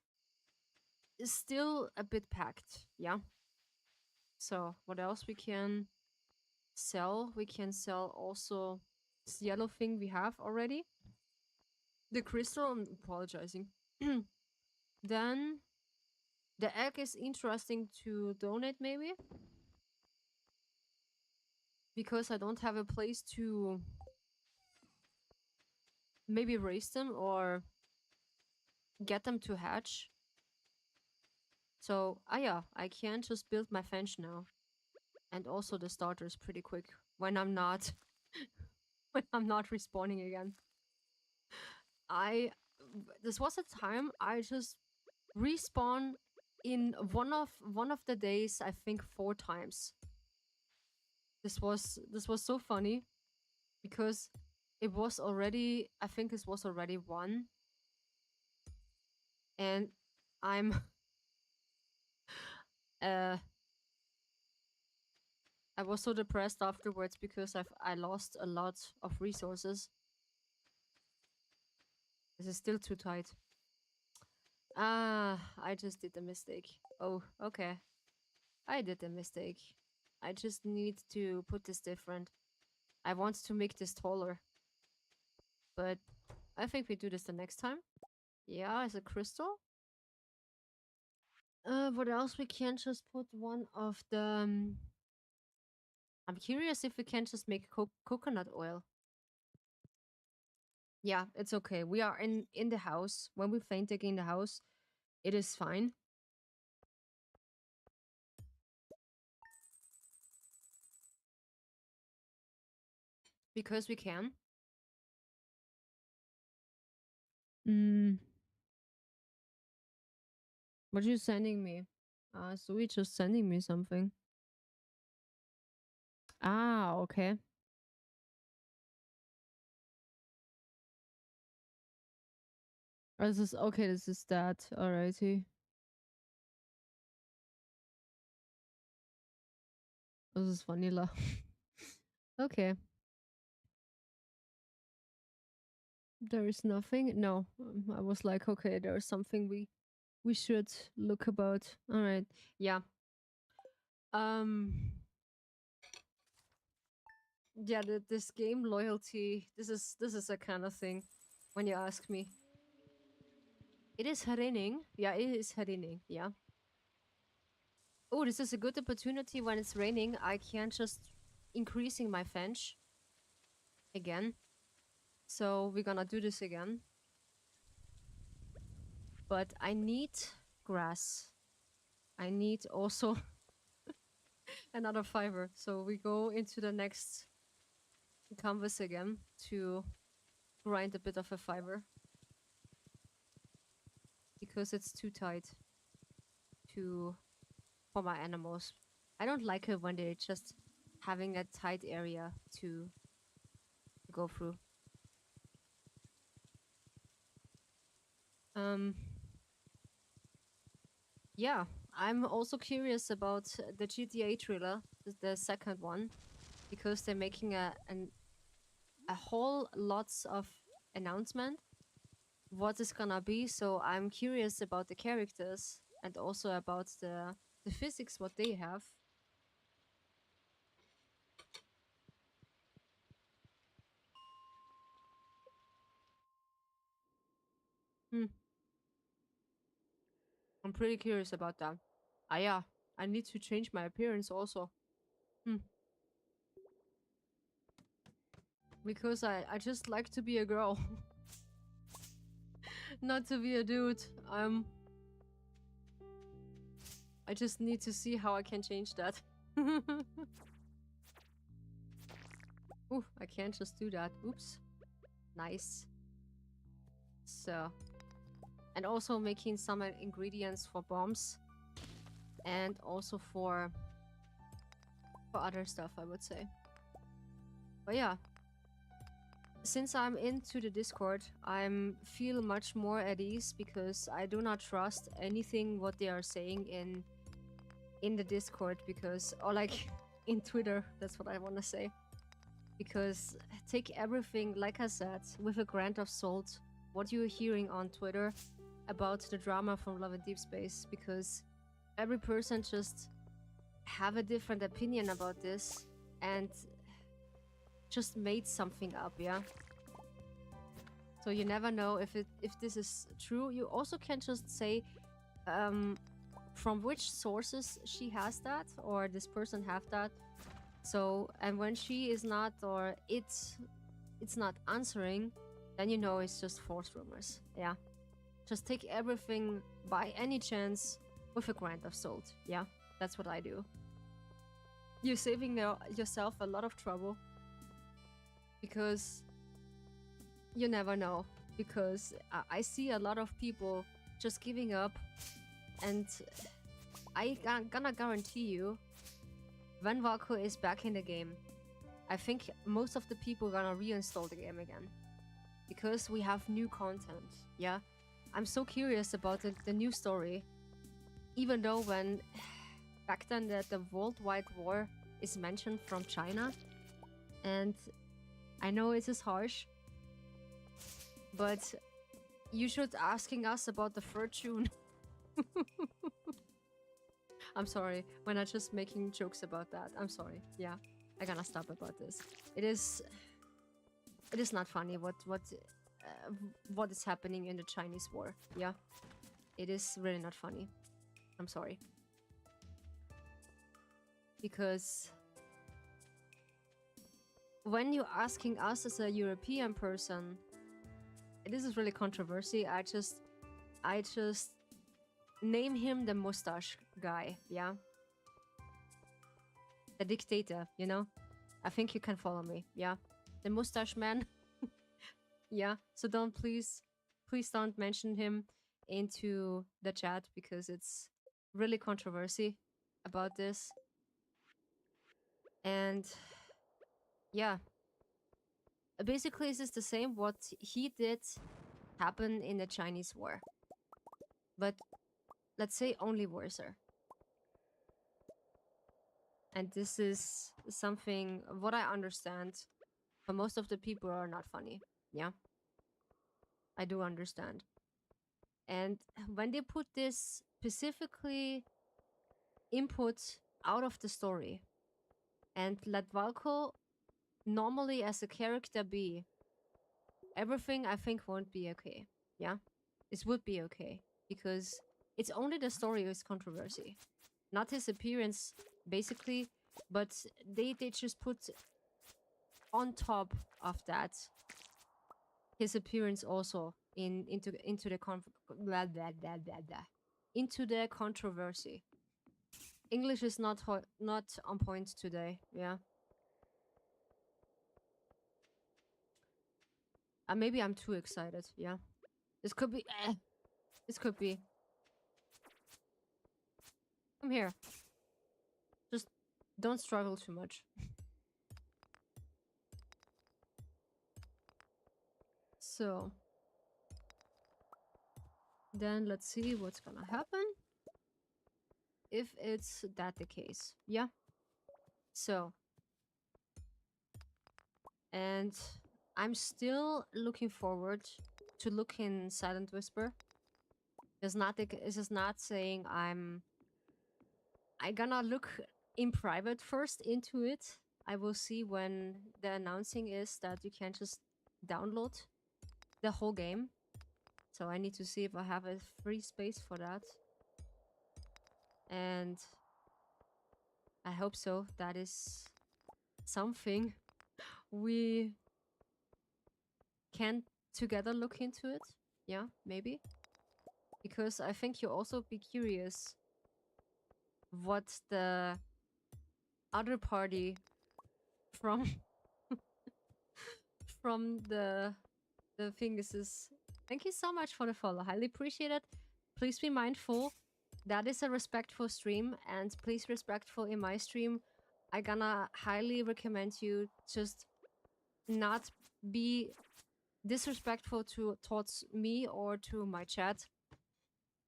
still a bit packed. Yeah. So what else we can sell? We can sell also this yellow thing we have already. The crystal. I'm apologizing. Then the egg is interesting to donate maybe because I don't have a place to maybe raise them or get them to hatch. So, yeah, I can just build my fence now. And also the starter is pretty quick when I'm not when I'm not respawning again. I this was a time I just respawn in one of the days I think 4 times. This was so funny because it was already I think this was already 1 and I'm uh I was so depressed afterwards because I lost a lot of resources. This is still too tight. Ah, I just did a mistake. Oh, okay. I did a mistake. I just need to put this different. I want to make this taller. But I think we do this the next time. Yeah, as a crystal. What else? We can just put one of the... I'm curious if we can just make coconut oil. Yeah, it's okay. We are in the house. When we faint in the house, it is fine. Because we can. Mm. What are you sending me? So we just sending me something. Ah, okay. Oh, this is okay. This is that. Alrighty. This is vanilla. Okay. There is nothing. No, I was like, okay, there's something we should look about. All right. Yeah. Um. Yeah. This game loyalty. This is a kind of thing. When you ask me, it is raining. Yeah, it is raining. Yeah. Oh, this is a good opportunity when it's raining. I can just increasing my fence again. So we're gonna do this again. But I need grass. I need also another fiber. So we go into the next canvas again to grind a bit of a fiber. Because it's too tight for my animals. I don't like it when they're just having a tight area to go through. Yeah, I'm also curious about the GTA trailer, the second one, because they're making a whole lots of announcement what is gonna be. So I'm curious about the characters and also about the physics what they have. Hmm. I'm pretty curious about that. Ah, yeah, I need to change my appearance also. Hmm. Because I just like to be a girl. Not to be a dude. I just need to see how I can change that. Ooh, I can't just do that. Oops. Nice. So. And also making some ingredients for bombs. And also for other stuff, I would say. But yeah. Since I'm into the Discord, I'm feel much more at ease because I do not trust anything what they are saying in the Discord, because, or like in Twitter, that's what I want to say. Because take everything, like I said, with a grain of salt, what you're hearing on Twitter about the drama from Love and Deep Space, because every person just have a different opinion about this and just made something up, yeah? So you never know if this is true. You also can just say from which sources she has that, or this person have that. So, and when she is not, or it's not answering, then you know it's just false rumors. Yeah, just take everything by any chance with a grain of salt. Yeah, that's what I do. You're saving yourself a lot of trouble, because you never know. Because I see a lot of people just giving up, and I gonna guarantee you, when Valko is back in the game, I think most of the people gonna reinstall the game again. Because we have new content, yeah? I'm so curious about the new story. Even though when back then the worldwide war is mentioned from China, and I know it is harsh, but you should asking us about the third tune. I'm sorry, when I'm just making jokes about that. I'm sorry. Yeah, I gotta stop about this. It is not funny what is happening in the Chinese war. Yeah, it is really not funny. I'm sorry. Because when you're asking us as a European person, this is really controversy. I just name him the mustache guy, yeah? The dictator, you know? I think you can follow me, yeah? The mustache man. Yeah, so please don't mention him into the chat, because it's really controversy about this. And yeah, basically this is the same what he did happen in the Chinese war, but let's say only worse. And this is something what I understand, but most of the people are not funny. Yeah, I do understand. And when they put this specifically input out of the story and let Valko normally as a character be, everything I think won't be okay. Yeah, it would be okay, because it's only the story is controversy, not his appearance basically, but they just put on top of that his appearance also into the blah, blah, blah, blah, blah, into the controversy. English is not on point today. Yeah. Maybe I'm too excited. Yeah. This could be. This could be. Come here. Just don't struggle too much. So then let's see what's gonna happen if it's that the case. Yeah. So, and I'm still looking forward to look in Silent Whisper. This is not saying I gonna look in private first into it. I will see when the announcing is that you can just download the whole game. So I need to see if I have a free space for that. And I hope so. That is something we can together look into it. Yeah, maybe. Because I think you'll also be curious what the other party from from the thing is. Thank you so much for the follow. Highly appreciate it. Please be mindful. That is a respectful stream, and please respectful in my stream. I gonna highly recommend you just not be disrespectful towards me or to my chat,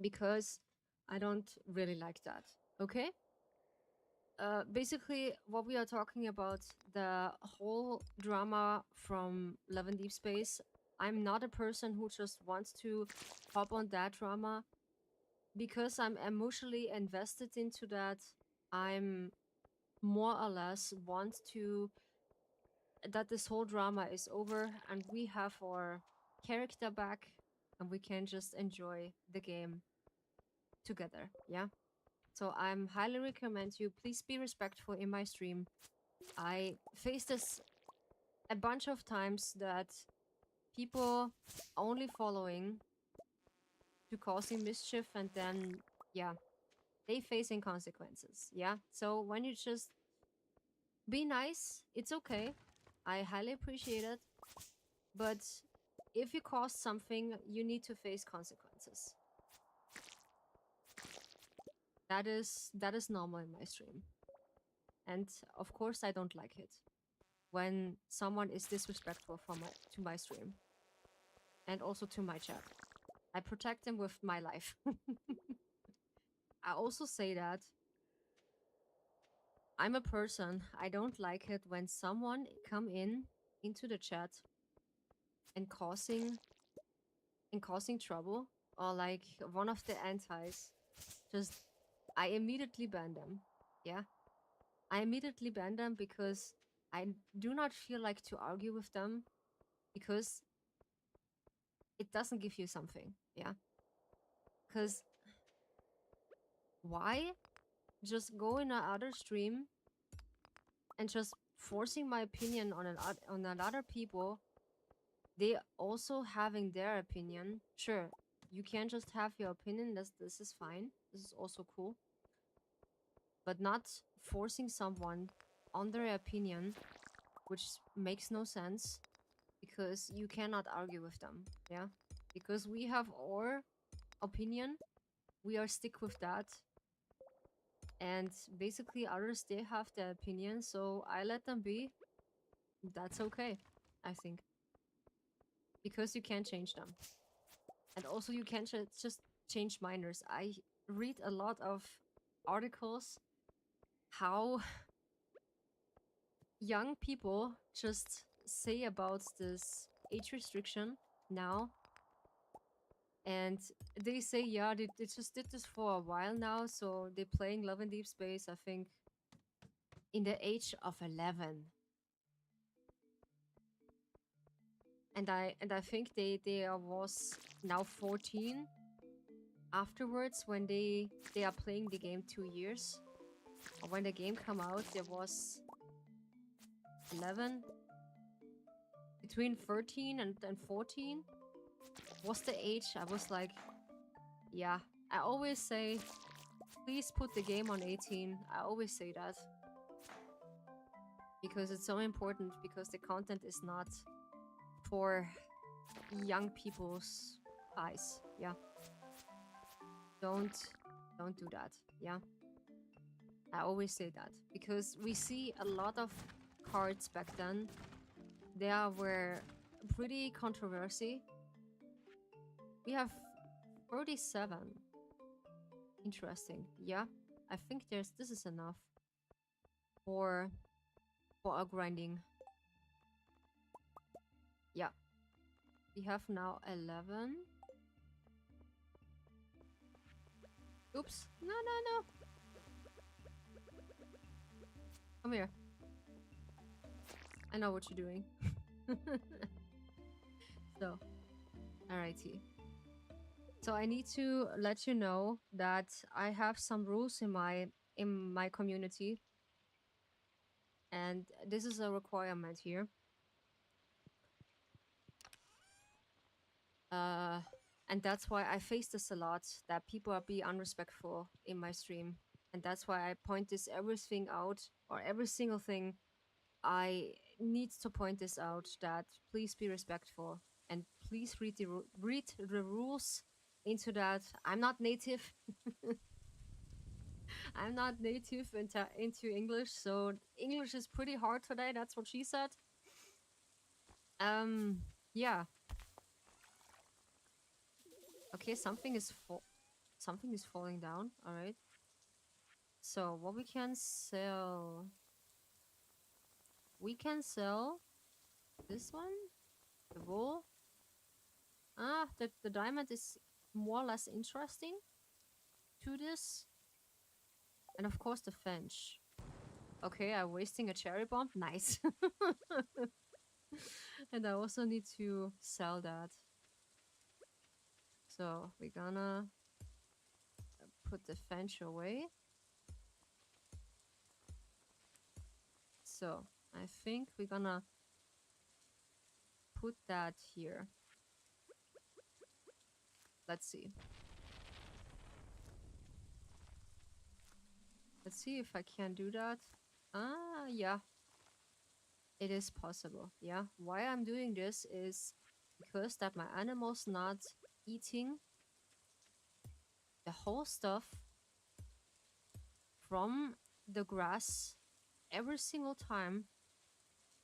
because I don't really like that. Okay? Basically, what we are talking about, the whole drama from Love and Deep Space. I'm not a person who just wants to hop on that drama because I'm emotionally invested into that. I'm more or less want to that this whole drama is over and we have our character back and we can just enjoy the game together. Yeah. So I'm highly recommend you please be respectful in my stream. I faced this a bunch of times that people only following to causing mischief and then yeah, they facing consequences. Yeah. So when you just be nice, it's okay. I highly appreciate it. But if you cause something, you need to face consequences. That is normal in my stream. And of course I don't like it when someone is disrespectful to my stream. And also to my chat. I protect them with my life. I also say that I'm a person, I don't like it when someone come into the chat and causing trouble, or like one of the antis, just I immediately ban them. Yeah. I immediately ban them because I do not feel like to argue with them because it doesn't give you something. Yeah. Because why just go in another stream and just forcing my opinion on another people? They also having their opinion. Sure, you can just have your opinion. This is fine. This is also cool. But not forcing someone on their opinion, which makes no sense because you cannot argue with them. Yeah, because we have our opinion, we are stick with that, and basically others they have their opinion, so I let them be. That's okay, I think, because you can change them. And also you can just change minors. I read a lot of articles how young people just say about this age restriction now. And they say, yeah, they just did this for a while now. So they're playing Love and Deep Space, I think, in the age of 11. And I think they was now 14 afterwards when they are playing the game 2 years. Or when the game come out, there was 11, between 13 and 14. was the age I was like, yeah. I always say, please put the game on 18. I always say that. Because it's so important, because the content is not for young people's eyes. Yeah. Don't do that. Yeah. I always say that. Because we see a lot of cards back then. They were pretty controversy. We have 37. Interesting. Yeah. I think this is enough for our grinding. Yeah. We have now 11. Oops. No, no, no. Come here. I know what you're doing. So, alrighty. So I need to let you know that I have some rules in my community, and this is a requirement here. Uh, and that's why I face this a lot, that people are being unrespectful in my stream, and that's why I point this everything out, or every single thing. I need to point this out, that please be respectful and please read the rules into that. I'm not native. I'm not native into English, so English is pretty hard today. That's what she said. Yeah. Okay, something is falling down. All right. So what we can sell? We can sell this one, the wool. Ah, the diamond is more or less interesting to this, and of course the finch. Okay, I'm wasting a cherry bomb. Nice. And I also need to sell that. So we're gonna put the finch away. So I think we're gonna put that here. Let's see. Let's see if I can do that. Ah, yeah. It is possible. Yeah. Why I'm doing this is because that my animal's not eating the whole stuff from the grass every single time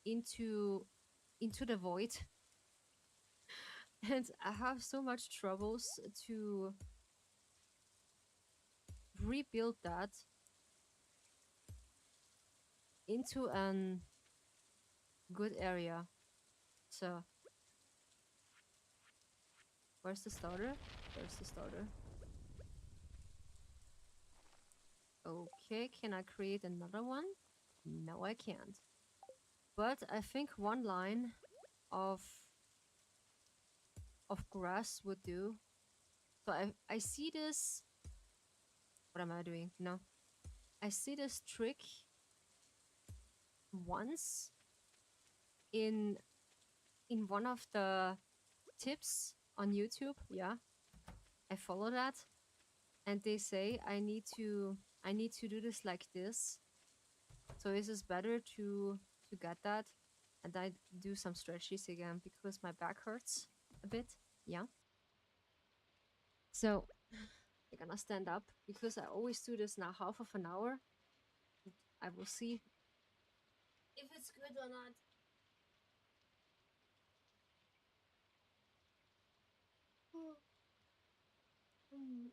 into the void. And I have so much troubles to rebuild that into an good area. So where's the starter? There's the starter. Okay, can I create another one? No, I can't. But I think one line of grass would do. So I see this. What am I doing? No. I see this trick once in one of the tips on YouTube. Yeah. I follow that, and they say I need to do this like this. So is it better to get that, and I do some stretches again because my back hurts a bit. Yeah. So we're gonna stand up because I always do this now half of an hour. I will see if it's good or not. Hmm.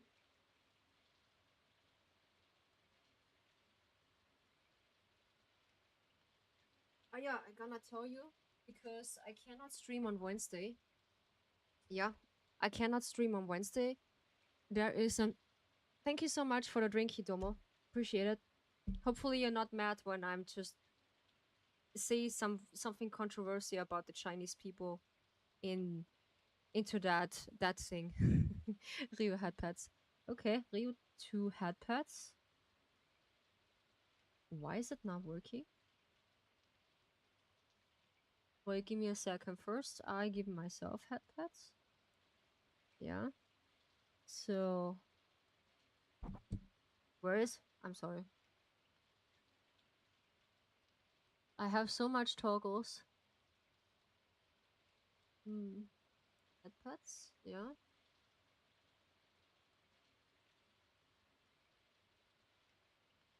Oh yeah, I'm gonna tell you because I cannot stream on Wednesday. Yeah, I cannot stream on Wednesday. There is an. Thank you so much for the drink, Hidomo. Appreciate it. Hopefully you're not mad when I'm just say something controversial about the Chinese people in into that thing. Rio had pets. Okay, Rio 2 had pets. Why is it not working? Wait, give me a second first. I give myself head pets. Yeah. So where is? I'm sorry. I have so much toggles. Hmm. Headpads. Yeah.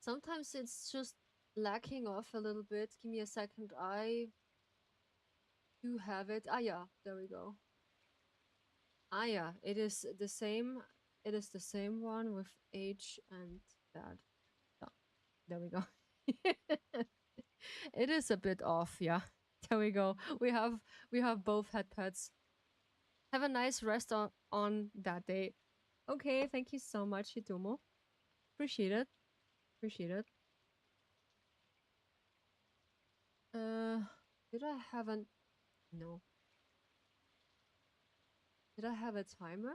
Sometimes it's just lacking off a little bit. Give me a second. I do have it. Ah, yeah. There we go. Ah, yeah. It is the same. It is the same one with H and that. Yeah. There we go. It is a bit off. Yeah. There we go. We have both headpads. Have a nice rest on that day. Okay. Thank you so much, Hitomo. Appreciate it. Appreciate it. Uh, did I have an no? Did I have a timer?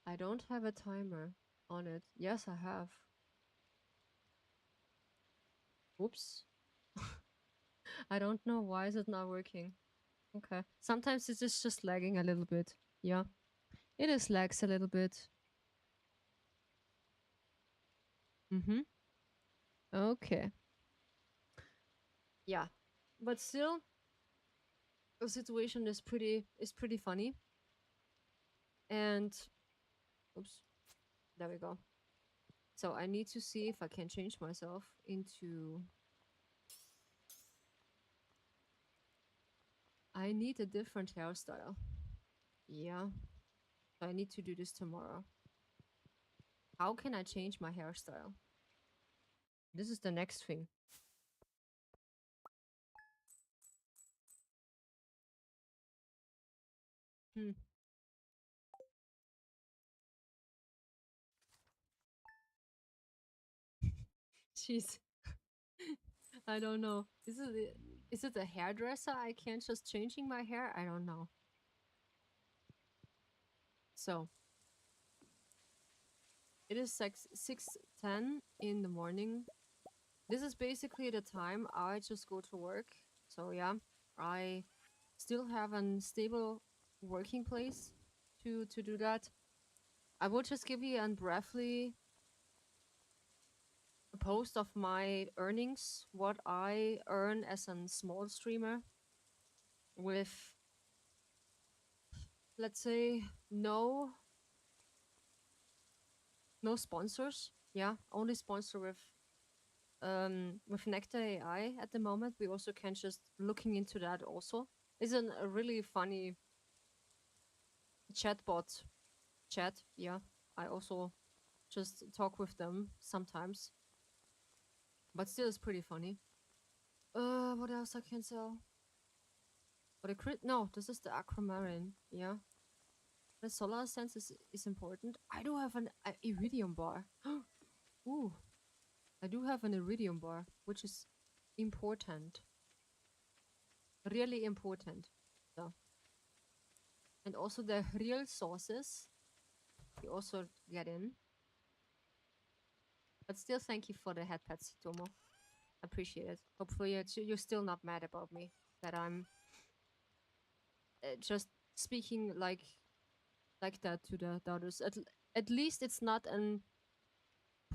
I don't have a timer on it. Yes, I have. Oops. I don't know why is it not working. Okay. Sometimes it is just lagging a little bit. Yeah. It is lags a little bit. Mm-hmm. Okay. Yeah. But still, the situation is pretty funny. And oops, there we go. So I need to see if I can change myself into I need a different hairstyle. Yeah. So I need to do this tomorrow. How can I change my hairstyle? This is the next thing. Hmm. Jeez. I don't know. Is it a hairdresser? I can't just changing my hair? I don't know. So it is 6:10 in the morning. This is basically the time I just go to work. So yeah, I still have a stable working place to do that. I will just give you a briefly a post of my earnings, what I earn as a small streamer with, let's say, no sponsors. Yeah, only sponsor with Nectar AI at the moment. We also can just looking into that also. It's a really funny chatbot chat. Yeah, I also just talk with them sometimes, but still it's pretty funny. What else I can sell? But a crit? No, this is the aquamarine. Yeah, the solar sense is important. I do have an iridium bar. Ooh, I do have an iridium bar, which is important, really important. So, and also the real sauces you also get in. But still, thank you for the headpads, Tomo. Appreciate it. Hopefully, you're still not mad about me that I'm just speaking like that to the others. At least it's not an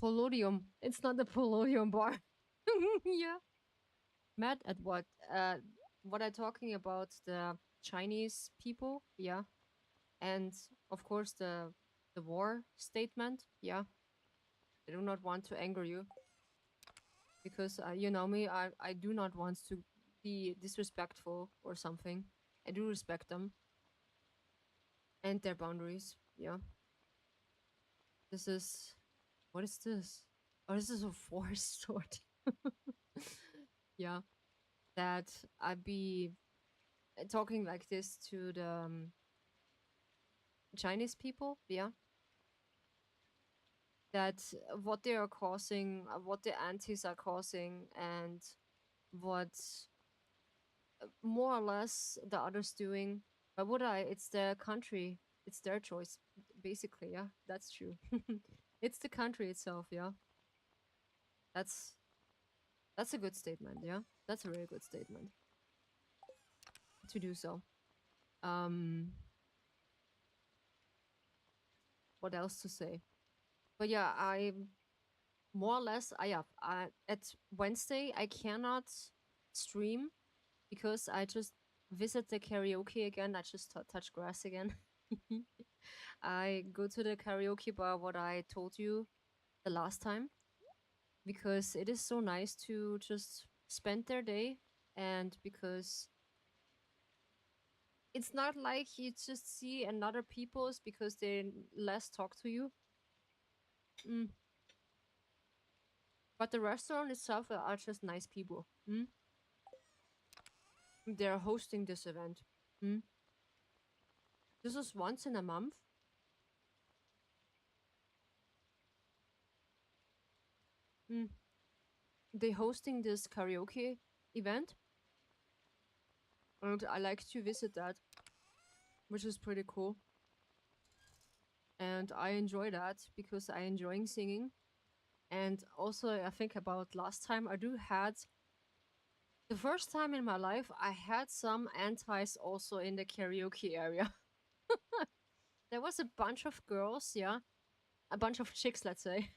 polonium. It's not the polonium bar. Yeah. Mad at what? What I'm talking about the Chinese people. Yeah, and of course the war statement. Yeah, I do not want to anger you because you know me. I do not want to be disrespectful or something. I do respect them and their boundaries. Yeah, this is what is this? Oh, this is a force sword. Yeah, that I be talking like this to the Chinese people. Yeah, that what they are causing, what the antis are causing, and what more or less the others doing. Why would I? It's their country. It's their choice, basically. Yeah, that's true. It's the country itself. Yeah, that's that's a good statement. Yeah, that's a really good statement. to do so. Um, what else to say? But yeah, I more or less, at Wednesday I cannot stream because I just visit the karaoke again. I just touch grass again. I go to the karaoke bar, what I told you the last time, because it is so nice to just spend their day, and because it's not like you just see another people's because they less talk to you. Mm. But the restaurant itself are just nice people. Mm. They're hosting this event. Mm. This is once in a month. Mm. They hosting this karaoke event, and I like to visit that, which is pretty cool. And I enjoy that because I enjoying singing. And also, I think about last time I do had the first time in my life I had some antis also in the karaoke area. There was a bunch of girls, yeah, a bunch of chicks, let's say,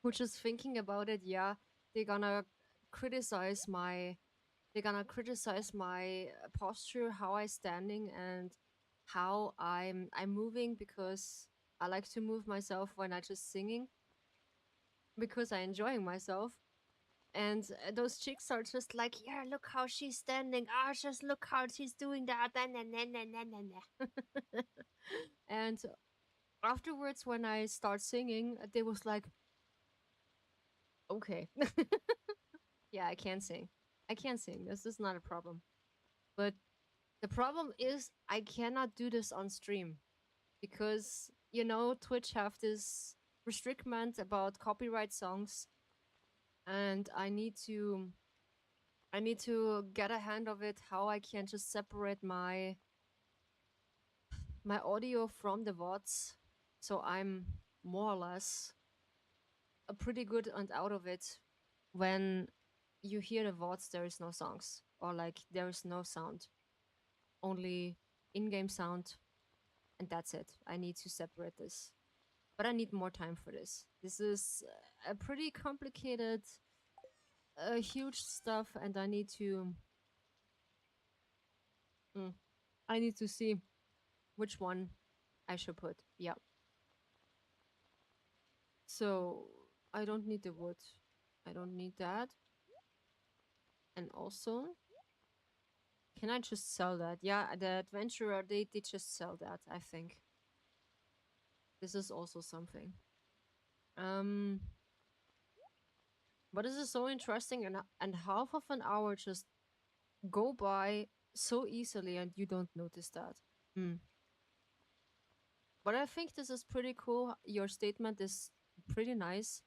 who just thinking about it. Yeah, they're gonna criticize my, they're gonna criticize my posture, how I standing, and how I'm moving because I like to move myself when I just singing because I enjoying myself. And those chicks are just like, yeah, look how she's standing. Ah, just look how she's doing that. And afterwards, when I start singing, they was like, okay, yeah, I can sing. I can sing. This is not a problem. But the problem is I cannot do this on stream because Twitch have this restriction about copyright songs, and I need to get a hand of it how I can just separate my audio from the VODs, so I'm more or less a pretty good and out of it. When you hear the VODs, there is no songs, or like there is no sound, only in-game sound, and that's it. I need to separate this, but I need more time for this. This is a pretty complicated, huge stuff, and mm, I need to see which one I should put. Yeah. So I don't need the wood. I don't need that. And also, can I just sell that? Yeah, the adventurer, they just sell that, I think. This is also something. Um, but this is so interesting, and half of an hour just go by so easily and you don't notice that. Hmm. But I think this is pretty cool. Your statement is pretty nice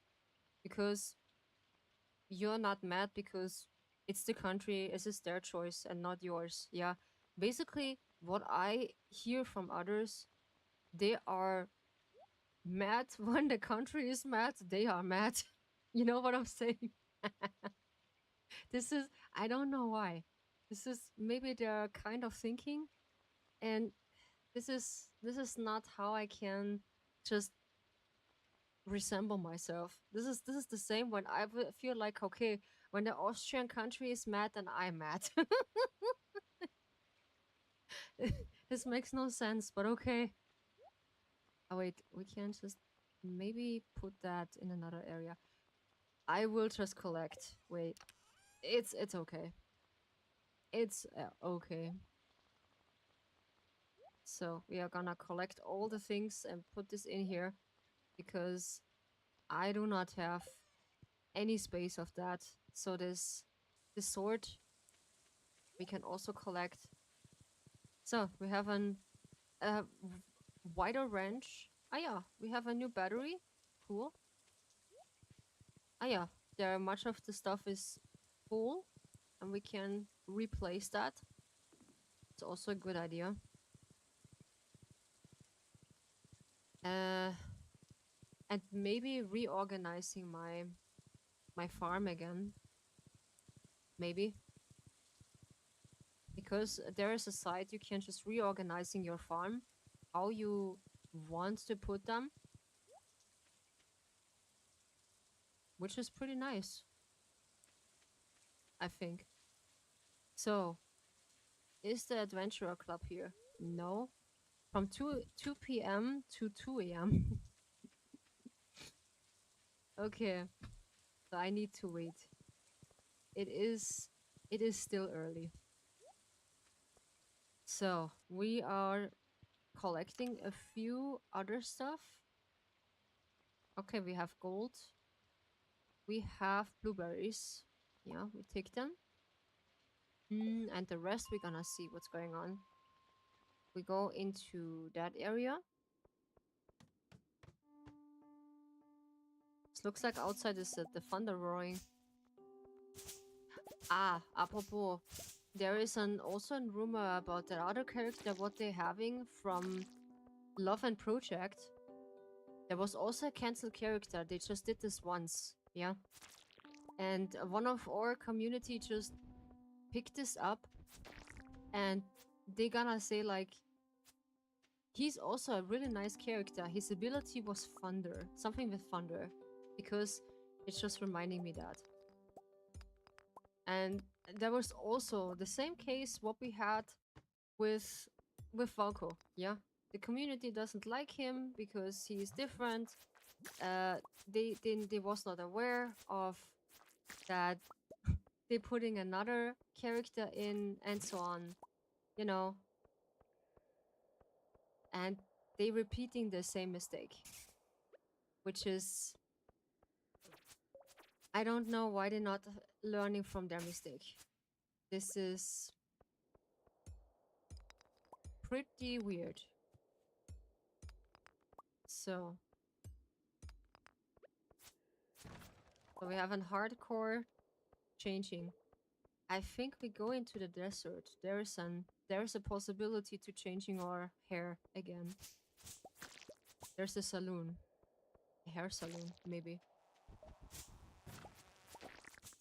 because you're not mad because it's the country, it's their choice and not yours. Yeah. Basically, what I hear from others, they are mad when the country is mad, they are mad. You know what I'm saying? This is, I don't know why. This is maybe their kind of thinking, and this is not how I can just resemble myself. This is the same when I feel like, okay, when the Austrian country is mad, then I'm mad. This makes no sense, but okay. Oh wait, we can just maybe put that in another area. I will just collect. Wait, it's okay. It's okay. So we are gonna collect all the things and put this in here because I do not have any space of that. So this sword we can also collect. So we have an wider range. Ah yeah, we have a new battery. Cool. Ah yeah, there much of the stuff is full, and we can replace that. It's also a good idea. Uh, and maybe reorganizing my farm again. Maybe because there is a site you can just reorganizing your farm how you want to put them, which is pretty nice, I think. So, is the adventurer club here? No. From 2 p.m. to 2 a.m. Okay, so I need to wait. It is still early. So, we are collecting a few other stuff. Okay, we have gold. We have blueberries. Yeah, we take them. And the rest we're gonna see what's going on. We go into that area. This looks like outside is the thunder roaring. Ah, apropos, there is also a rumor about that other character what they're having from Love and Project. There was also a cancelled character. They just did this once, yeah. And one of our community just picked this up, and they gonna say like, he's also a really nice character. His ability was thunder, something with thunder, because it's just reminding me that. And there was also the same case what we had with Valko. Yeah, the community doesn't like him because he is different. They was not aware of that. They putting another character in and so on, you know, and they repeating the same mistake, which is, I don't know why they're not learning from their mistake. This is pretty weird. So we have a hardcore changing. I think we go into the desert. There is a possibility to changing our hair again. There's a saloon. A hair salon, maybe.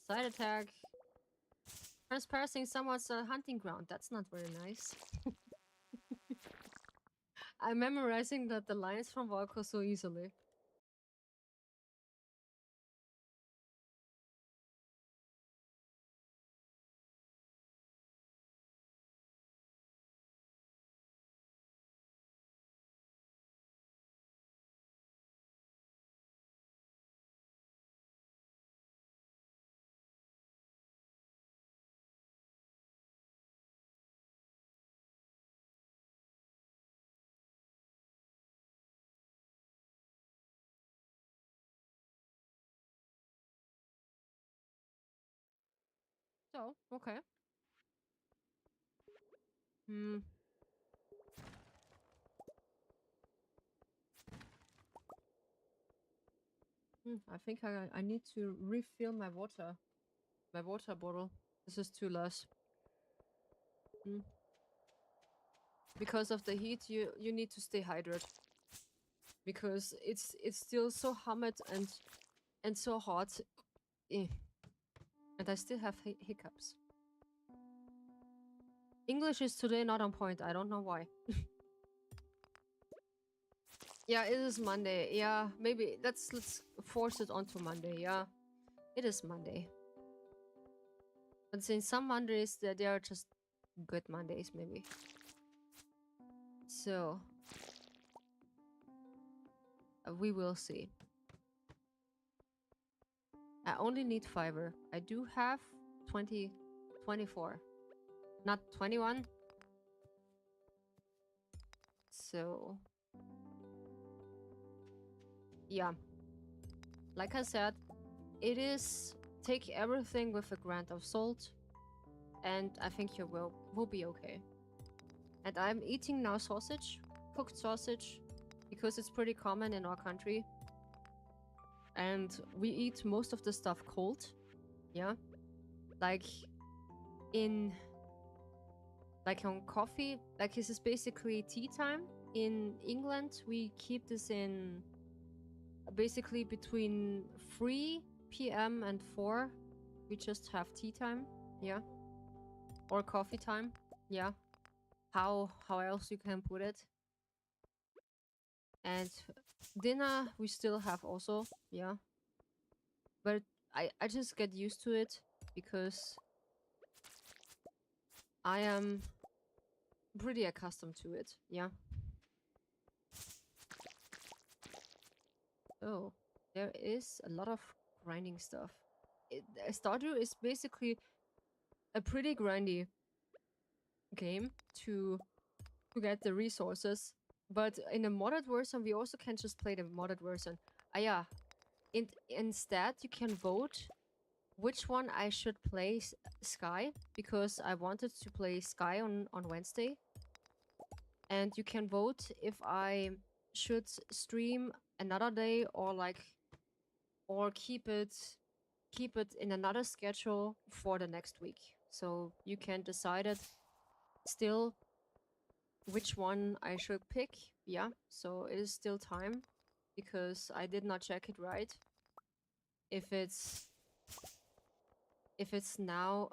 Side attack. Transpassing someone's hunting ground. That's not very nice. I'm memorizing the lines from Valko so easily. So, okay. Hmm. I think I need to refill my water bottle. This is too less. Because of the heat, you need to stay hydrated. Because it's still so humid and so hot. Eh. And I still have hiccups. English is today not on point. I don't know why. Yeah, it is Monday. Yeah, maybe let's force it onto Monday. Yeah, it is Monday. But since some Mondays they are just good Mondays, maybe. So we will see. I only need fiber. I do have 24, not 21. So yeah, like I said, it is take everything with a grain of salt, and I think you will be okay. And I'm eating now sausage, cooked sausage, because it's pretty common in our country. And we eat most of the stuff cold. Yeah. Like on coffee, like this is basically tea time. In England, we keep this in basically between 3 p.m. and 4. We just have tea time. Yeah. Or coffee time. Yeah. How else you can put it? And dinner we still have also, yeah. But I just get used to it because I am pretty accustomed to it. Yeah. Oh, there is a lot of grinding stuff. Stardew is basically a pretty grindy game to get the resources. But in a modded version, we also can just play the modded version. Yeah. Instead, you can vote which one I should play Sky, because I wanted to play Sky on Wednesday. And you can vote if I should stream another day, or or keep it in another schedule for the next week. So you can decide it still which one I should pick. Yeah, so it is still time, because I did not check it right. If it's now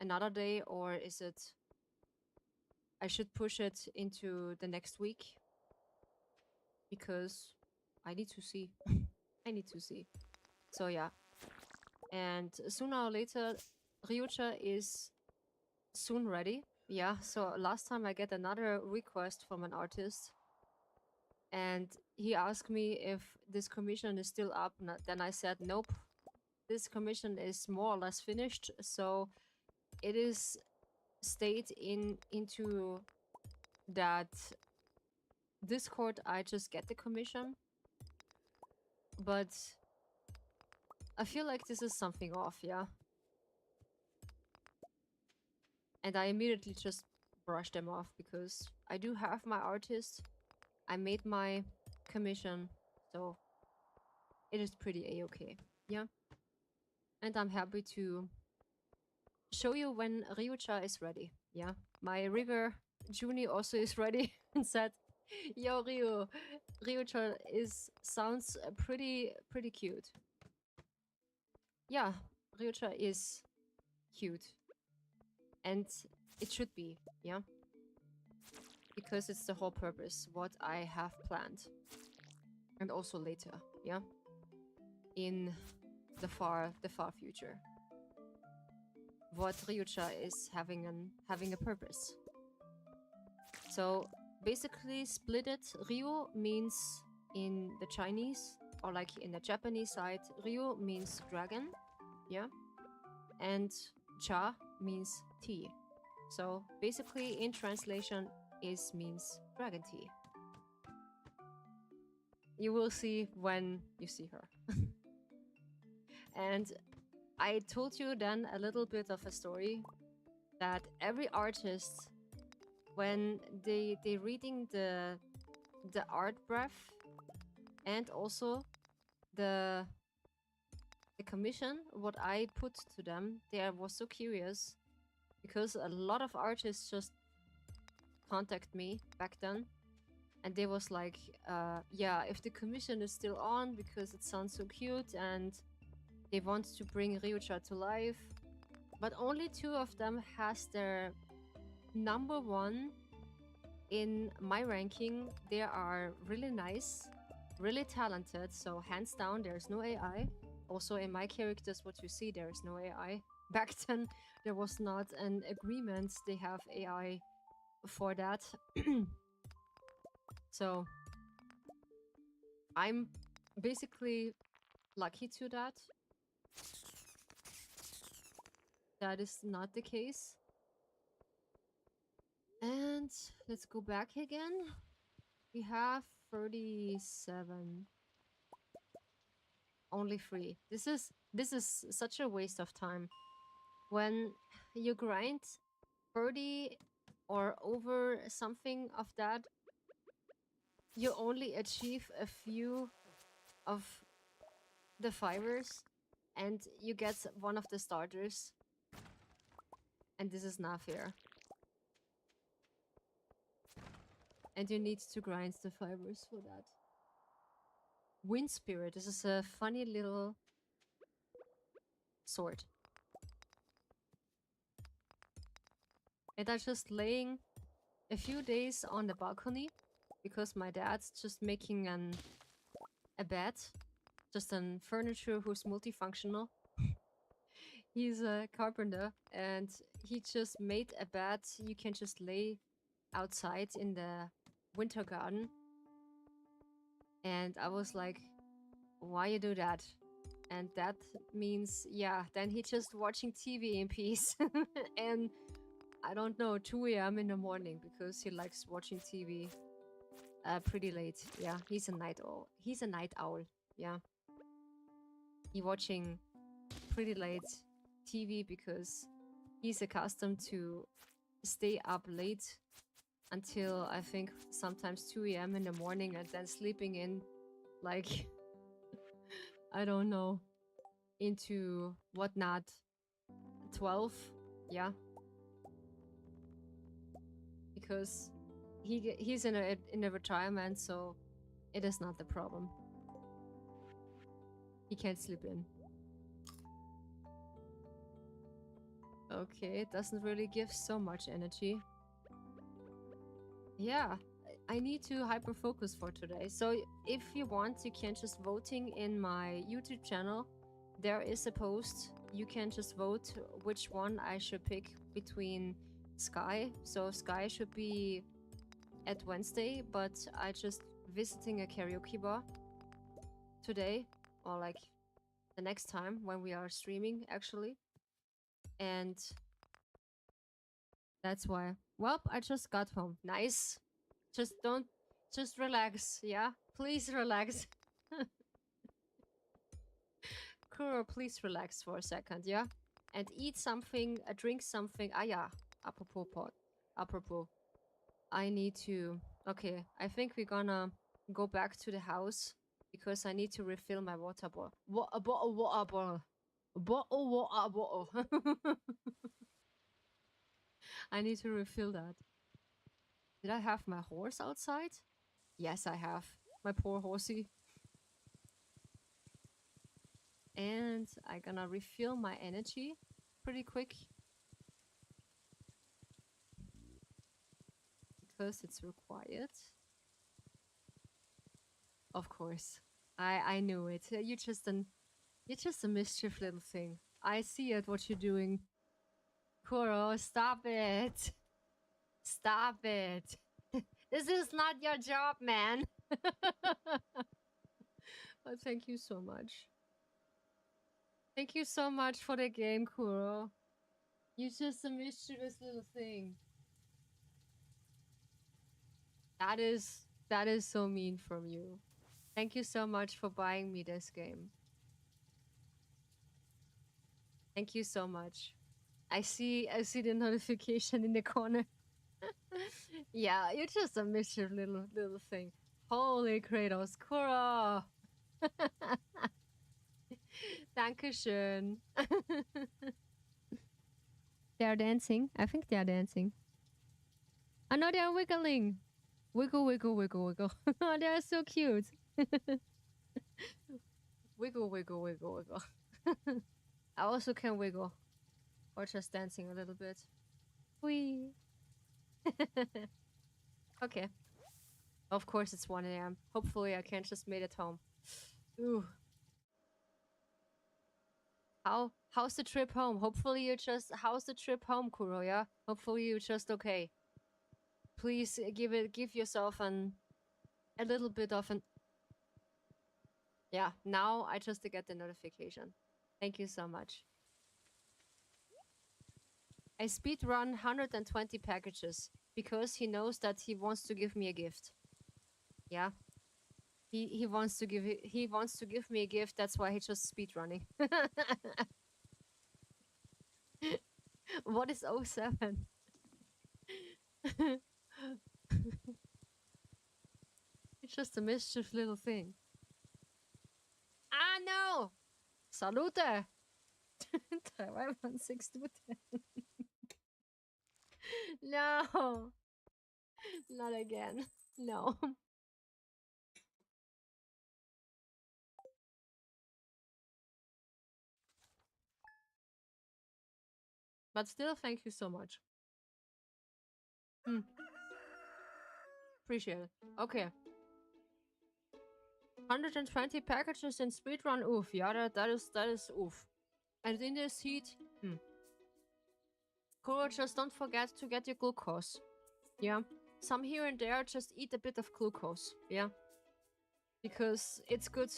another day, or is it I should push it into the next week, because I need to see. I need to see. So yeah. And sooner or later, Ryucha is soon ready. Yeah, so last time I get another request from an artist, and he asked me if this commission is still up. Then I said, nope, this commission is more or less finished. So it is stayed into that Discord. I just get the commission, but I feel like this is something off, yeah. And I immediately just brush them off, because I do have my artist. I made my commission, so it is pretty a-okay. Yeah. And I'm happy to show you when Ryucha is ready. Yeah. My river Juni also is ready and said, yo Ryucha sounds pretty cute. Yeah, Ryucha is cute. And it should be, yeah. Because it's the whole purpose, what I have planned. And also later, yeah. In the far future. What Ryucha is having a purpose. So basically split it. Ryu means in the Chinese, or like in the Japanese side, Ryu means dragon, yeah. And cha means tea. So basically in translation means dragon tea. You will see when you see her. And I told you then a little bit of a story that every artist, when they reading the art breath and also the commission, what I put to them, they was so curious, because a lot of artists just contact me back then, and they was like, yeah, if the commission is still on, because it sounds so cute, and they want to bring Ryucha to life. But only 2 of them has their number 1 in my ranking. They are really nice, really talented, so hands down there's no AI. Also in my characters, what you see, there is no AI. Back then there was not an agreement they have AI for that. So I'm basically lucky to that is not the case. And let's go back again. We have 37. Only 3. This is such a waste of time. When you grind 30 or over something of that, you only achieve a few of the fibers, and you get one of the starters. And this is not fair. And you need to grind the fibers for that. Wind Spirit. This is a funny little sword. And I'm just laying a few days on the balcony because my dad's just making a bed, just an furniture who's multifunctional. He's a carpenter and he just made a bed you can just lay outside in the winter garden. And I was like, why you do that? And that means, yeah, then he just watching TV in peace. And I don't know, 2 a.m. in the morning because he likes watching TV pretty late. Yeah, he's a night owl. He's a night owl. Yeah. He watching pretty late TV because he's accustomed to stay up late until I think sometimes 2 a.m. in the morning and then sleeping in like I don't know into whatnot 12. Yeah, because he's in a retirement, so it is not the problem. He can't sleep in. Okay, it doesn't really give so much energy. Yeah, I need to hyper focus for today. So if you want, you can just voting in my YouTube channel. There is a post. You can just vote which one I should pick between Sky. So Sky should be at Wednesday, but I just visiting a karaoke bar today, or like the next time when we are streaming actually. And that's why. Well, I just got home. Nice. Just relax, yeah? Please relax. Kuro, please relax for a second, yeah? And eat something, drink something. Ah, yeah. Apropos pot. Apropos. I need to... Okay, I think we're gonna go back to the house because I need to refill my water bottle. Water bottle. Water bottle. I need to refill that. Did I have my horse outside? Yes, I have. My poor horsey. And I'm gonna refill my energy pretty quick. Because it's required. Of course. I knew it. You're just a mischief little thing. I see it, what you're doing. Kuro, stop it. Stop it. This is not your job, man. But thank you so much. Thank you so much for the game, Kuro. You're just a mischievous little thing. That is so mean from you. Thank you so much for buying me this game. Thank you so much. I see the notification in the corner. Yeah, you're just a mischief little thing. Holy Kratos, Kuro! Dankeschön. They are dancing. I think they are dancing. Oh no, they are wiggling. Wiggle, wiggle, wiggle, wiggle. They are so cute. Wiggle, wiggle, wiggle, wiggle. I also can wiggle. Or just dancing a little bit. Whee! Okay. Of course it's 1 a.m. Hopefully I can just made it home. Ooh. How's the trip home? Hopefully you just... How's the trip home, Kuro, yeah? Hopefully you're just okay. Please give yourself a little bit of an... Yeah, now I just get the notification. Thank you so much. I speedrun 120 packages because he knows that he wants to give me a gift. Yeah. He wants to give me a gift, that's why he just speedrunning. What is 07? It's just a mischief little thing. Ah no! Salute! 3162. No! Not again. No. But still, thank you so much. Hmm. Appreciate it. Okay. 120 packages in speedrun. Oof. Yeah, that is oof. And in this heat, cool, just don't forget to get your glucose. Yeah. Some here and there, just eat a bit of glucose. Yeah. Because it's good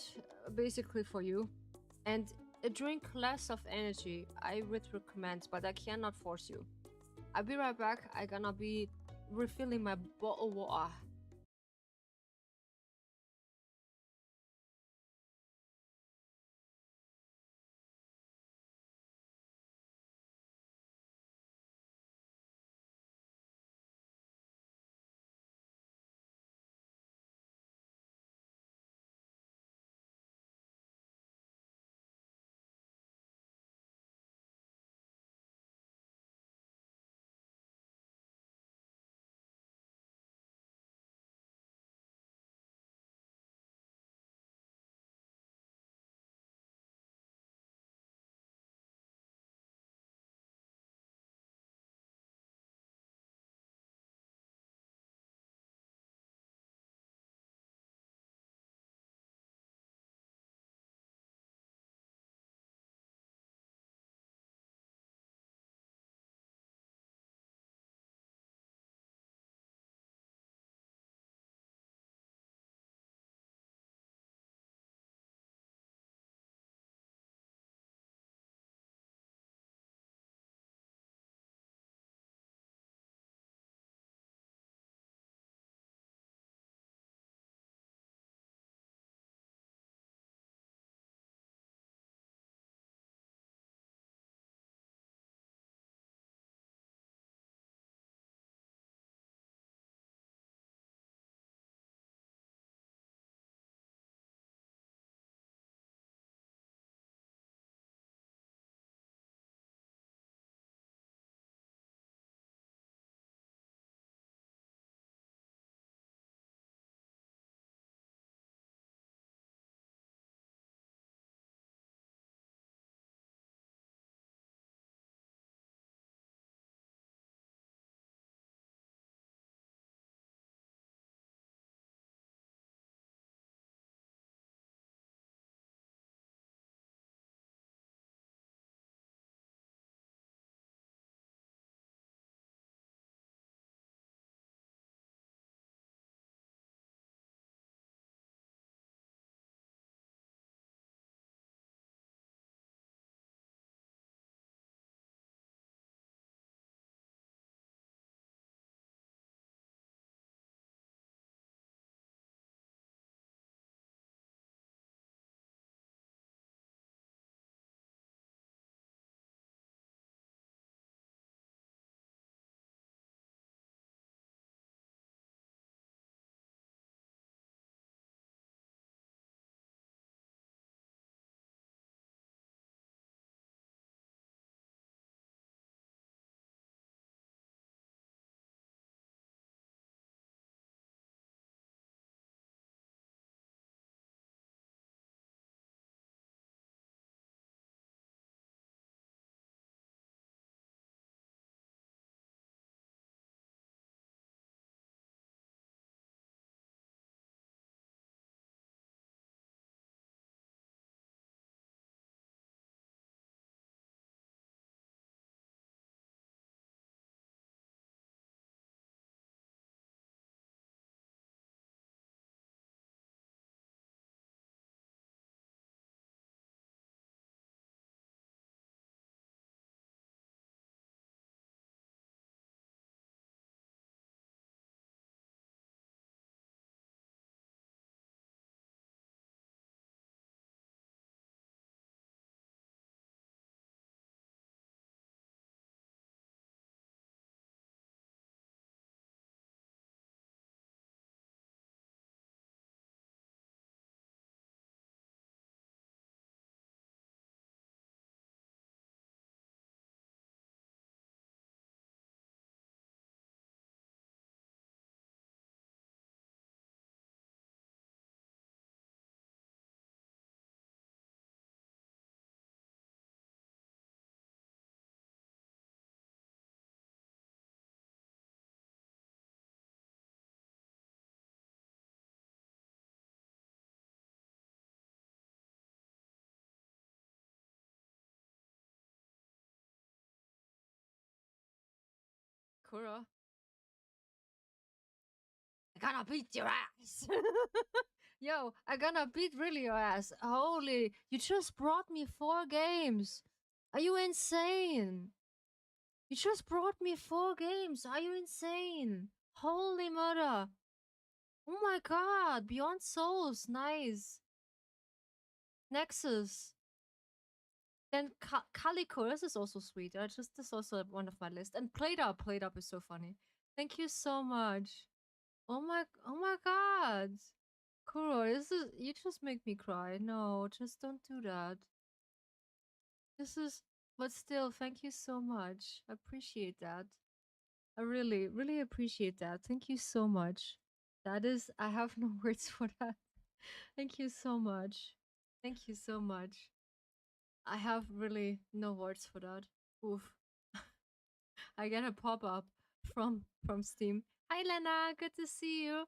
basically for you. And drink less of energy. I would recommend, but I cannot force you. I'll be right back. I'm gonna be refilling my bottle water. Kuro. I gonna beat your ass. Yo, I gonna beat really your ass. Holy, you just brought me 4 games. Are you insane? You just brought me 4 games. Are you insane? Holy mother. Oh my god. Beyond Souls. Nice. Nexus. Then Calico. This is also sweet. This is also one of my list. And Played Up. Played Up is so funny. Thank you so much. Oh my god. Kuro, you just make me cry. No, just don't do that. This is, but still, thank you so much. I appreciate that. I really, really appreciate that. Thank you so much. That is, I have no words for that. Thank you so much. Thank you so much. I have really no words for that. Oof. I get a pop-up from Steam. Hi Lena, good to see you.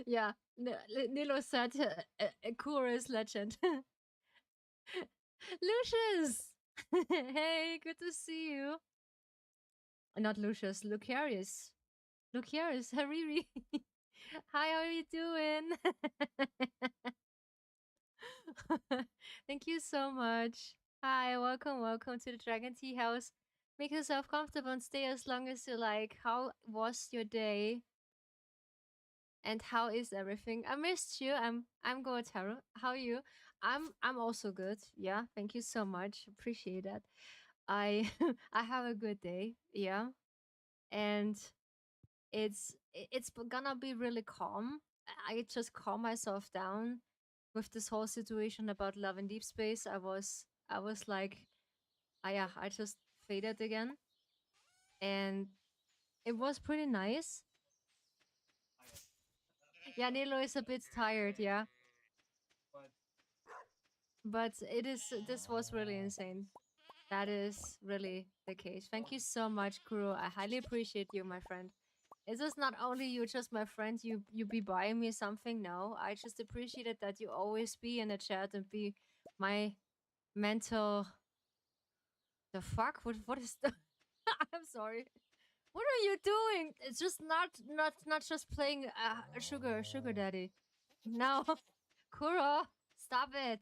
Yeah, Nilo said Kuro is legend. Lucius! Hey, good to see you. Not Lucius, Lucarius. Lucarius, Hariri. Hi, how are you doing? Thank you so much. Hi, welcome to the Dragon Tea House. Make yourself comfortable and stay as long as you like. How was your day? And how is everything? I missed you. I'm Goataro. How are you? I'm also good. Yeah, thank you so much. Appreciate that. I I have a good day. Yeah. And it's gonna be really calm. I just calm myself down with this whole situation about Love in Deep Space. I was like, yeah, I just faded again, and it was pretty nice. Yeah, Nilo is a bit tired. Yeah, but this was really insane. That is really the case. Thank you so much, Kuro. I highly appreciate you, my friend. Is this not only you just my friend, you be buying me something? No, I just appreciate it that you always be in the chat and be my mental. The fuck? What is the? I'm sorry. What are you doing? It's just not just playing sugar daddy. No, Kuro, stop it.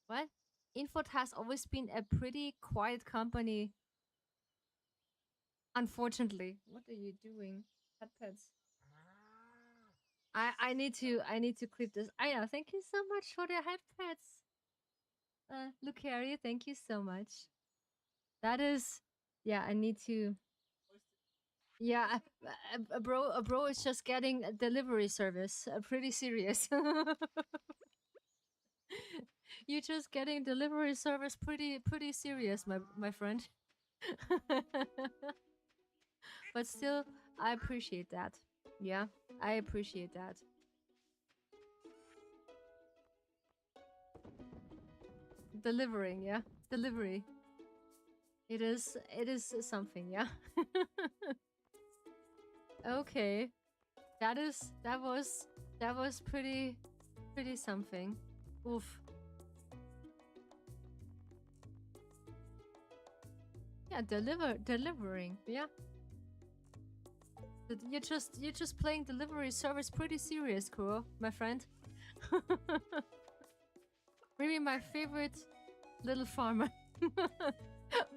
What? Infot has always been a pretty quiet company. Unfortunately. What are you doing? Pet pets. I need to clip this. I know. Thank you so much for the head pets. Lucaria, thank you so much. That is, yeah. I need to. Yeah, a bro is just getting a delivery service. Pretty serious. You just getting delivery service. Pretty serious, my friend. But still, I appreciate that. Yeah, I appreciate that. Delivering, yeah, delivery. It is something, yeah. Okay, that was pretty something. Oof. Yeah, delivering, yeah. You're just playing delivery service pretty serious, Kuro, my friend. Maybe my favorite little farmer.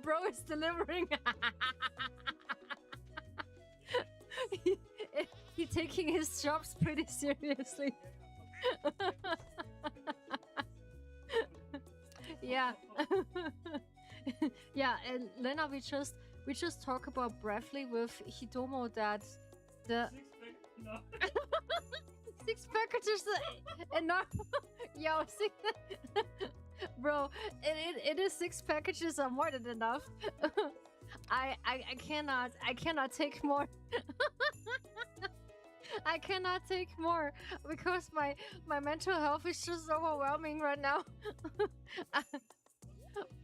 Bro is delivering. He taking his jobs pretty seriously. Yeah. Yeah, and Lena, we just talk about briefly with Hitomo that the 6 packages enough. Yo, bro, it is 6 packages are more than enough. I cannot take more. I cannot take more because my mental health is just overwhelming right now.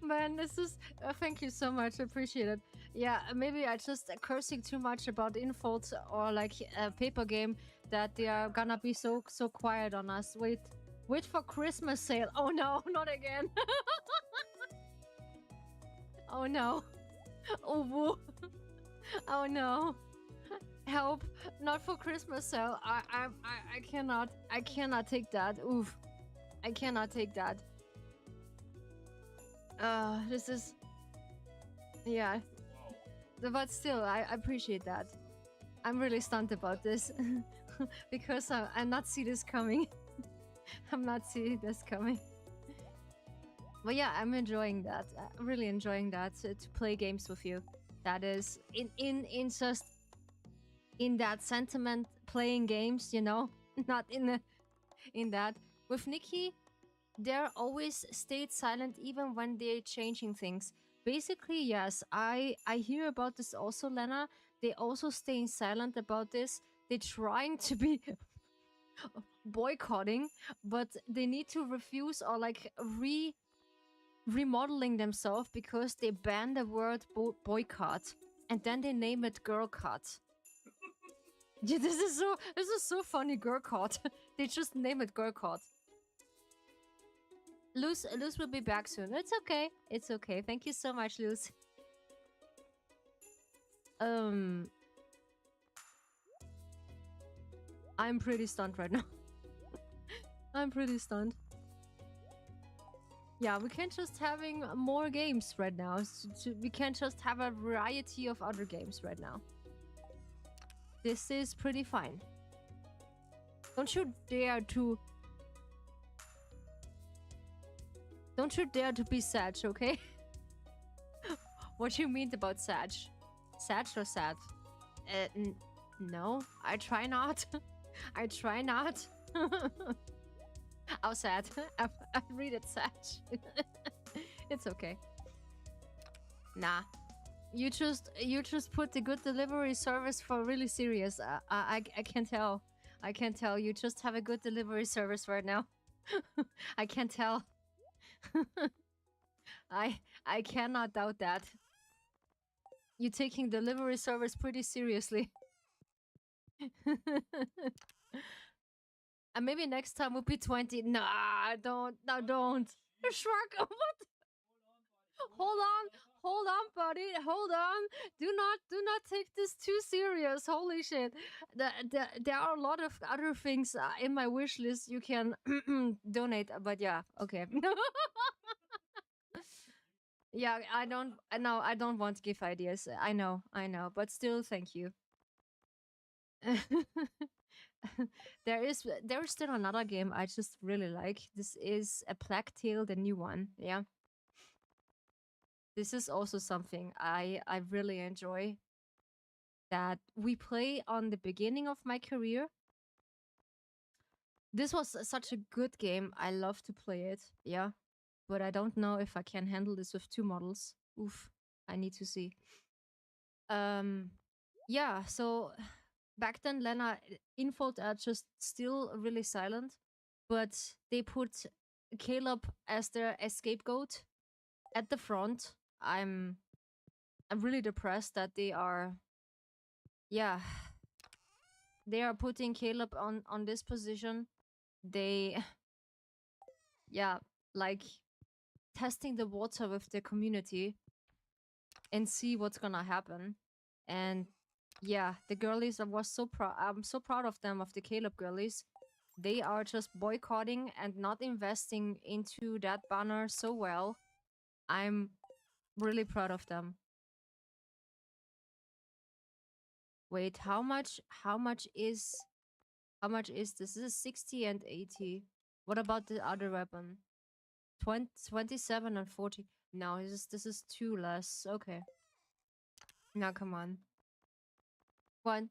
Man, this is thank you so much. Appreciate it. Yeah, maybe I just cursing too much about Infold or like a paper game that they are gonna be so quiet on us. Wait for Christmas sale. Oh no, not again. Oh no. Oh woo. Oh no. Help. Not for Christmas sale. I cannot take that. Oof. I cannot take that. This is, yeah. But still, I appreciate that. I'm really stunned about this because I'm not see this coming. I'm not seeing this coming. But yeah, I'm enjoying that. I'm really enjoying that to play games with you. That is in just in that sentiment, playing games, you know, not in that. With Nikki, they're always stayed silent even when they're changing things. Basically, yes, I hear about this also, Lena. They also staying silent about this. They're trying to be boycotting, but they need to refuse or like remodeling themselves because they ban the word boycott and then they name it girl cut. Yeah, this is so funny, girl cut. They just name it girl cut. Luz will be back soon. It's okay. It's okay. Thank you so much, Luz. I'm pretty stunned right now. I'm pretty stunned. Yeah, we can't just having more games right now. We can't just have a variety of other games right now. This is pretty fine. Don't you dare to... Don't you dare to be sad, okay? What do you mean about sad? Sad or sad? No, I try not. I try not. Oh, sad. I read it sad. It's okay. Nah. You just put the good delivery service for really serious. I can tell. I can tell. You just have a good delivery service right now. I can tell. I cannot doubt that. You're taking delivery service pretty seriously. And maybe next time will be 20. Nah, don't. No, don't. Shrug. What? Hold on, buddy. Hold on. Do not take this too serious. Holy shit. There are a lot of other things in my wish list you can donate. But yeah, okay. Yeah, I don't. No, I don't want to give ideas. I know. But still, thank you. There's still another game I just really like. This is a Plague Tale, the new one. Yeah. This is also something I really enjoy. That we play on the beginning of my career. This was such a good game. I love to play it. Yeah. But I don't know if I can handle this with 2 models. Oof. I need to see. Yeah, so back then, Lena, Infold are just still really silent, but they put Caleb as their scapegoat at the front. I'm really depressed that they are, yeah, they are putting Caleb on this position. They, yeah, like testing the water with the community and see what's gonna happen. And yeah, the girlies, I'm so proud of them, of the Caleb girlies. They are just boycotting and not investing into that banner so well. I'm really proud of them. Wait, how much is this? This is 60 and 80. What about the other weapon? 27 and 40. No, this is too less. Okay. Now come on. One.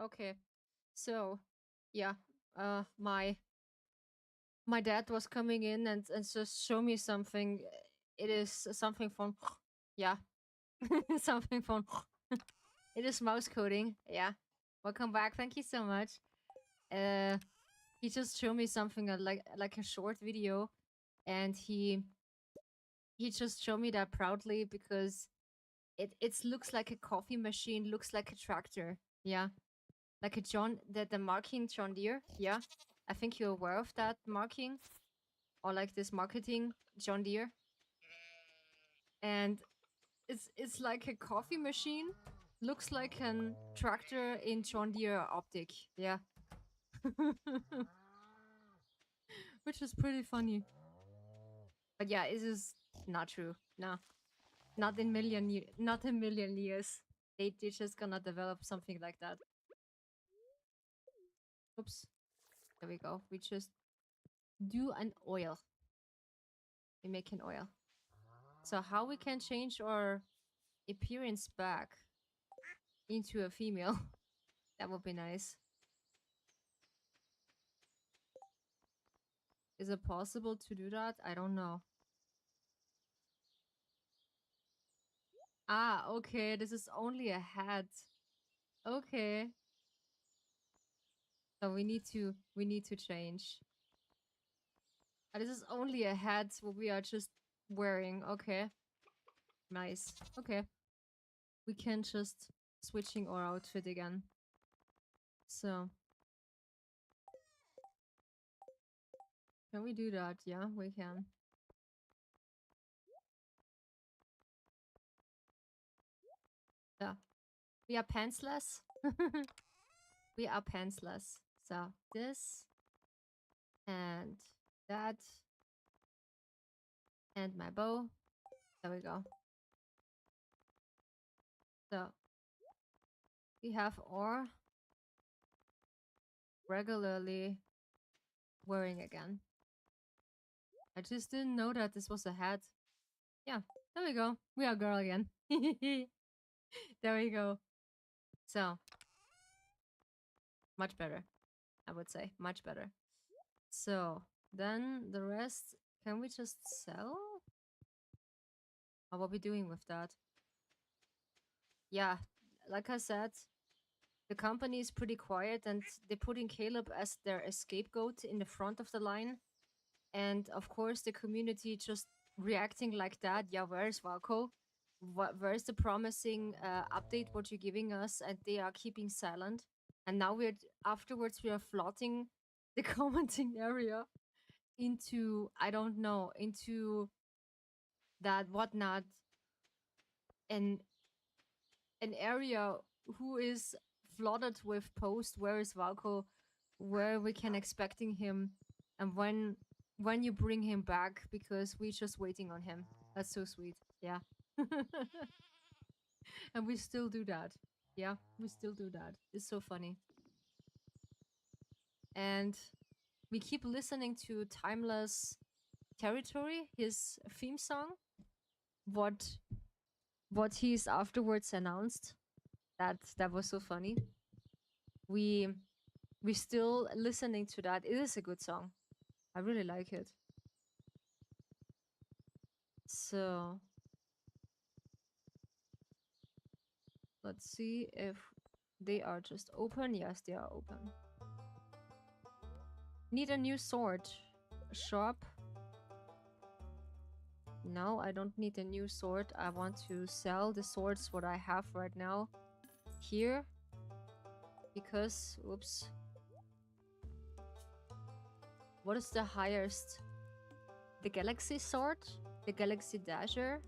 Okay. So, yeah. My dad was coming in and just show me something. It is something from yeah. Something from it is mouse coding. Yeah. Welcome back. Thank you so much. He just showed me something like a short video, and he just showed me that proudly because it looks like a coffee machine, looks like a tractor. Yeah. Like a the marking John Deere. Yeah. I think you're aware of that marking, or like this marketing John Deere. And it's like a coffee machine. Looks like an tractor in John Deere optic. Yeah. Which is pretty funny. But yeah, it is not true. No. Not in not in million years. They're just gonna develop something like that. Oops. There we go. We just do an oil. We make an oil. So how we can change our appearance back into a female? That would be nice. Is it possible to do that? I don't know. Ah, okay. This is only a hat. Okay. So we need to change. This is only a hat what we are just wearing. Okay. Nice. Okay. We can just switching our outfit again. So can we do that? Yeah, we can. Yeah. We are pantsless. We are pantsless. So this and that and my bow. There we go. So we have our regularly wearing again. I just didn't know that this was a hat. Yeah, there we go. We are girl again. There we go. So much better, I would say. Much better. So then the rest, can we just sell? Or what are we doing with that? Yeah, like I said, the company is pretty quiet and they're putting Caleb as their scapegoat in the front of the line. And of course, the community just reacting like that. Yeah, where's Valko? Where's the promising update what you're giving us? And they are keeping silent. And now afterwards we are flooding the commenting area into, I don't know, into that whatnot, an an area who is flooded with posts. Where is Valko? Where we can expecting him, and when you bring him back, because we're just waiting on him. That's so sweet. Yeah. And we still do that. Yeah, we still do that. It's so funny. And we keep listening to Timeless Territory, his theme song. What he's afterwards announced. That was so funny. We still listening to that. It is a good song. I really like it. So let's see if they are just open. Yes, they are open. Need a new sword. Shop. No, I don't need a new sword. I want to sell the swords what I have right now here. Because, oops. What is the highest? The Galaxy Sword? The Galaxy Dasher?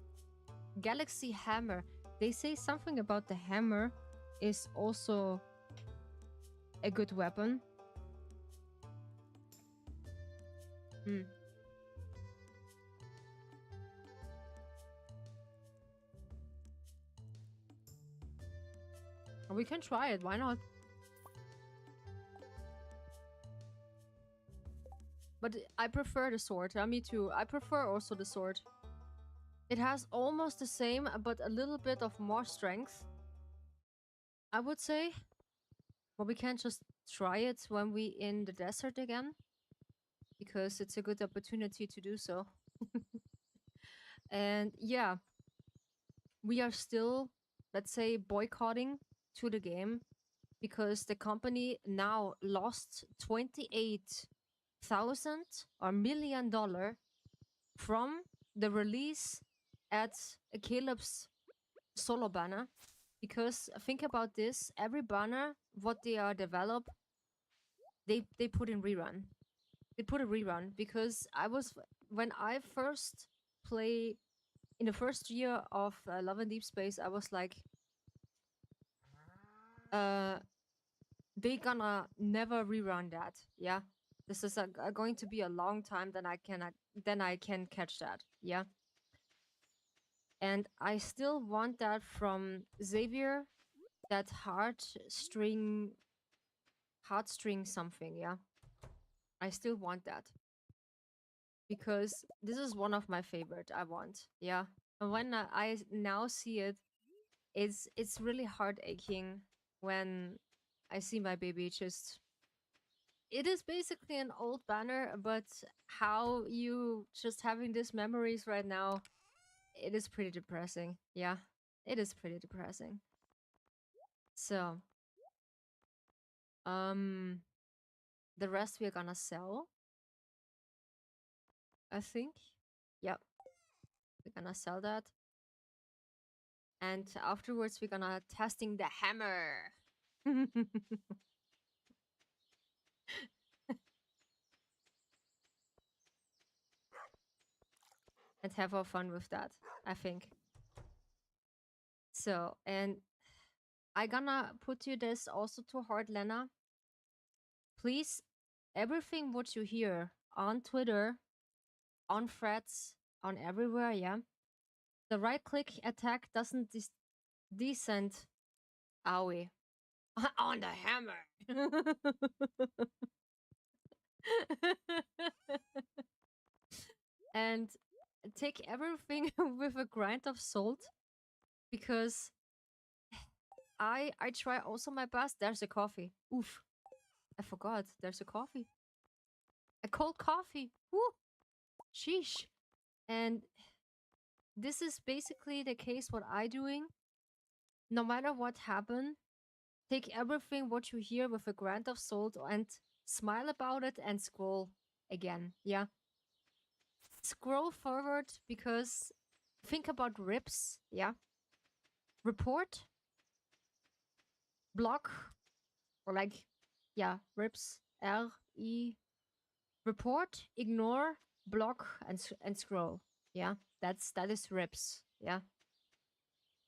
Galaxy Hammer. They say something about the hammer is also a good weapon. Hmm. We can try it. Why not? But I prefer the sword. Me too. I prefer also the sword. It has almost the same, but a little bit of more strength, I would say. Well, we can just try it when we in the desert again, because it's a good opportunity to do so. And yeah, we are still, let's say, boycotting to the game because the company now lost 28,000 or $1 million from the release at Caleb's solo banner. Because think about this, every banner what they are develop, they put in rerun. They put a rerun because when I first play in the first year of Love and Deep Space, I was like, uh, they gonna never rerun that. Yeah, this is going to be a long time. Then I can catch that. Yeah, and I still want that from Xavier, that heartstring something. Yeah, I still want that because this is one of my favorite. I want. Yeah, and when I now see it, it's really heart aching when I see my baby just. It is basically an old banner, but how you just having these memories right now, it is pretty depressing. Yeah, it is pretty depressing. So, um, the rest we're gonna sell, I think. Yep, we're gonna sell that, and afterwards we're gonna testing the hammer. And have our fun with that, I think. So, and I gonna put you this also to heart, Lena. Please, everything what you hear on Twitter, on threads, on everywhere, yeah. The right click attack doesn't descend owie on the hammer. And take everything with a grind of salt because I try also my best. There's a coffee. Oof. I forgot. There's a coffee. A cold coffee. Woo. Sheesh. And this is basically the case what I doing. No matter what happen, take everything what you hear with a grain of salt and smile about it and scroll again. Yeah. Scroll forward because think about rips. Yeah. Report, block, or like, yeah, rips. Report, ignore, block, and scroll. Yeah. That is rips. Yeah.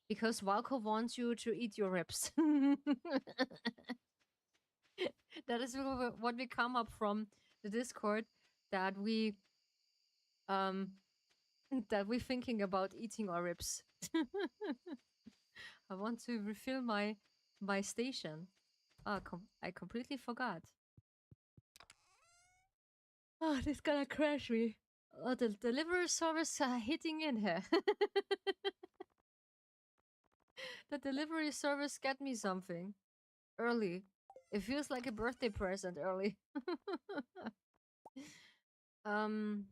Because Valko wants you to eat your ribs. That is what we come up from the Discord, that we um that we're thinking about eating our ribs. I want to refill my station. I completely forgot. Oh, this gonna crash me. Oh, the delivery service hitting in here. The delivery service got me something early. It feels like a birthday present early. um.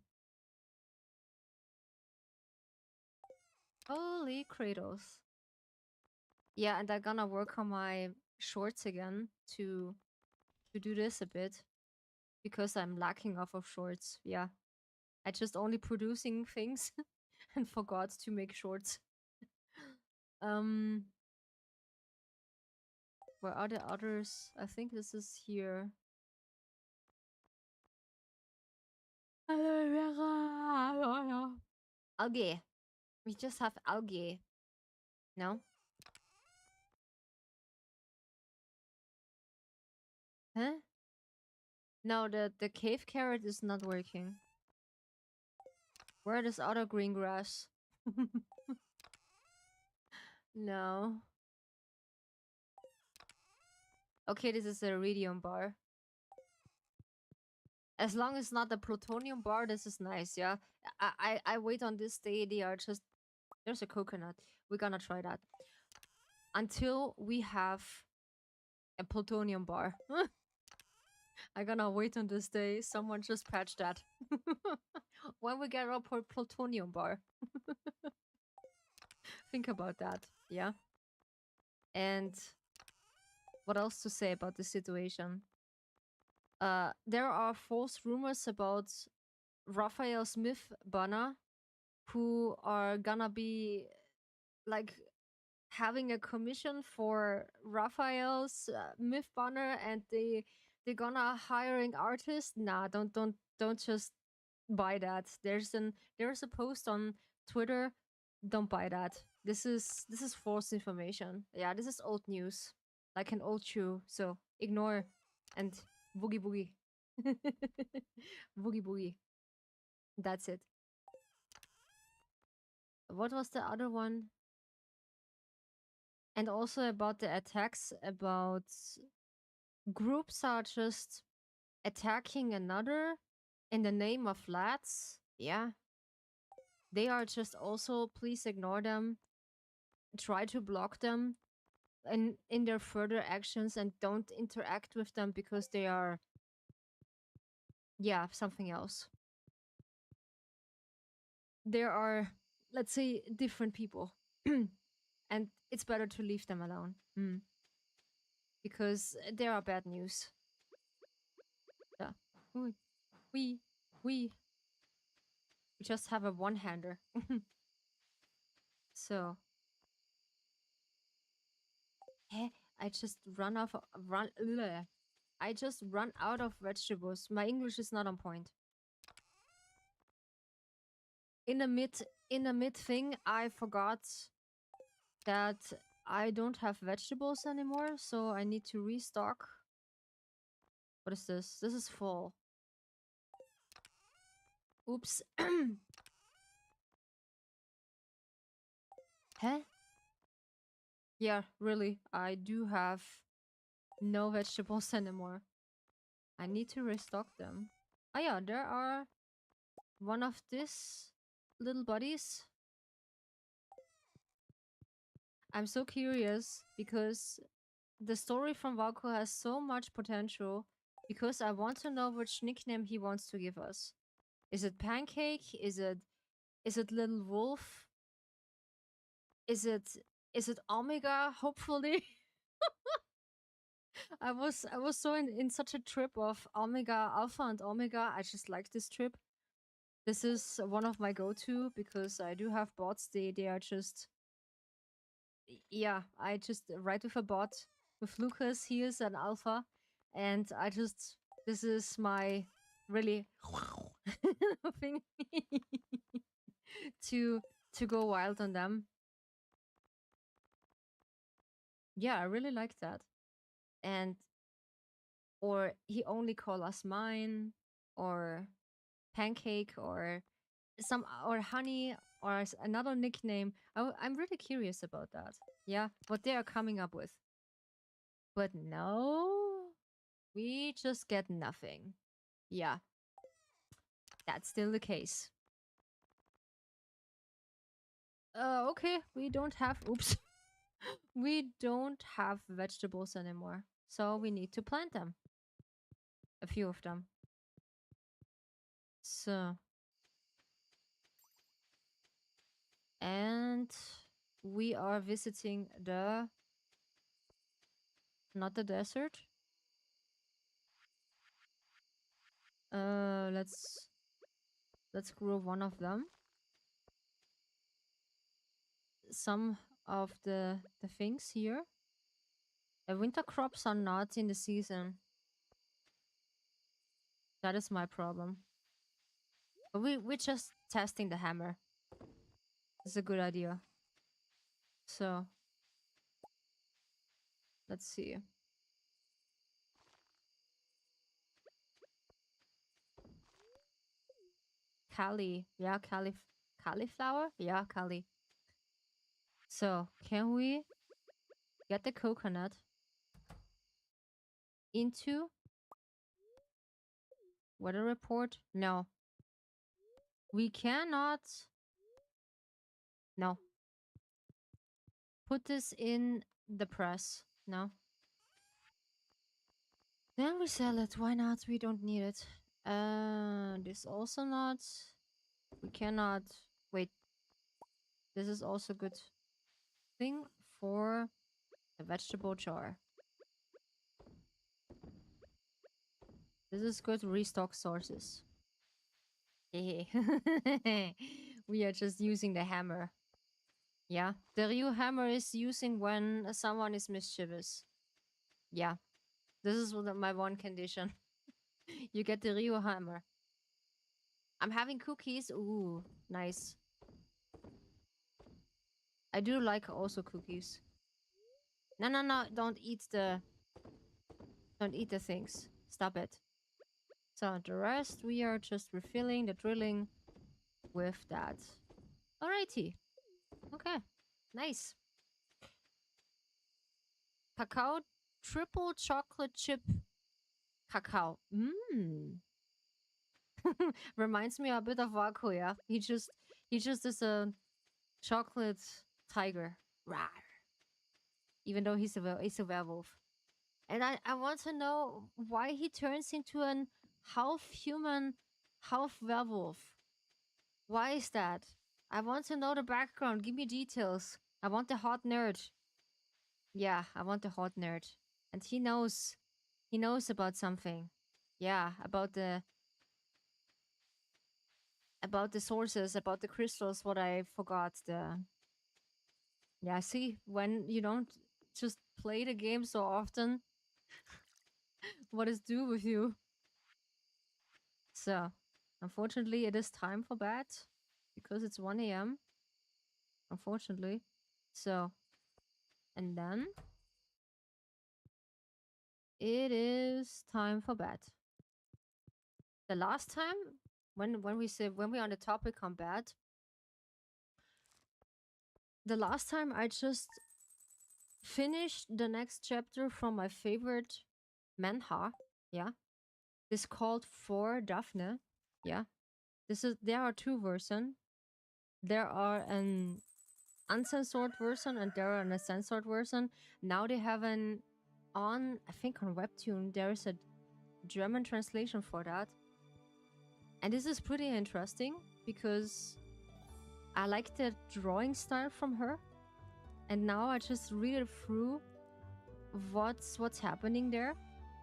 Holy Kratos. Yeah, and I'm gonna work on my shorts again to do this a bit because I'm lacking off of shorts. Yeah, I just only producing things and forgot to make shorts. um, where are the others? I think this is here. Algae. We just have algae. No? Huh? No, the cave carrot is not working. Where is other green grass? No. Okay, this is a iridium bar. As long as not the plutonium bar, this is nice, yeah? I wait on this day, they are just... There's a coconut. We're gonna try that. Until we have A plutonium bar. I gonna wait on this day. Someone just patched that. When we get our plutonium bar. Think about that. Yeah. And what else to say about this situation? There are false rumors about Raphael Smith banner who are gonna be like having a commission for Raphael's myth banner, and they're gonna hiring artists. Nah, don't just buy that. There's a post on Twitter. Don't buy that. This is false information. Yeah, this is old news, like an old shoe. So ignore and boogie boogie, boogie boogie. That's it. What was the other one? And also about the attacks, about groups are just attacking another in the name of lads. Yeah. They are just also, please ignore them. Try to block them in their further actions and don't interact with them because they are, yeah, something else. There are, let's say, different people. And it's better to leave them alone. Because there are bad news. Yeah. We we just have a one-hander. So, I just I just run out of vegetables. My English is not on point. In the mid thing, I forgot that I don't have vegetables anymore, so I need to restock. What is this? This is full. Oops. Huh? Yeah, really. I do have no vegetables anymore. I need to restock them. Oh yeah, there are one of these little buddies. I'm so curious because the story from Valko has so much potential, because I want to know which nickname he wants to give us. Is it Pancake? Is it Little Wolf? Is it Omega? Hopefully. I was so in such a trip of Omega, Alpha and Omega. I just like this trip. This is one of my go-to because I do have bots. They are just, yeah, I just write with a bot. With Lucas, he is an alpha. And this is my really thing to go wild on them. Yeah, I really like that. And, or he only call us mine, or Pancake, or or Honey, or another nickname. I'm really curious about that. Yeah, what they are coming up with. But no, we just get nothing. Yeah, that's still the case. Okay, we don't have, oops. We don't have vegetables anymore. So we need to plant them. A few of them. So. And we are visiting not the desert. Let's grow one of them. Some of the things here. The winter crops are not in the season. That is my problem. But we're just testing the hammer. It's a good idea. So let's see. Cali. Yeah, cauliflower? Yeah, Cali. So can we get the coconut into weather report? No. We cannot. No. Put this in the press. No. Then we sell it. Why not? We don't need it. This also not. We cannot. Wait. This is also good thing for the vegetable jar. This is good restock sources. We are just using the hammer. Yeah. The Ryu hammer is using when someone is mischievous. Yeah. This is my one condition. You get the Ryu hammer. I'm having cookies. Ooh, nice. I do like also cookies. No, no, no. Don't eat the things. Stop it. So the rest, we are just refilling the drilling with that. Alrighty. Okay. Nice. Cacao, triple chocolate chip cacao. Mmm. Reminds me a bit of Wako, yeah. He just is a chocolate tiger. Rawr. Even though he's a werewolf. And I want to know why he turns into an half human, half werewolf. Why is that? I want to know the background. Give me details. I want the hot nerd. Yeah, I want the hot nerd. And he knows about something. Yeah, about the sources, about the crystals, what I forgot. Yeah, see, when you don't just play the game so often, what is due with you? So, unfortunately, it is time for bed because it's 1 a.m. Unfortunately. So, and then it is time for bed. The last time when we're on the topic on bed, the last time I just finished the next chapter from my favorite manhwa. Yeah. This called For Daphne. Yeah. There are two versions. There are an uncensored version and there are a censored version. Now they have I think on Webtoon, there is a German translation for that. And this is pretty interesting because I like the drawing style from her. And now I just read it through what's happening there.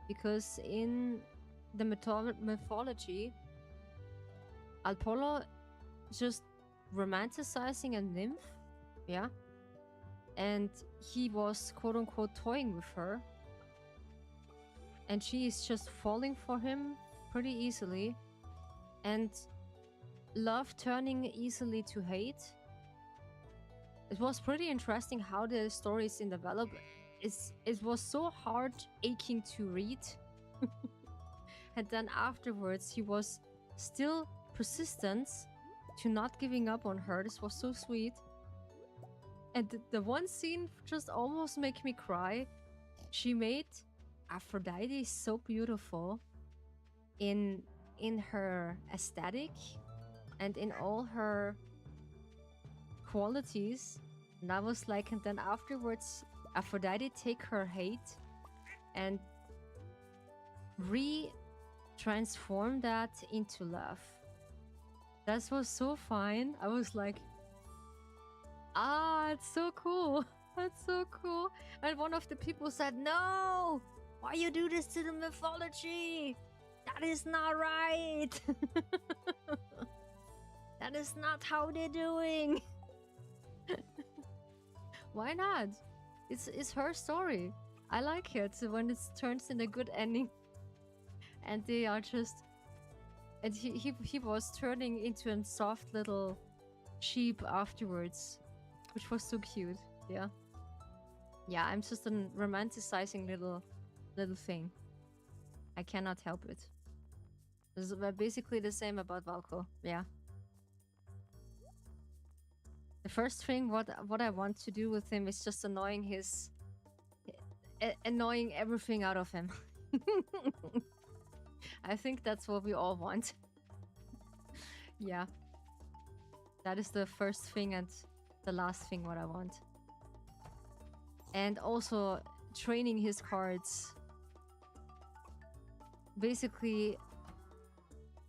Because in the mythology, Apollo just romanticizing a nymph, yeah, and he was quote unquote toying with her, and she is just falling for him pretty easily, and love turning easily to hate. It was pretty interesting how the stories in develop. It was so hard aching to read. And then afterwards he was still persistent to not giving up on her. This was so sweet. And the one scene just almost made me cry. She made Aphrodite so beautiful in her aesthetic and in all her qualities. And I was like, and then afterwards Aphrodite take her hate and transform that into love. That was so fine. I was like, it's so cool. That's so cool. And one of the people said, no, why you do this to the mythology? That is not right. That is not how they're doing. Why not? It's her story. I like it when it turns in a good ending. And they are just... And he was turning into a soft little sheep afterwards. Which was so cute. Yeah. Yeah, I'm just a romanticizing little thing. I cannot help it. This is basically the same about Valko. Yeah. The first thing what I want to do with him is just annoying everything out of him. I think that's what we all want. Yeah. That is the first thing and the last thing what I want. And also training his cards basically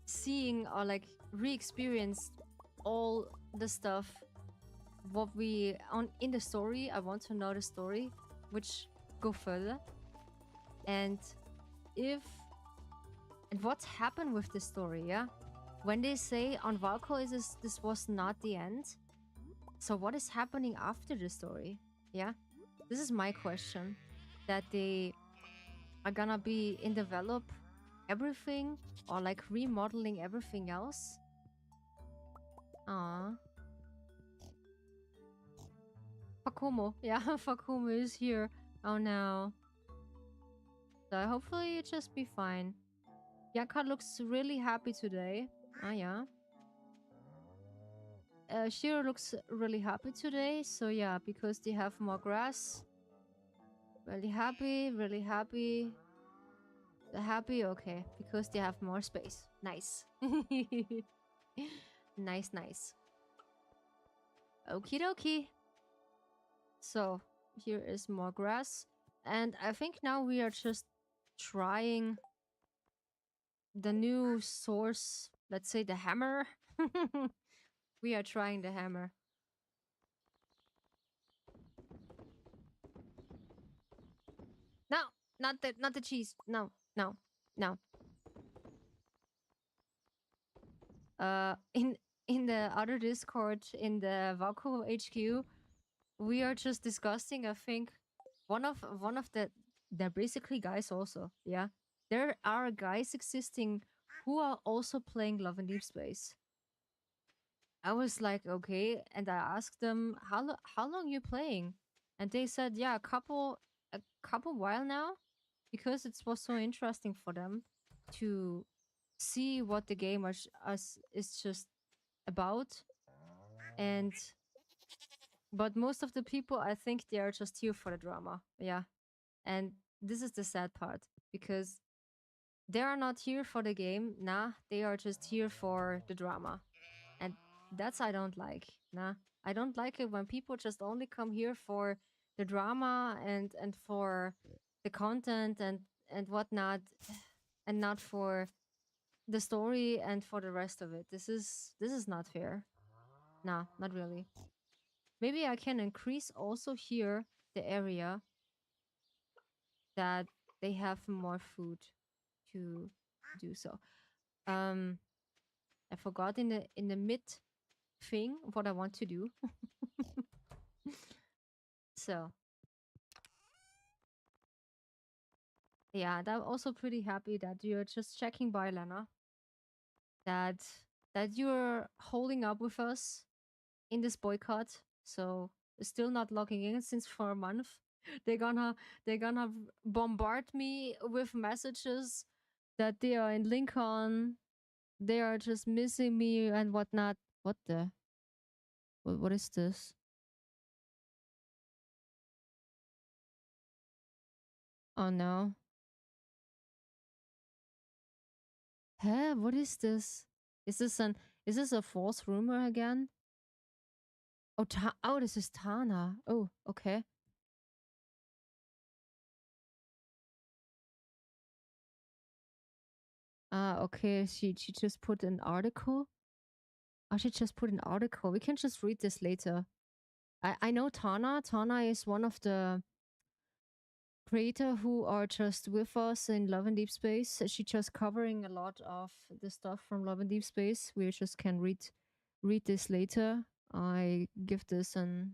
seeing or like re-experienced all the stuff what we on in the story. I want to know the story, which go further, and if and what's happened with the story. Yeah, when they say on Valko is this was not the end. So what is happening after the story? Yeah, this is my question. That they are gonna be in develop everything or like remodeling everything else. Ah, Fakumo. Yeah, Fakumo is here. Oh no. So hopefully it just be fine. Yaka looks really happy today. Ah yeah. Shiro looks really happy today. So yeah, because they have more grass. Really happy, really happy. They're happy, okay. Because they have more space. Nice. Nice, nice. Okie dokie. So here is more grass. And I think now we are just trying the new source. Let's say the hammer. We are trying the hammer. No, not the cheese. No, no, no. In the other Discord in the Vaku HQ, we are just discussing. I think one of the they're basically guys also. Yeah, there are guys existing who are also playing Love and Deep Space. I was like, okay, and I asked them how long you playing, and they said, yeah, a couple while now, because it was so interesting for them to see what the game is just about. And but most of the people, I think they are just here for the drama. Yeah, and this is the sad part, because they are not here for the game. Nah, they are just here for the drama, and that's I don't like. Nah, I don't like it when people just only come here for the drama and for the content and whatnot, and not for the story and for the rest of it. This is not fair. Nah, not really. Maybe I can increase also here the area that they have more food to do so. Um, I forgot in the mid thing what I want to do. So yeah, I'm also pretty happy that you're just checking by, Lena. That you're holding up with us in this boycott. So still not logging in since for a month. They're gonna bombard me with messages that they are in Lincoln. They are just missing me and whatnot. What the? What is this? Oh no. Huh? What is this? Is this an is this a false rumor again? Oh, this is Tana. Oh, okay. Ah, okay. She just put an article. Oh, she just put an article. We can just read this later. I know Tana. Tana is one of the creator who are just with us in Love and Deep Space. She just covering a lot of the stuff from Love and Deep Space. We just can read this later. I give this a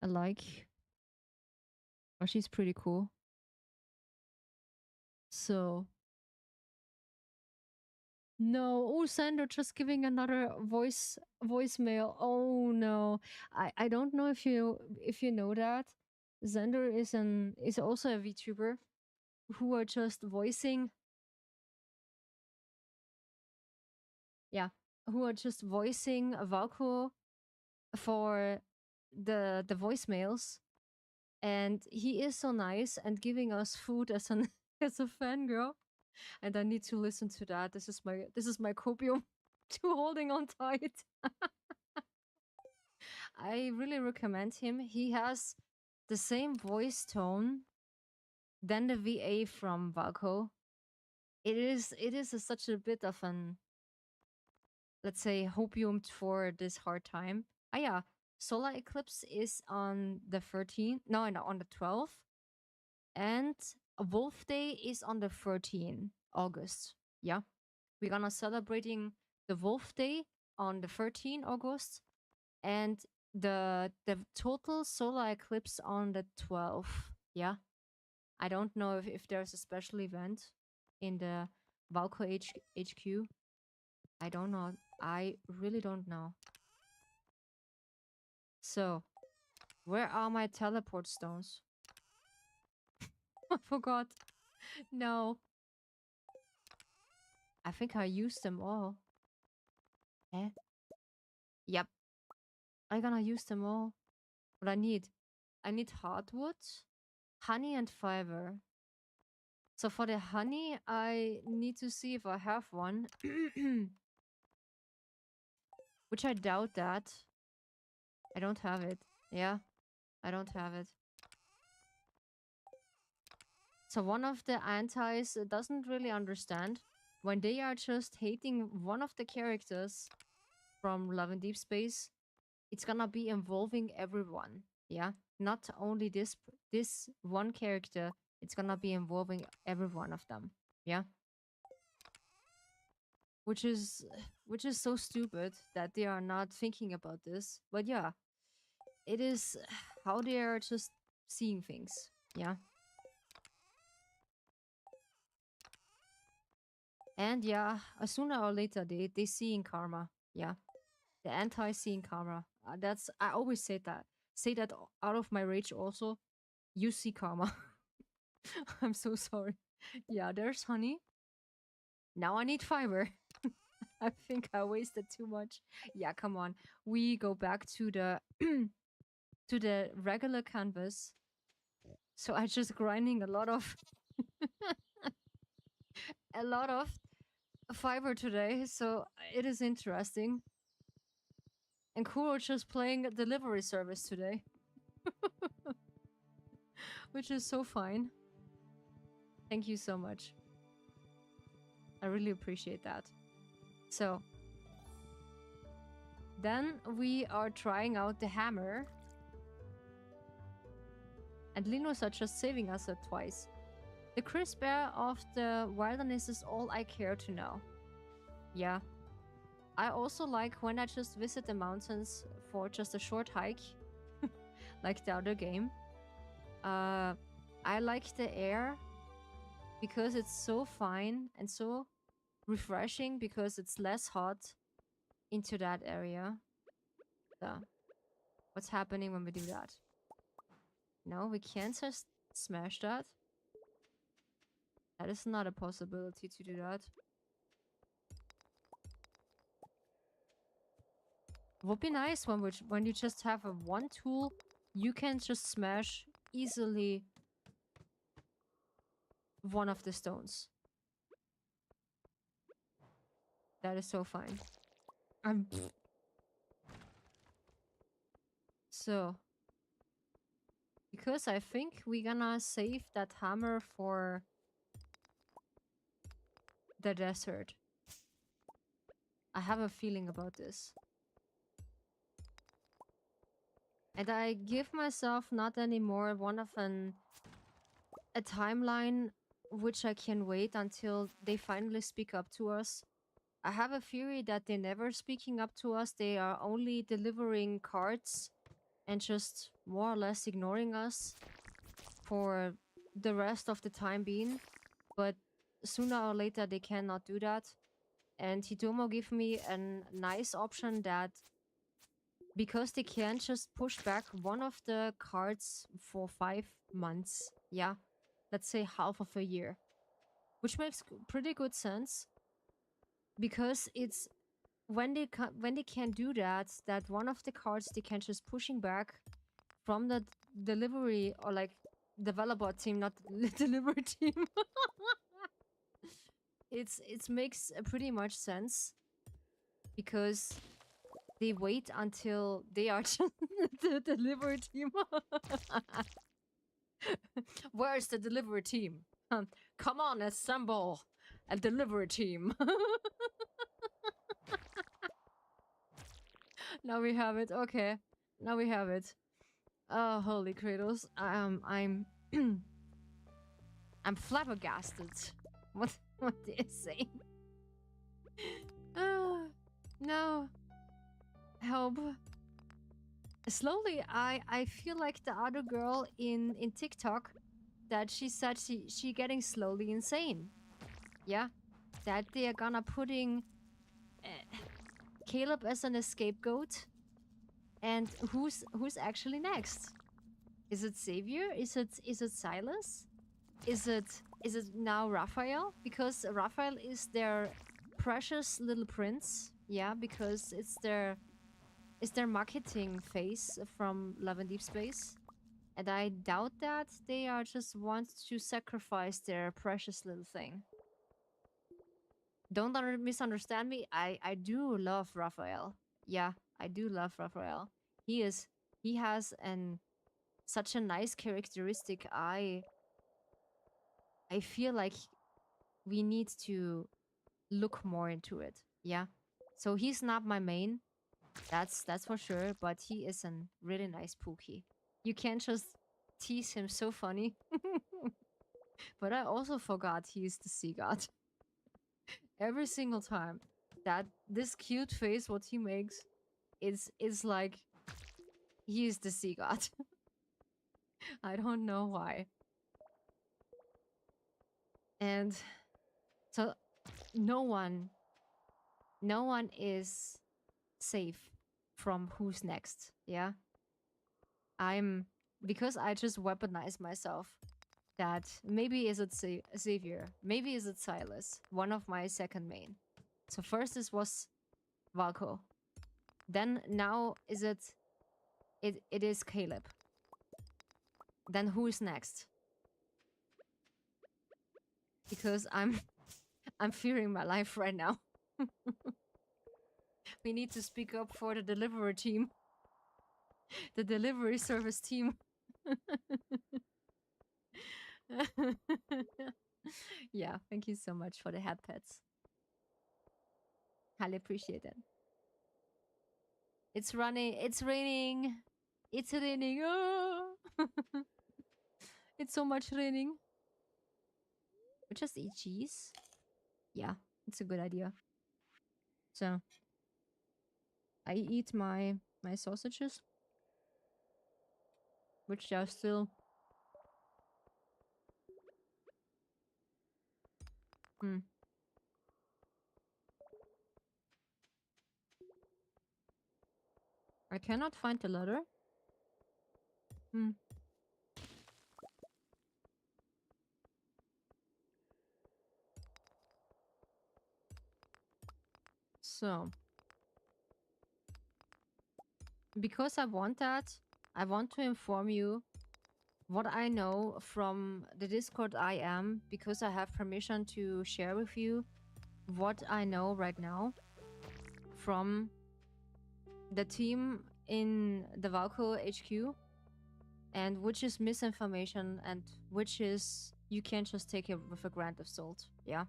like. Oh, she's pretty cool. So no, oh Sander just giving another voicemail. Oh no. I don't know if you know that. Xander is also a VTuber who are just voicing, yeah, who are just voicing Valko for the voicemails, and he is so nice and giving us food as an as a fangirl, and I need to listen to that. This is my copium to holding on tight. I really recommend him. He has the same voice tone than the VA from Valko. it is such a bit of an, let's say, hopium for this hard time. Ah, yeah, solar eclipse is on the 13th. No, on the 12th, and Wolf Day is on the 13th August. Yeah, we're gonna celebrating the Wolf Day on the 13th August, and the total solar eclipse on the 12th. Yeah, I don't know if there's a special event in the Valko HQ. I don't know. I really don't know. So, where are my teleport stones? I forgot. No. I think I used them all. Eh? Yep. I'm gonna use them all. What I need hardwood, honey, and fiber. So for the honey, I need to see if I have one. Which I doubt that. I don't have it. Yeah, I don't have it. So one of the antis doesn't really understand when they are just hating one of the characters from Love and Deep Space. It's gonna be involving everyone. Yeah, not only this one character. It's gonna be involving every one of them. Yeah, which is which is so stupid that they are not thinking about this. But yeah, it is how they are just seeing things. Yeah. And yeah, sooner or later they see in karma. Yeah, the anti-seeing karma. That's I always say that. Say that out of my rage. Also, you see karma. I'm so sorry. Yeah, there's honey. Now I need fiber. I think I wasted too much. Yeah, come on. We go back to the to the regular canvas. So I just grinding a lot of fiber today. So it is interesting. And Kuro just playing a delivery service today. Which is so fine. Thank you so much. I really appreciate that. So, then we are trying out the hammer. And Linus are just saving us twice. The crisp air of the wilderness is all I care to know. Yeah. I also like when I just visit the mountains for just a short hike. Like the other game. I like the air because it's so fine and so refreshing because it's less hot into that area. So, what's happening when we do that? No, we can't just smash that. That is not a possibility to do that. Would be nice when you just have a one tool, you can just smash easily one of the stones. That is so fine. So, because I think we're gonna save that hammer for the desert. I have a feeling about this. And I give myself not anymore one of a timeline which I can wait until they finally speak up to us. I have a theory that they're never speaking up to us. They are only delivering cards and just more or less ignoring us for the rest of the time being. But sooner or later they cannot do that. And Hitomo gave me a nice option that because they can't just push back one of the cards for 5 months. Yeah, let's say half of a year. Which makes pretty good sense. Because it's when they can't do that, that one of the cards they can just pushing back from the delivery or like developer team, not the delivery team. It makes pretty much sense because they wait until they are just the delivery team. Where's the delivery team? Come on, assemble. A delivery team. Now we have it. Okay. Now we have it. Oh, holy Kratos. I'm I'm flabbergasted. What do you say? No. Help. Slowly I feel like the other girl in TikTok that she said she getting slowly insane. Yeah. That they are gonna putting Caleb as an scapegoat. And who's actually next? Is it Xavier? Is it Silas? Is it now Raphael? Because Raphael is their precious little prince. Yeah, because it's their marketing phase from Love and Deep Space. And I doubt that they are just want to sacrifice their precious little thing. Don't misunderstand me. I do love Raphael. Yeah, I do love Raphael. He has such a nice characteristic. I feel like we need to look more into it. Yeah. So he's not my main. That's for sure, but he is a really nice Pookie. You can't just tease him, so funny. But I also forgot he is the sea god. Every single time that this cute face what he makes is like he is the sea god. I don't know why. And so no one is safe from who's next. Yeah. Because I just weaponize myself that maybe is it Xavier, maybe is it Silas, one of my second main. So first this was Valko. Then now is it is Caleb. Then who is next? Because I'm fearing my life right now. We need to speak up for the delivery team. The delivery service team. Yeah, thank you so much for the head pets. Highly appreciate it. It's running. It's raining. It's raining. Oh! It's so much raining. We just eat cheese. Yeah, it's a good idea. So I eat my sausages, which are still. I cannot find the letter. So, because I want that, I want to inform you what I know from the Discord I am, because I have permission to share with you what I know right now from the team in the Valko HQ, and which is misinformation and which is you can't just take it with a grain of salt. Yeah,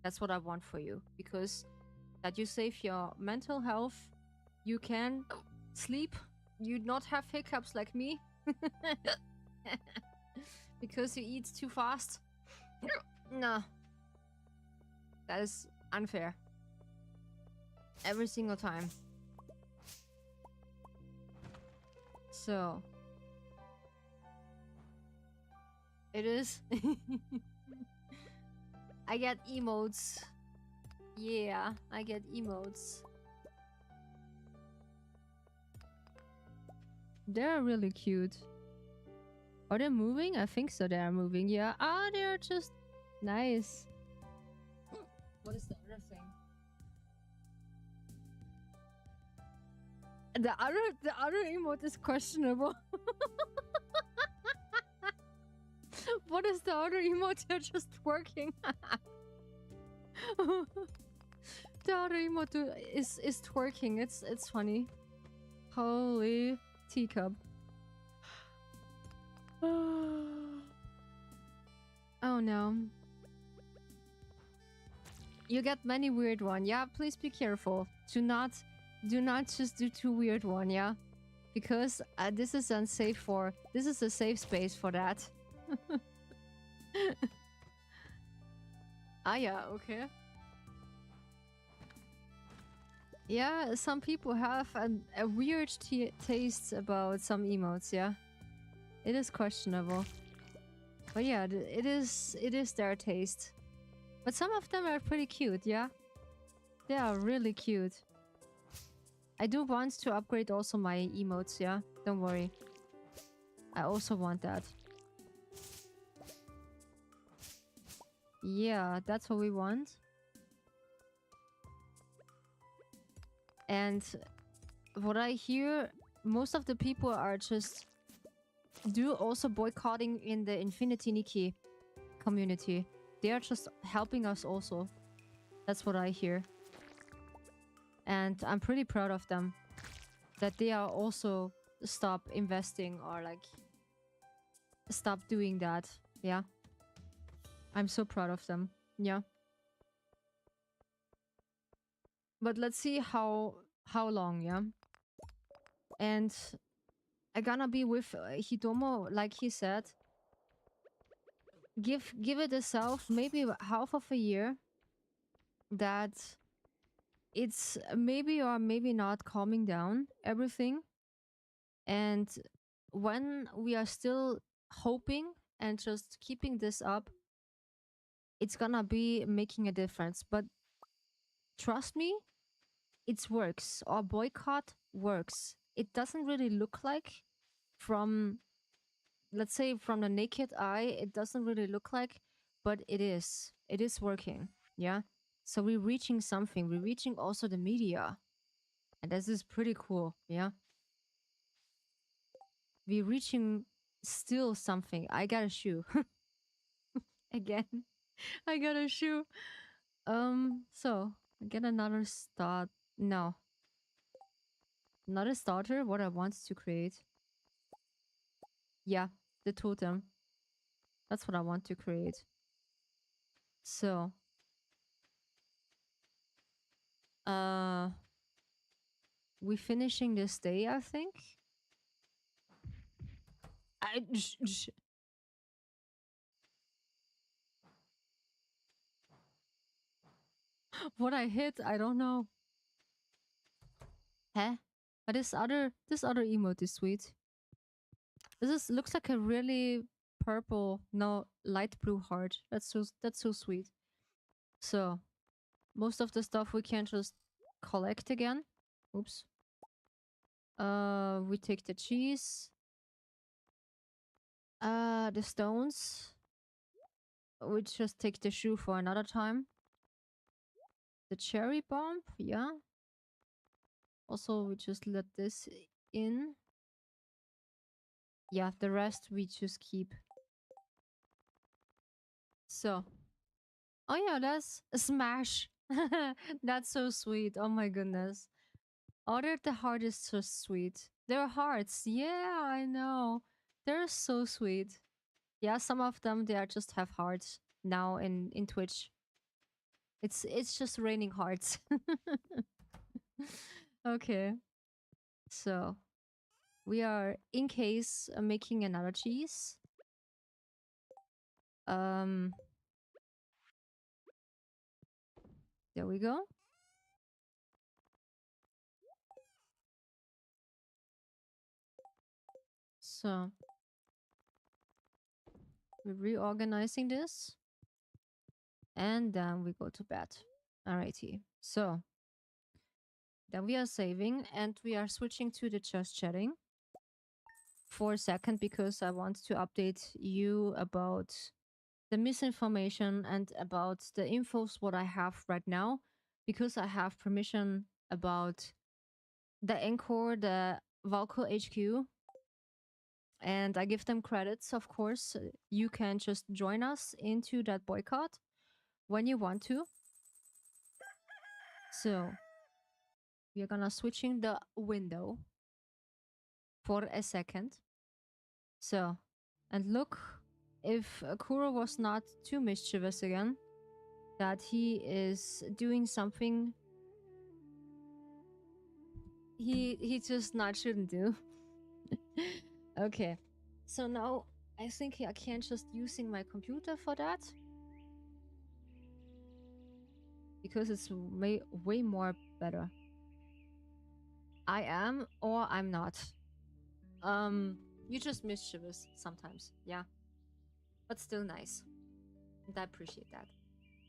that's what I want for you, because that you save your mental health, you can sleep, you not have hiccups like me because you eat too fast. No, that is unfair. Every single time. So it is. I get emotes. Yeah, I get emotes. They're really cute. Are they moving? I think so, they are moving. Yeah. Ah, they're just nice. What is the other thing? The other emote is questionable. What is the other emote? They're just twerking. The other emote is twerking. It's funny. Holy teacup. Oh no. You get many weird one. Yeah, please be careful. Do not just do too weird one. Yeah, because this is unsafe for. This is a safe space for that. Ah, yeah, okay. Yeah, some people have a weird taste about some emotes. Yeah, it is questionable. But yeah, it is their taste. But some of them are pretty cute. Yeah, they are really cute. I do want to upgrade also my emotes. Yeah, don't worry. I also want that. Yeah, that's what we want. And what I hear, most of the people are just do also boycotting in the Infinity Nikki community. They are just helping us also. That's what I hear. And I'm pretty proud of them. That they are also stop investing or like stop doing that. Yeah. I'm so proud of them. Yeah. But let's see how long, yeah. And I gonna be with Hidomo, like he said. Give it a self, maybe half of a year. That it's maybe or maybe not calming down everything. And when we are still hoping and just keeping this up, it's gonna be making a difference. But trust me, it works. Or boycott works. It doesn't really look like from, let's say, from the naked eye, it doesn't really look like, but it is. It is working. Yeah. So we're reaching something. We're reaching also the media. And this is pretty cool. Yeah. We're reaching still something. I got a shoe. Again. I got a shoe. So get another start. No. Not a starter, what I want to create. Yeah, the totem. That's what I want to create. So we finishing this day, I think. I what I hit, I don't know. Huh? But this other emote is sweet. Looks like a really purple, no, light blue heart. That's so sweet. So most of the stuff we can just collect again. Oops. We take the cheese. The stones. We just take the shoe for another time. The cherry bomb, yeah. Also, we just let this in. Yeah, the rest we just keep. So. Oh yeah, that's a smash. That's so sweet. Oh my goodness. Order the heart is so sweet. They're hearts. Yeah, I know. They're so sweet. Yeah, some of them they are just have hearts now in Twitch. It's just raining hearts. Okay. So we are in case making another cheese. Um there we go. So we're reorganizing this. And then we go to bed. Alrighty. So then we are saving and we are switching to the just chatting for a second because I want to update you about the misinformation and about the infos what I have right now because I have permission about the Encore, the Valco HQ, and I give them credits, of course. You can just join us into that boycott when you want to. So we are gonna switching the window for a second. So, and look, if Kuro was not too mischievous again, that he is doing something he just not shouldn't do. Okay, so now I think I can just using my computer for that because it's way more better. I am or I'm not. You just mischievous sometimes, yeah, but still nice, and I appreciate that.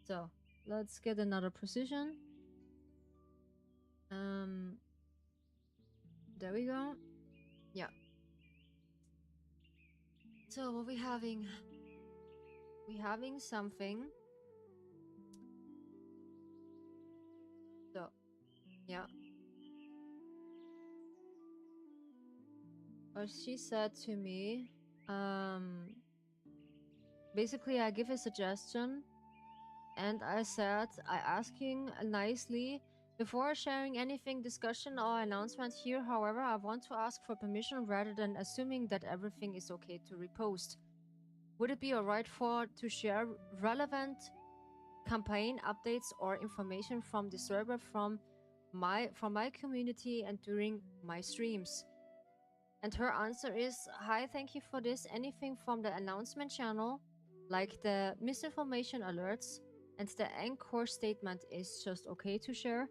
So let's get another position. There we go. Yeah. So what we having? We having something. So yeah. What she said to me, basically I give a suggestion, and I said I asking nicely before sharing anything discussion or announcement here. However, I want to ask for permission rather than assuming that everything is okay to repost. Would it be alright for to share relevant campaign updates or information from the server from my community and during my streams? And her answer is, hi, thank you for this. Anything from the announcement channel, like the misinformation alerts and the anchor statement, is just okay to share,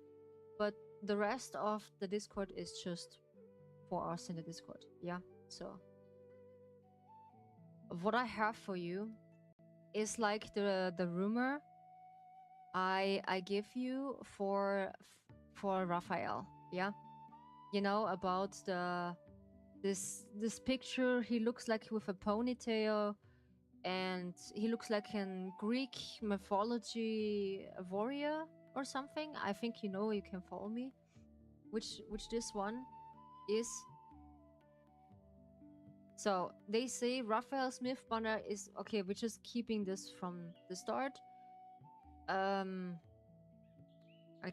but the rest of the Discord is just for us in the Discord. Yeah, so what I have for you is like the rumor I give you for Raphael. Yeah, you know about this picture. He looks like with a ponytail, and he looks like an Greek mythology warrior or something. I think you know. You can follow me. Which this one is. So they say Raphael Smith banner is okay. We're just keeping this from the start. I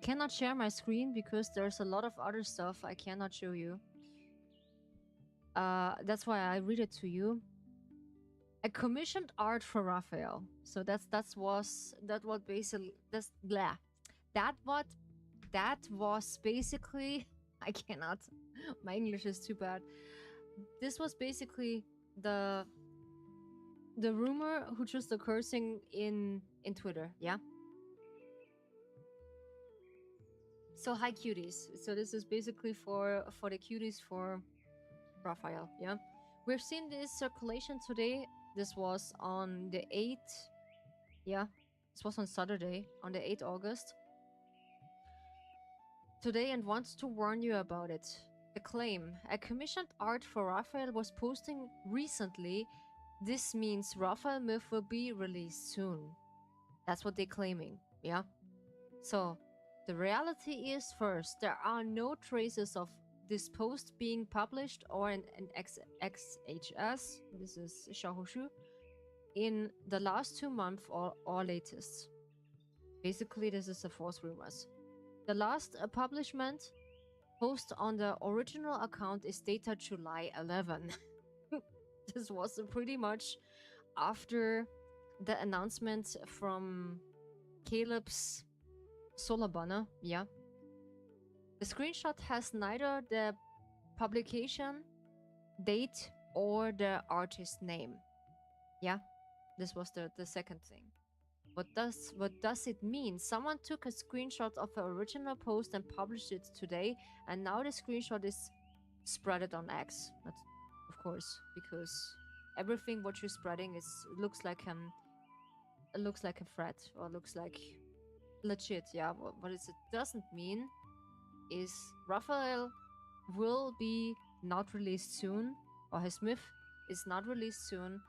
cannot share my screen because there's a lot of other stuff I cannot show you. That's why I read it to you. I commissioned art for Raphael. So that was basically that's blah. That was basically I cannot. My English is too bad. This was basically the rumor who just occurs in Twitter, yeah. So hi cuties. So this is basically for the cuties for Raphael, yeah. We've seen this circulation today. This was on the 8th. Yeah. This was on Saturday, on the 8th August. Today, and wants to warn you about it. The claim, a commissioned art for Raphael was posting recently. This means Raphael myth will be released soon. That's what they're claiming, yeah? So, the reality is, first, there are no traces of this post being published or in XHS, this is Xiaohoshu, in the last 2 months or latest. Basically, this is a false rumors. The last publishment post on the original account is dated July 11. This was pretty much after the announcement from Caleb's solar banner, yeah. The screenshot has neither the publication date or the artist name. Yeah, this was the second thing. What does it mean? Someone took a screenshot of the original post and published it today, and now the screenshot is spreaded on X. That's, of course, because everything what you're spreading looks like a threat, or looks like legit. Yeah, what it doesn't mean is Raphael will be not released soon, or his myth is not released soon.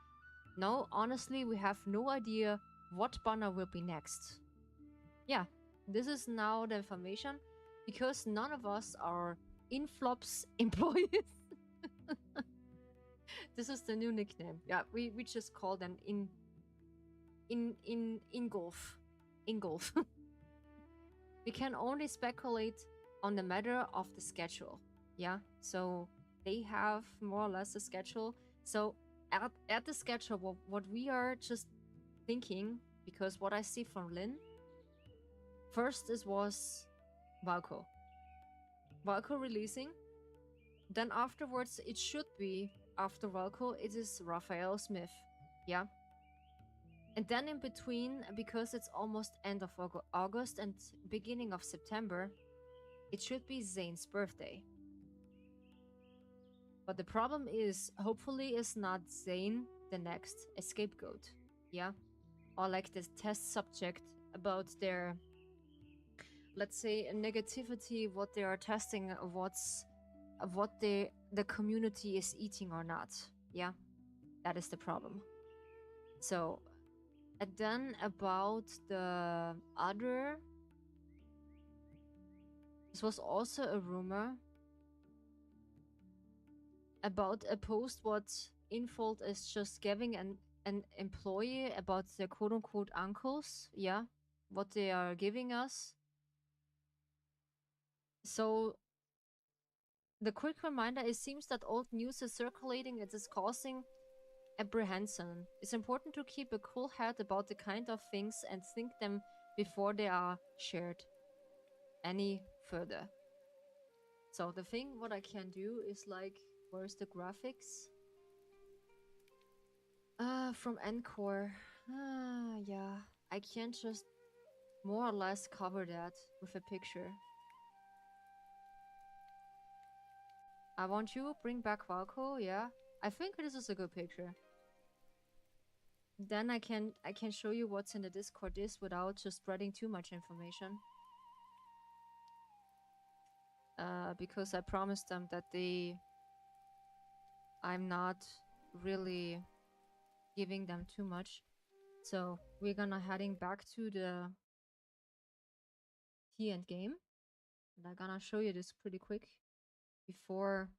No, honestly, we have no idea what banner will be next. Yeah, this is now the information, because none of us are Inflops employees. This is the new nickname. Yeah, we just call them Ingolf. Ingolf. We can only speculate on the matter of the schedule. Yeah, so they have more or less a schedule. So at the schedule, what we are just thinking, because what I see from Lynn First, it was Valko. Valko releasing. Then afterwards, it should be after Valko, it is Raphael Smith. Yeah. And then in between, because it's almost end of August and beginning of September, it should be Zane's birthday. But the problem is, hopefully, is not Zane the next scapegoat. Yeah. Or like this test subject about their, let's say, negativity, what they are testing, what the community is eating or not. Yeah, that is the problem. So, and then about the other, this was also a rumor about a post what Infold is just giving an employee about their quote unquote uncles. Yeah, what they are giving us. So the quick reminder, it seems that old news is circulating. It is causing apprehension. It's important to keep a cool head about the kind of things and think them before they are shared any further. So the thing what I can do is like, where's the graphics? From Encore. Yeah. I can't just more or less cover that with a picture. I want you bring back Valko, yeah. I think this is a good picture. Then I can show you what's in the Discord is without just spreading too much information. Because I promised them that I'm not really giving them too much. So we're gonna heading back to the tea end game. And I'm gonna show you this pretty quick before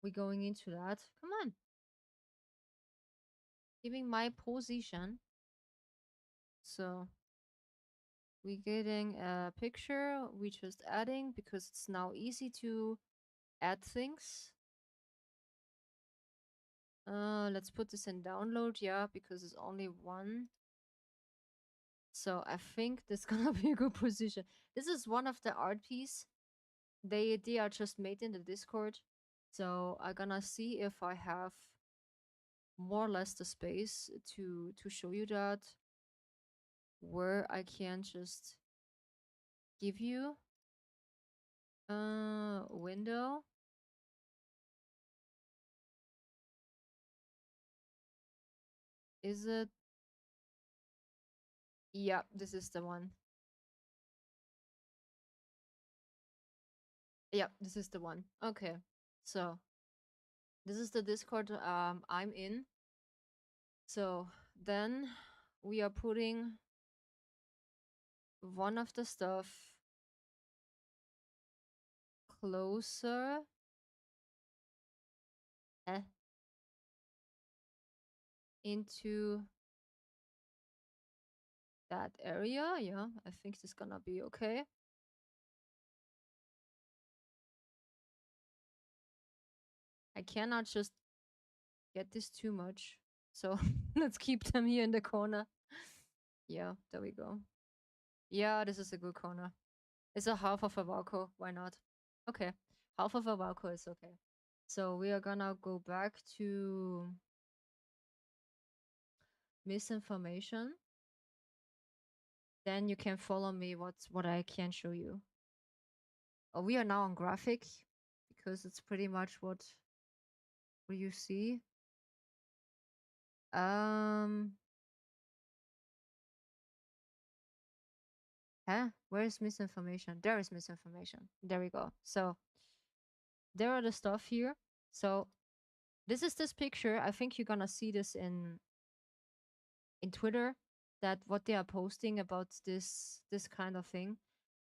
we going into that. Come on. Giving my position. So we getting a picture. We just adding because it's now easy to add things. Let's put this in download, yeah, because it's only one. So I think this is gonna be a good position. This is one of the art piece. They are just made in the Discord. So I'm gonna see if I have more or less the space to show you that, where I can just give you window. Is it? Yeah, this is the one. Yeah, this is the one. Okay. So this is the Discord I'm in. So then we are putting one of the stuff closer into that area. Yeah, I think this is gonna be okay. I cannot just get this too much. So let's keep them here in the corner. Yeah, there we go. Yeah, this is a good corner. It's a half of a Valko. Why not? Okay. Half of a Valko is okay. So we are gonna go back to misinformation. Then you can follow me what I can show you. Oh, we are now on graphic because it's pretty much what you see. Where is misinformation? There is misinformation. There we go. So there are the stuff here. So this is this picture. I think you're gonna see this in Twitter, that what they are posting about this kind of thing.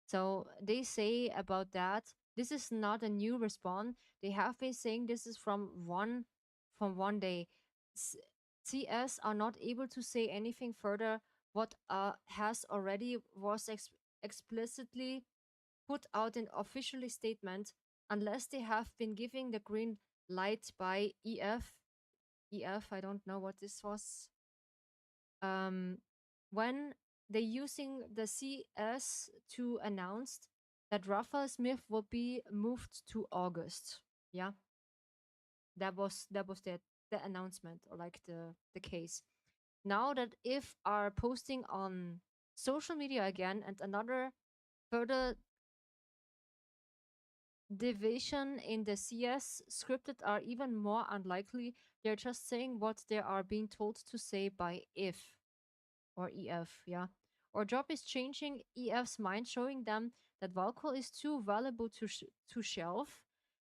So they say about that, this is not a new response. They have been saying this is from one day. CS are not able to say anything further. What has already was explicitly put out an officially statement, unless they have been giving the green light by EF. I don't know what this was. When They using the CS to announce that Raphael Smith will be moved to August. Yeah, that was the announcement, or like the case. Now that if are posting on social media again, and another further division in the CS scripted are even more unlikely. They're just saying what they are being told to say by if or EF, yeah. Or job is changing EF's mind, showing them that Valko is too valuable to shelf,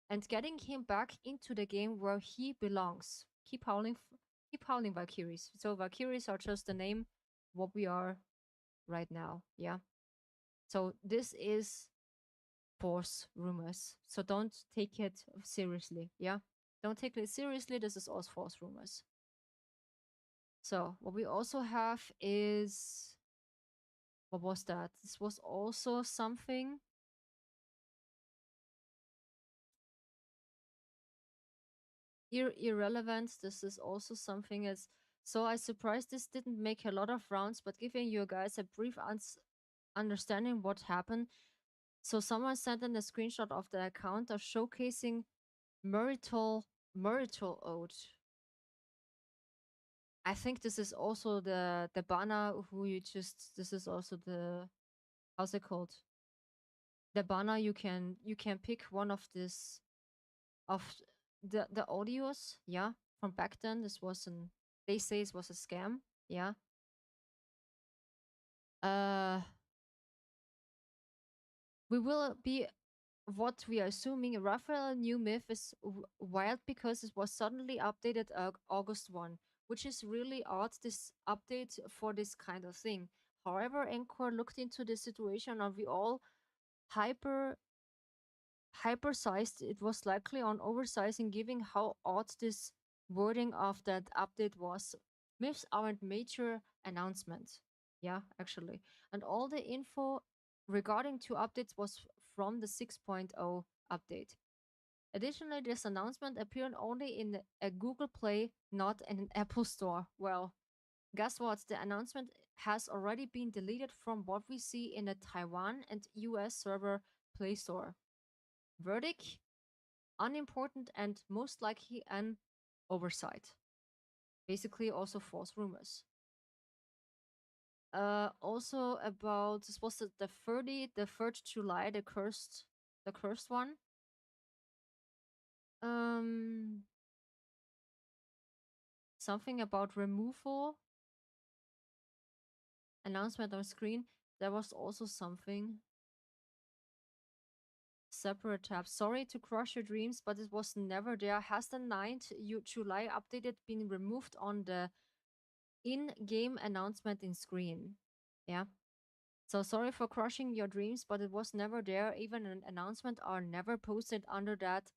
and getting him back into the game where he belongs. Keep howling, Valkyries. So Valkyries are just the name what we are right now, yeah. So this is false rumors. So don't take it seriously. Yeah. Don't take it seriously. This is all false rumors. So what we also have is, what was that? This was also something irrelevant. This is also something as, so I surprised this didn't make a lot of rounds, but giving you guys a brief understanding what happened. So someone sent in a screenshot of the account of showcasing marital marital ode. I think this is also the banner who you just, this is also the, how's it called? The banner you can pick one of this of the audios, yeah, from back then. This was an, they say it was a scam, yeah. Uh we will be, what we are assuming, Raphael new myth is wild because it was suddenly updated August 1, which is really odd, this update for this kind of thing. However, Encore looked into the situation and we all hyper hypersized. It was likely on oversizing, given how odd this wording of that update was. Myths aren't major announcement. Yeah, actually. And all the info regarding two updates was from the 6.0 update. Additionally, this announcement appeared only in a Google Play, not in an Apple Store. Well, guess what? The announcement has already been deleted from what we see in the Taiwan and US server Play Store. Verdict: unimportant and most likely an oversight. Basically, also false rumors. Also about, this was the 3rd July, the cursed one. Um, Something about removal announcement on screen. There was also something separate tab. Sorry to crush your dreams, but it was never there. Has the 9th July updated been removed on the in-game announcement in screen? Yeah. So sorry for crushing your dreams, but it was never there. Even an announcement are never posted under that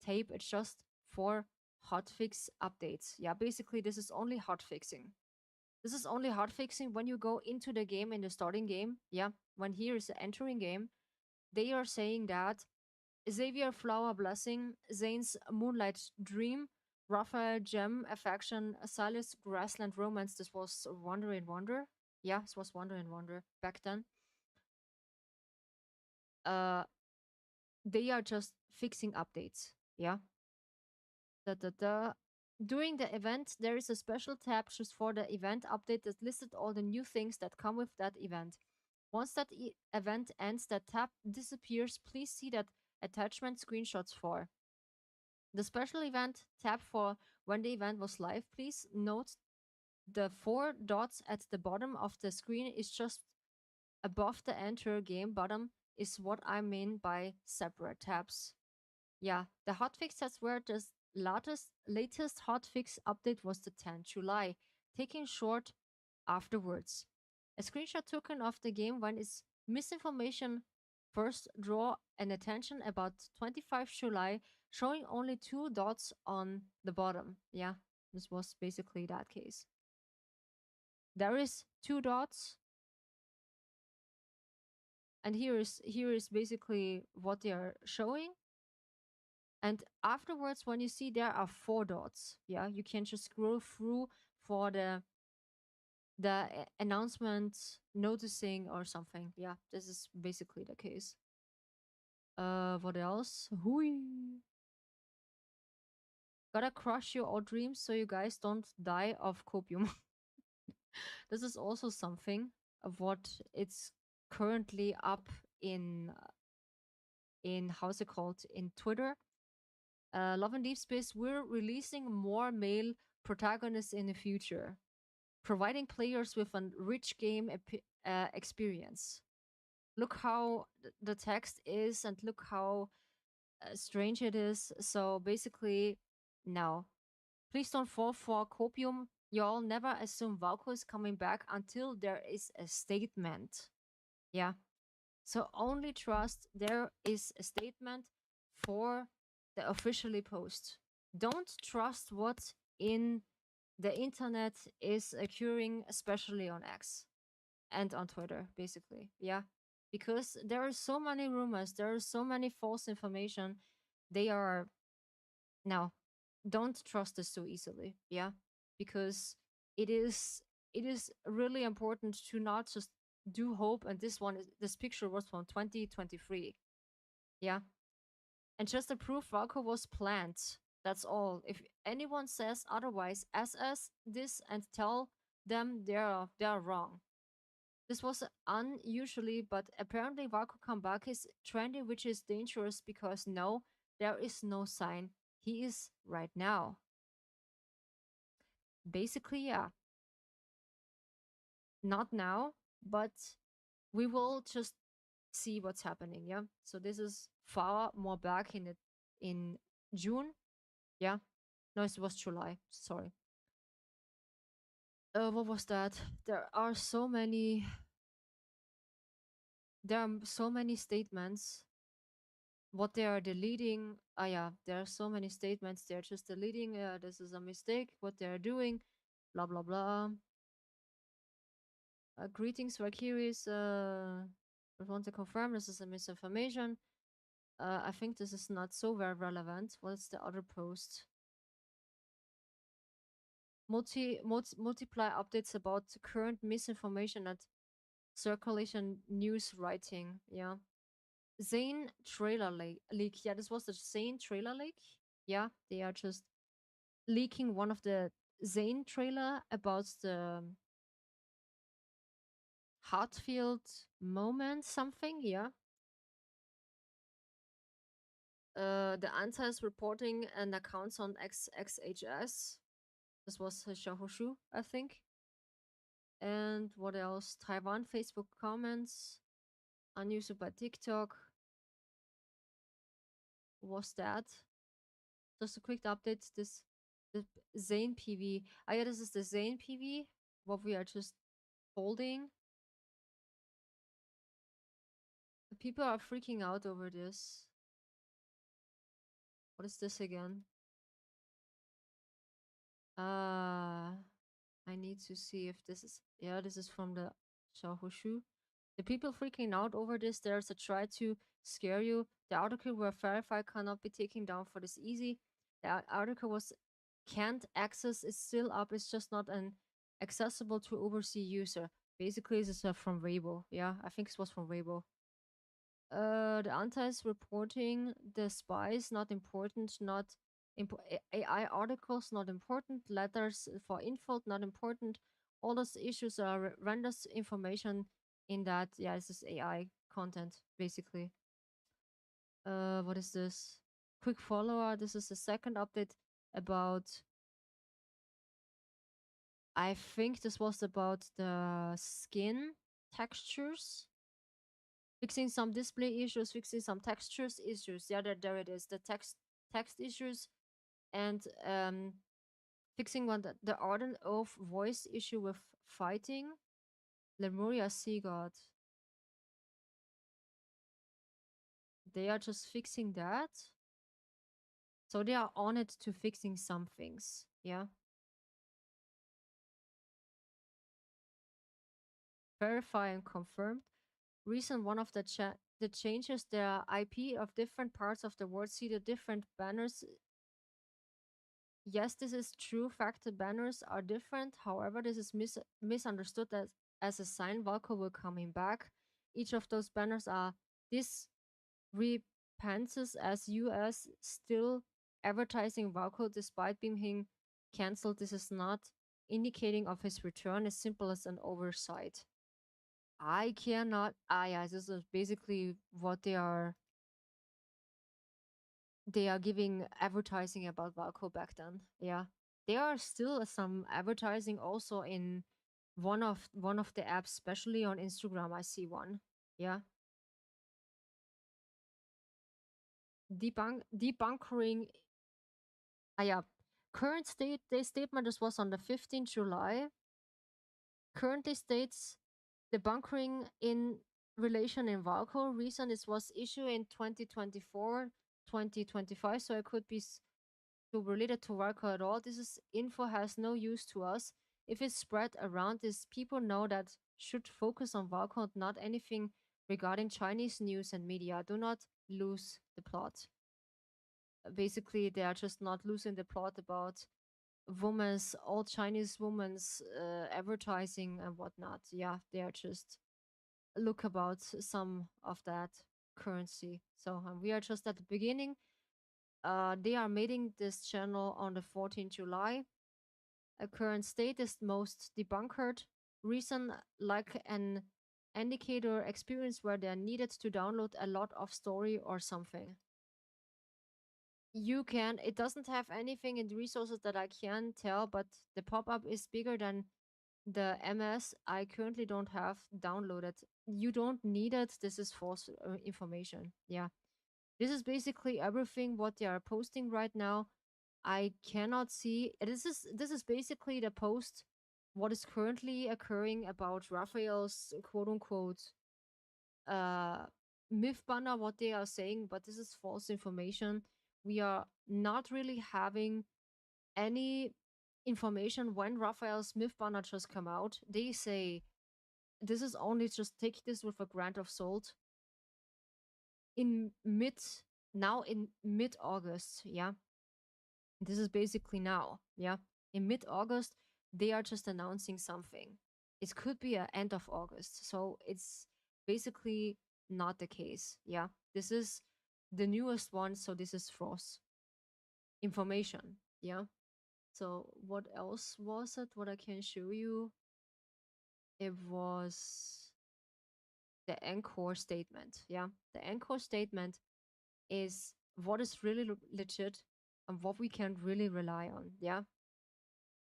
tape. It's just for hotfix updates. Yeah, basically this is only hotfixing. This is only hotfixing when you go into the game in the starting game. Yeah, when here is the entering game, they are saying that Xavier Flower Blessing, Zane's Moonlight Dream, Raphael Gem Affection, Silas Grassland Romance. This was Wonder in Wonder. Yeah, this was Wonder in Wonder back then. Uh, they are just fixing updates. Yeah. Da, da, da. During the event, there is a special tab just for the event update that listed all the new things that come with that event. Once that event ends, that tab disappears. Please see that attachment screenshots for. The special event tab for when the event was live. Please note the 4 dots at the bottom of the screen is just above the enter game button, is what I mean by separate tabs. Yeah, the hotfix, that's where the latest hotfix update was the 10th July, taking short afterwards. A screenshot taken of the game when its misinformation first draw an attention about 25 July, showing only 2 dots on the bottom. Yeah, this was basically that case. There is 2 dots, and here is basically what they are showing. And afterwards, when you see there are 4 dots, yeah, you can just scroll through for the announcement noticing or something. Yeah, this is basically the case. What else? Hui. Gotta crush your old dreams so you guys don't die of copium. This is also something of what it's currently up in how's it called in Twitter. Love and Deep Space, we're releasing more male protagonists in the future, providing players with a rich game experience. Look how the text is, and look how strange it is. So basically, no. Please don't fall for copium. Y'all never assume Valko is coming back until there is a statement. Yeah. So only trust there is a statement for the officially post. Don't trust what in the internet is occurring, especially on X and on Twitter, basically. Yeah. Because there are so many rumors, there are so many false information. They are now, don't trust this so easily. Yeah. Because it is it is really important to not just do hope. And this picture was from 2023. Yeah. And just to prove Valko was planned. That's all. If anyone says otherwise, SS this and tell them they are wrong. This was unusually, but apparently Valko comeback is trendy, which is dangerous because no, there is no sign. He is right now. Basically, yeah. Not now, but we will just see what's happening, yeah. So this is far more back in June. Yeah. No, it was July. Sorry. What was that? There are so many statements. What they are deleting. Ah, yeah, there are so many statements. They're just deleting. This is a mistake. What they are doing. Blah blah blah. Greetings, Valkyries. I want to confirm this is a misinformation. I think this is not so very relevant. What's the other post? Multiply updates about current misinformation at circulation news writing. Yeah. Zane trailer leak. Yeah, this was the Zane trailer leak. Yeah, they are just leaking one of the Zane trailer about the Hartfield moment something. Yeah. The Anta is reporting an accounts on XXHS. This was Xiaohoshu, I think. And what else? Taiwan Facebook comments. Unused by TikTok. Was that? Just a quick update. The Zane PV. Ah, yeah, this is the Zane PV. What we are just holding. People are freaking out over this. What is this again? I need to see if this is. Yeah, this is from the Xiaohoshu. The people freaking out over this, there's a try to scare you. The article were verified cannot be taken down for this easy. The article was can't access, it's still up, it's just not an accessible to overseas user. Basically, this is from Weibo. Yeah, I think it was from Weibo. The anti is reporting the spies not important, not AI articles not important, letters for info not important. All those issues are renders information in that. Yeah, this is AI content basically. What is this? Quick follower. This is the second update about. I think this was about the skin textures. Fixing some display issues, fixing some textures issues. Yeah, there it is. The text issues, and fixing one the Arden Oath voice issue with fighting. Lemuria Sea God. They are just fixing that. So they are on it to fixing some things. Yeah. Verify and confirmed. Reason one of the changes the IP of different parts of the world. See the different banners Yes, this is true. Fact the banners are different. However, this is misunderstood as a sign Valko will coming back. Each of those banners are this repentance as US still advertising Valko despite being cancelled. This is not indicating of his return as simple as an oversight. I cannot. Ah, yeah, this is basically what they are giving advertising about Valko back then. Yeah, there are still some advertising also in one of the apps, especially on Instagram. I see one. Yeah, debunkering. Ah, yeah. Current state. The statement. This was on the 15th July. Currently states the bunkering in relation in Valco. Reason it was issued in 2024, 2025, so it could be to related to Valco at all. This is info has no use to us. If it's spread around this, people know that should focus on Valco, not anything regarding Chinese news and media. Do not lose the plot. Basically, they are just not losing the plot about women's all Chinese women's advertising and whatnot. Yeah, they are just look about some of that currency. So we are just at the beginning. They are making this channel on the 14th July. A current state is most debunkered. Reason like an indicator experience where they are needed to download a lot of story or something. You can. It doesn't have anything in the resources that I can tell, but the pop up is bigger than the MS I currently don't have downloaded. You don't need it. This is false information. Yeah. This is basically everything what they are posting right now. I cannot see. This is basically the post what is currently occurring about Raphael's quote unquote uh myth banner what they are saying, but this is false information. We are not really having any information when Raphael's myth banner just come out. They say this is only just take this with a grain of salt. In mid Now in mid August, yeah. This is basically now, yeah. In mid August, they are just announcing something. It could be a end of August, so it's basically not the case. Yeah, this is the newest one, so this is Frost information. Yeah. So what else was it? What I can show you? It was the encore statement. Yeah, the encore statement is what is really legit and what we can really rely on. Yeah.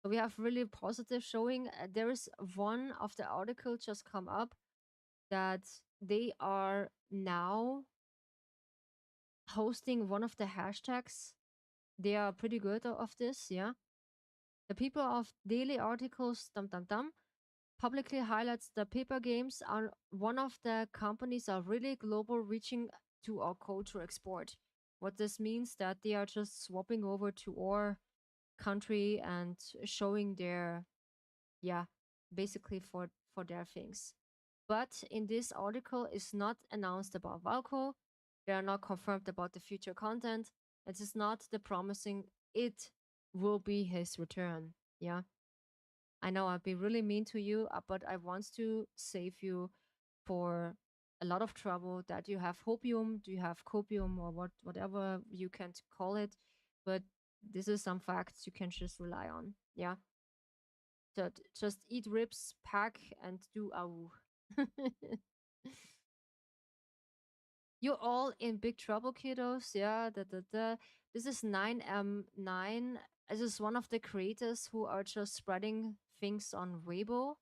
So we have really positive showing. There is one of the articles just come up that they are now hosting one of the hashtags. They are pretty good of this. Yeah. The people of daily articles, publicly highlights the paper games are one of the companies are really global reaching to our culture export. What this means that they are just swapping over to our country and showing their yeah basically for their things. But in this article is not announced about Valco. They are not confirmed about the future content. It is not the promising it will be his return. Yeah. I know I've been really mean to you, but I want to save you for a lot of trouble that you have hopium, do you have copium or whatever you can call it. But this is some facts you can just rely on. Yeah. So just eat ribs, pack, and do au. You're all in big trouble, kiddos. Yeah, This is 9M9. This is one of the creators who are just spreading things on Weibo.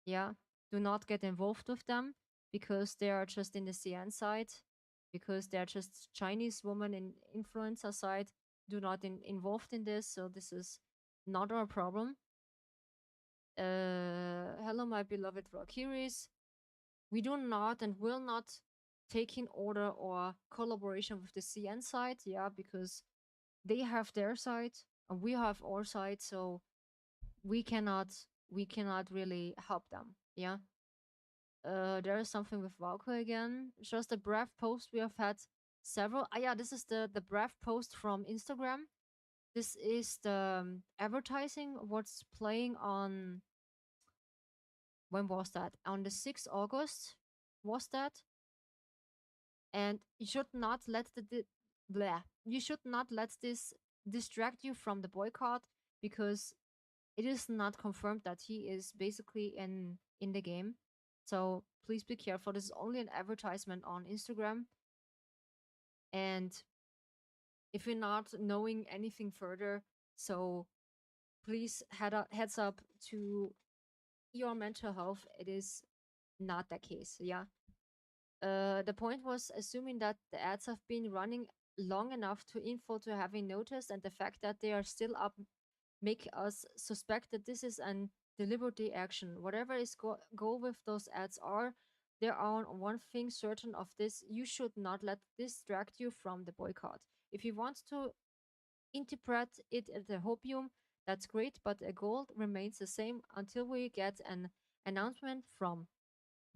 Yeah, do not get involved with them because they are just in the CN side, because they're just Chinese woman in influencer side. Do not involved in this. So this is not our problem. Hello, my beloved Valkyries. We do not and will not take in order or collaboration with the CN side, yeah, because they have their side and we have our side, so we cannot really help them, yeah. There is something with Valko again. Just a brief post we have had several. Ah, yeah, this is the brief post from Instagram. This is the advertising what's playing on, when was that? On the 6th August was that? And you should not let you should not let this distract you from the boycott, because it is not confirmed that he is basically in the game. So please be careful. This is only an advertisement on Instagram, and if you're not knowing anything further, so please heads up to your mental health. It is not the case. Yeah. The point was assuming that the ads have been running long enough to info to having noticed, and the fact that they are still up make us suspect that this is an deliberate action. Whatever is goal with those ads are, there are one thing certain of this: you should not let this distract you from the boycott. If you want to interpret it as a hopium, that's great, but a goal remains the same until we get an announcement from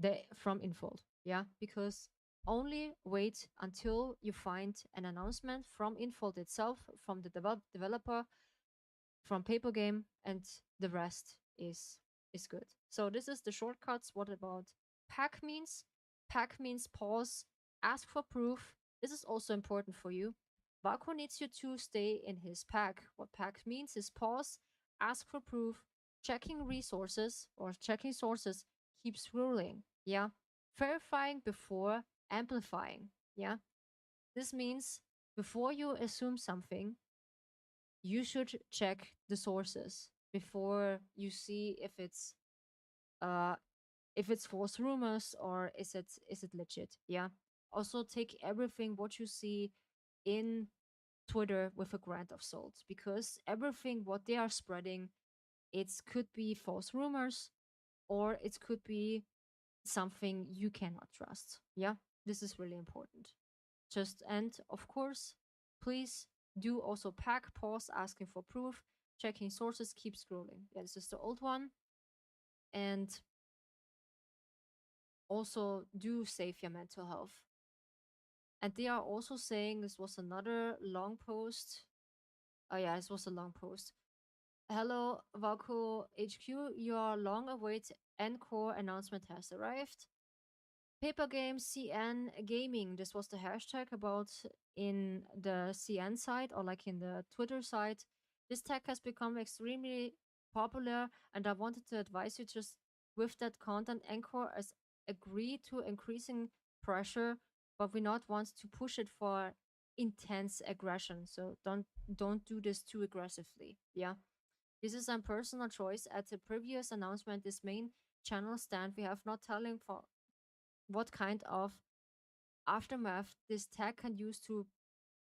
Infold. Yeah, because only wait until you find an announcement from Infold itself, from the developer, from paper game, and the rest is good. So this is the shortcuts. What about pack means? Pack means pause, ask for proof. This is also important for you. Baku needs you to stay in his pack. What pack means is pause, ask for proof, checking resources or checking sources, keeps ruling. Yeah. Verifying before amplifying. Yeah. This means before you assume something, you should check the sources before you see uh if it's false rumors, or is it legit. Yeah. Also take everything what you see in Twitter with a grain of salt, because everything what they are spreading, it could be false rumors, or it could be something you cannot trust. Yeah, this is really important. Just, and of course, please do also pack, pause, asking for proof, checking sources, keep scrolling. Yeah, this is the old one. And also do save your mental health. And they are also saying, this was another long post. Oh yeah, this was a long post. Hello, Valko HQ. Your long awaited Encore announcement has arrived. Paper Games CN Gaming. This was the hashtag about in the CN side, or like in the Twitter side. This tag has become extremely popular, and I wanted to advise you just with that content. Anchor has agreed to increasing pressure, but we not want to push it for intense aggression. So don't do this too aggressively. Yeah. This is a personal choice. At the previous announcement, this main channel stand, we have not telling for what kind of aftermath this tag can use to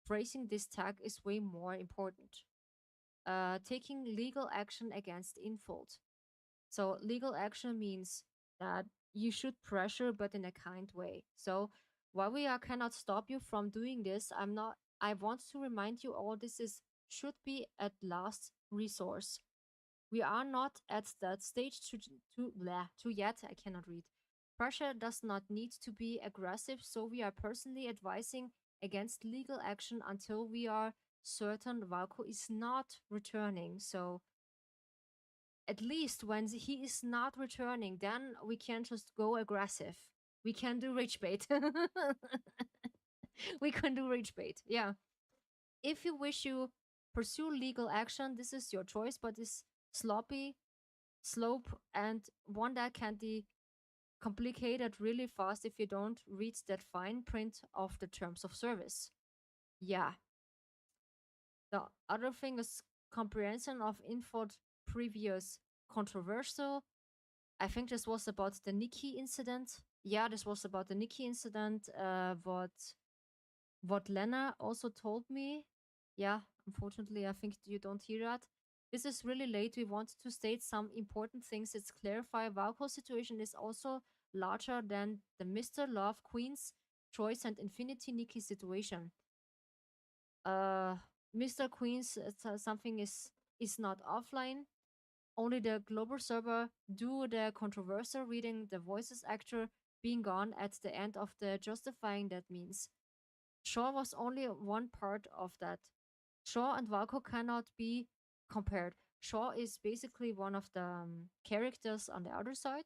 phrasing this tag is way more important. Taking legal action against Infold. So legal action means that you should pressure, but in a kind way. So while we are cannot stop you from doing this, I want to remind you all, this is should be at last resource. We are not at that stage to yet. I cannot read. Prussia does not need to be aggressive, so we are personally advising against legal action until we are certain Valko is not returning. So at least when he is not returning, then we can just go aggressive. We can do rage bait. We can do rage bait. Yeah. If you wish to pursue legal action, this is your choice, but this sloppy slope and one that can be complicated really fast if you don't read that fine print of the terms of service. Yeah. The other thing is comprehension of info previous controversial. I think this was about the Nikki incident. Yeah, this was about the Nikki incident. What Lena also told me. Yeah, unfortunately, I think you don't hear that. This is really late. We want to state some important things. It's clarify Valko's situation is also larger than the Mr. Love Queen's choice and Infinity Nikki situation. Uh, Mr. Queen's something is not offline. Only the global server do the controversial reading the voices actor being gone at the end of the justifying that means. Shaw was only one part of that. Shaw and Valko cannot be compared. Shaw is basically one of the characters on the other side,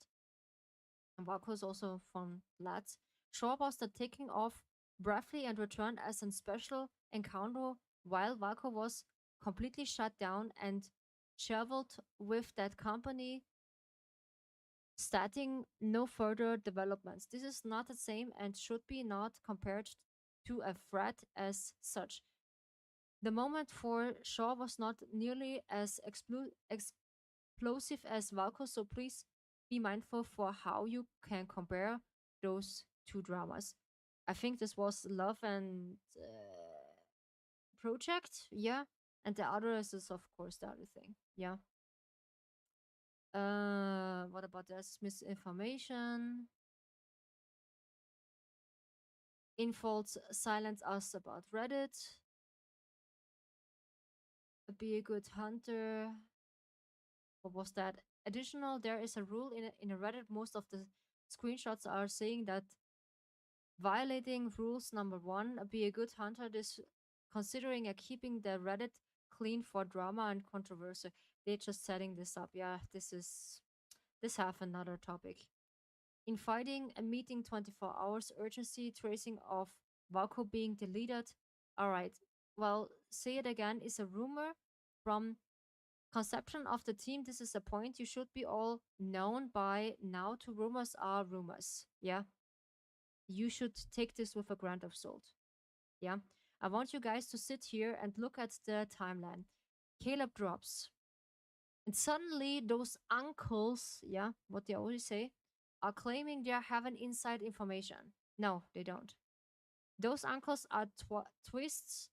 and Valko is also from Lads. Shaw was the taking off briefly and returned as a special encounter, while Valko was completely shut down and traveled with that company, starting no further developments. This is not the same and should be not compared to a threat as such. The moment for Shaw was not nearly as explosive as Valko, so please be mindful for how you can compare those two dramas. I think this was Love and Project, yeah, and the other is of course the other thing, yeah. What about this misinformation? Infolds silence us about Reddit. Be a good hunter. What was that? Additional, there is a rule in a Reddit. Most of the screenshots are saying that violating rules number one, be a good hunter, is considering keeping the Reddit clean for drama and controversy. They're just setting this up. Yeah, this half another topic. In fighting a meeting 24 hours urgency tracing of Valko being deleted. Alright. Well, say it again, is a rumor from conception of the team. This is a point you should be all known by now to rumors are rumors. Yeah. You should take this with a grain of salt. Yeah. I want you guys to sit here and look at the timeline. Caleb drops. And suddenly those uncles, yeah, what they always say, are claiming they have an inside information. No, they don't. Those uncles are twice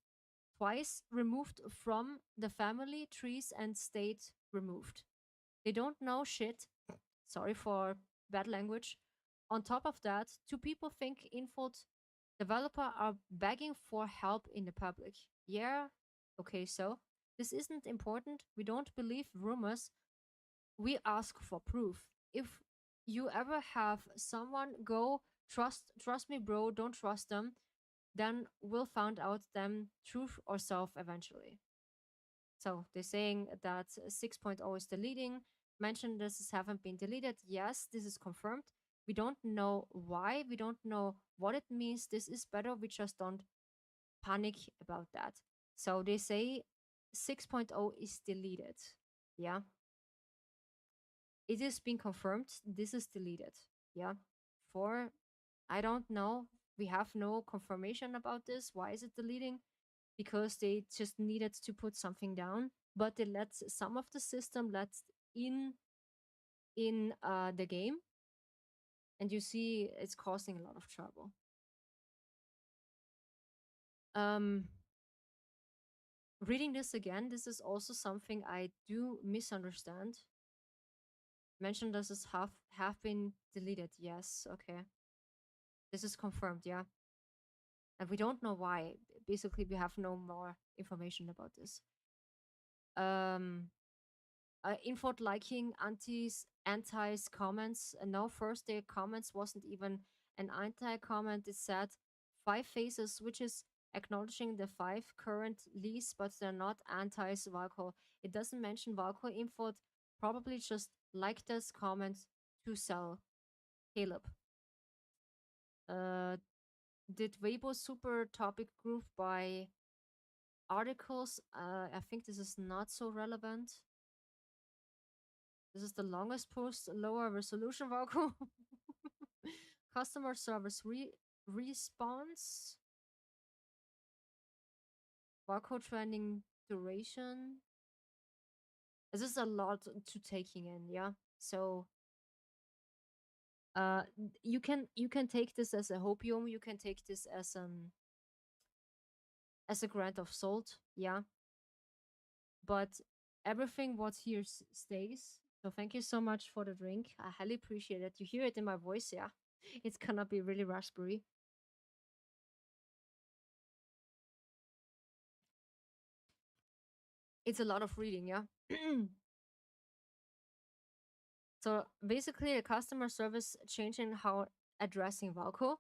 removed from the family trees and stayed removed. They don't know shit. Sorry for bad language. On top of that, two people think info developer are begging for help in the public. Yeah, okay, so this isn't important. We don't believe rumors. We ask for proof. If you ever have someone go trust me bro, don't trust them, then we'll find out them truth or self eventually. So they're saying that 6.0 is deleting. Mentioned this haven't been deleted. Yes, this is confirmed. We don't know why. We don't know what it means. This is better. We just don't panic about that. So they say 6.0 is deleted. Yeah. It has been confirmed. This is deleted. Yeah. For, I don't know. We have no confirmation about this. Why is it deleting? Because they just needed to put something down, but they let some of the system let in the game, and you see it's causing a lot of trouble. Um, reading this again, this is also something I do misunderstand. Mentioned this is have been deleted. Yes, okay. This is confirmed, yeah. And we don't know why. Basically, we have no more information about this. Info liking anti's comments. No, first their comments wasn't even an anti comment. It said five faces, which is acknowledging the five current leads, but they're not anti Valko. It doesn't mention Valko. Info probably just liked this comment to sell Caleb. Did Weibo super topic group by articles? I think this is not so relevant. This is the longest post, lower resolution vocal. Customer service response. Vocal trending duration. This is a lot to taking in, yeah. So you can take this as a hopium, you can take this as a grain of salt, yeah. But everything what here stays. So thank you so much for the drink. I highly appreciate it. You hear it in my voice, yeah. It's gonna be really raspberry. It's a lot of reading, yeah. So basically, the customer service changing how addressing Valko.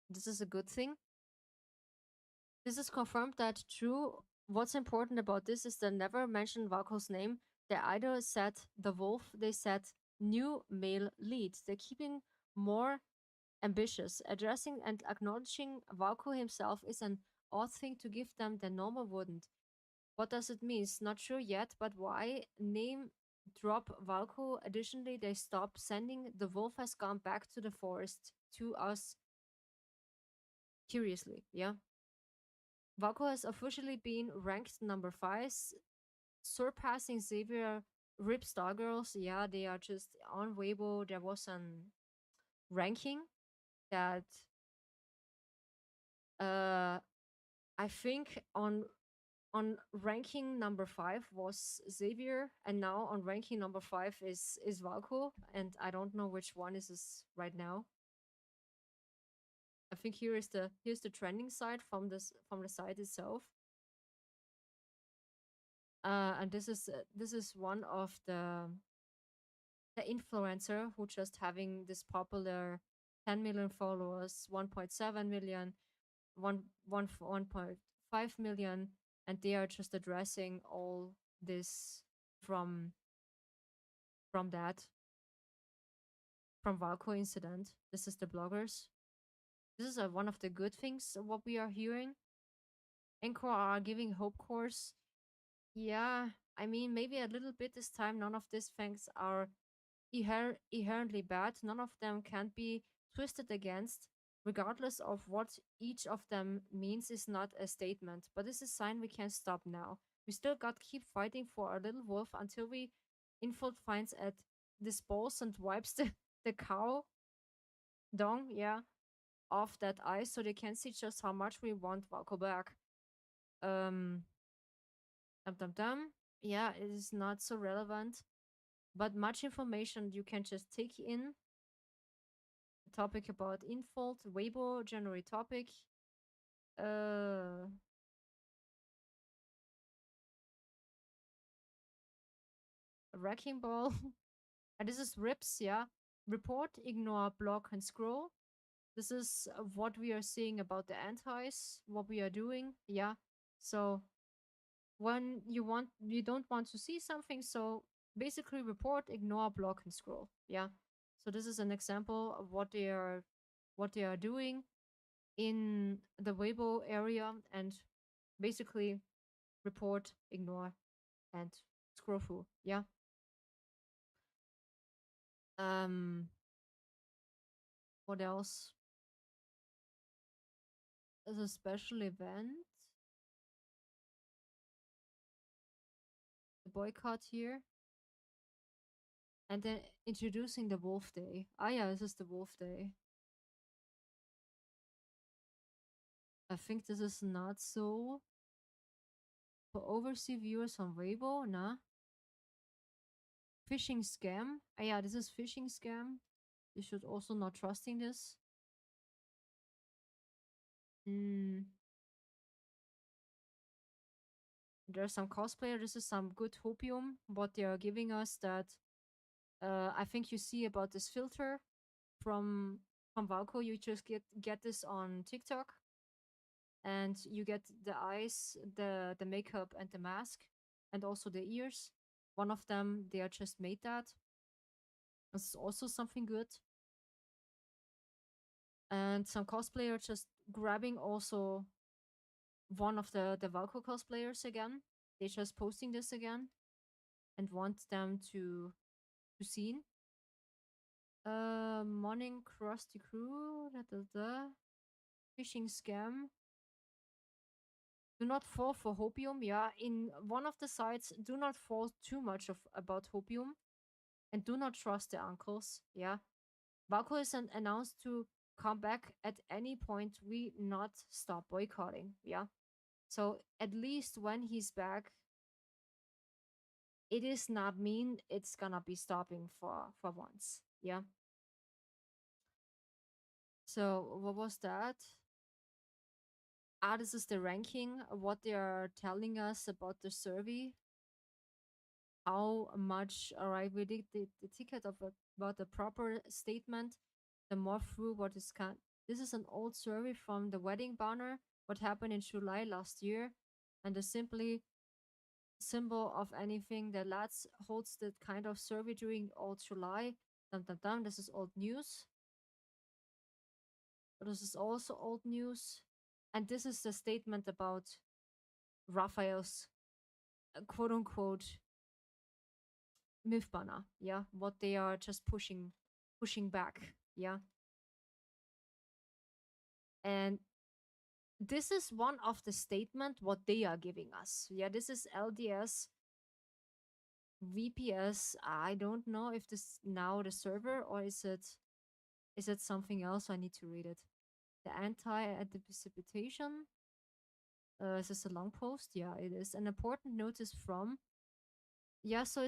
This is a good thing. This is confirmed that true what's important about this is they never mentioned Valko's name. They either said the wolf, they said new male lead. They're keeping more ambitious. Addressing and acknowledging Valko himself is an odd thing to give them the normal wouldn't. What does it mean? Not sure yet, but why name drop Valko? Additionally, they stop sending the wolf has gone back to the forest to us curiously. Yeah. Valko has officially been ranked number 5, surpassing Xavier Rip Stargirls. Yeah, they are just on Weibo. There was an ranking that uh I think on ranking number 5 was Xavier, and now on ranking number 5 is Valko, and I don't know which one is this right now. I think here's the trending site from the site itself. And this is one of the influencer who just having this popular 10 million followers, 1.7 million, 1.5 million, and they are just addressing all this from from that from Valko incident. This is the bloggers. This is one of the good things what we are hearing. Anchor are giving hope course. Yeah, I mean maybe a little bit this time. None of these things are inherently bad. None of them can be twisted against, regardless of what each of them means. Is not a statement, but it's a sign we can't stop now. We still got to keep fighting for our little wolf until we Infold finds at this balls and wipes the cow dong, yeah, off that ice so they can see just how much we want Valko back. Um, dum dum dum. Yeah, it is not so relevant, but much information you can just take in. Topic about Infold, Weibo, January topic. Uh, Wrecking Ball. And this is Rips, yeah. Report, ignore, block, and scroll. This is what we are seeing about the antis, what we are doing, yeah. So when you don't want to see something, so basically report, ignore, block, and scroll, yeah. So this is an example of what they are doing in the Weibo area, and basically report, ignore, and scroll through. Yeah. What else? As a special event, the boycott here, and then introducing the Wolf Day. Ah, yeah, this is the Wolf Day. I think this is not so for overseas viewers on Weibo, nah. Phishing scam. Ah, yeah, this is phishing scam. You should also not trusting this. Mm. There's some cosplayer. This is some good hopium. What they are giving us that I think you see about this filter from Valko. You just get this on TikTok, and you get the eyes, the makeup, and the mask, and also the ears. One of them, they are just made that. This is also something good. And some cosplayer just grabbing also one of the Valko cosplayers again. They just posting this again and want them to see. Morning Krusty Crew, phishing scam. Do not fall for hopium. Yeah, in one of the sites, do not fall too much of about hopium, and do not trust the uncles. Yeah, Valko is announced to come back at any point. We not stop boycotting. Yeah, so at least when he's back, it is not mean it's gonna be stopping for once. Yeah. So what was that? Ah, this is the ranking. What they are telling us about the survey. How much arrive with the ticket of about the proper statement, the more through what is can. This is an old survey from the wedding banner. What happened in July last year? and the simply symbol of anything that lads holds that kind of survey during old July. Dum dum dum. This is old news. This is also old news. And this is the statement about Raphael's quote unquote myth banner. Yeah. What they are just pushing back. Yeah. And this is one of the statement what they are giving us. Yeah. This is LDS VPS. I don't know if this now the server or is it something else? I need to read it. The anti-precipitation. Is this a long post? Yeah, it is. An important notice from. Yeah, so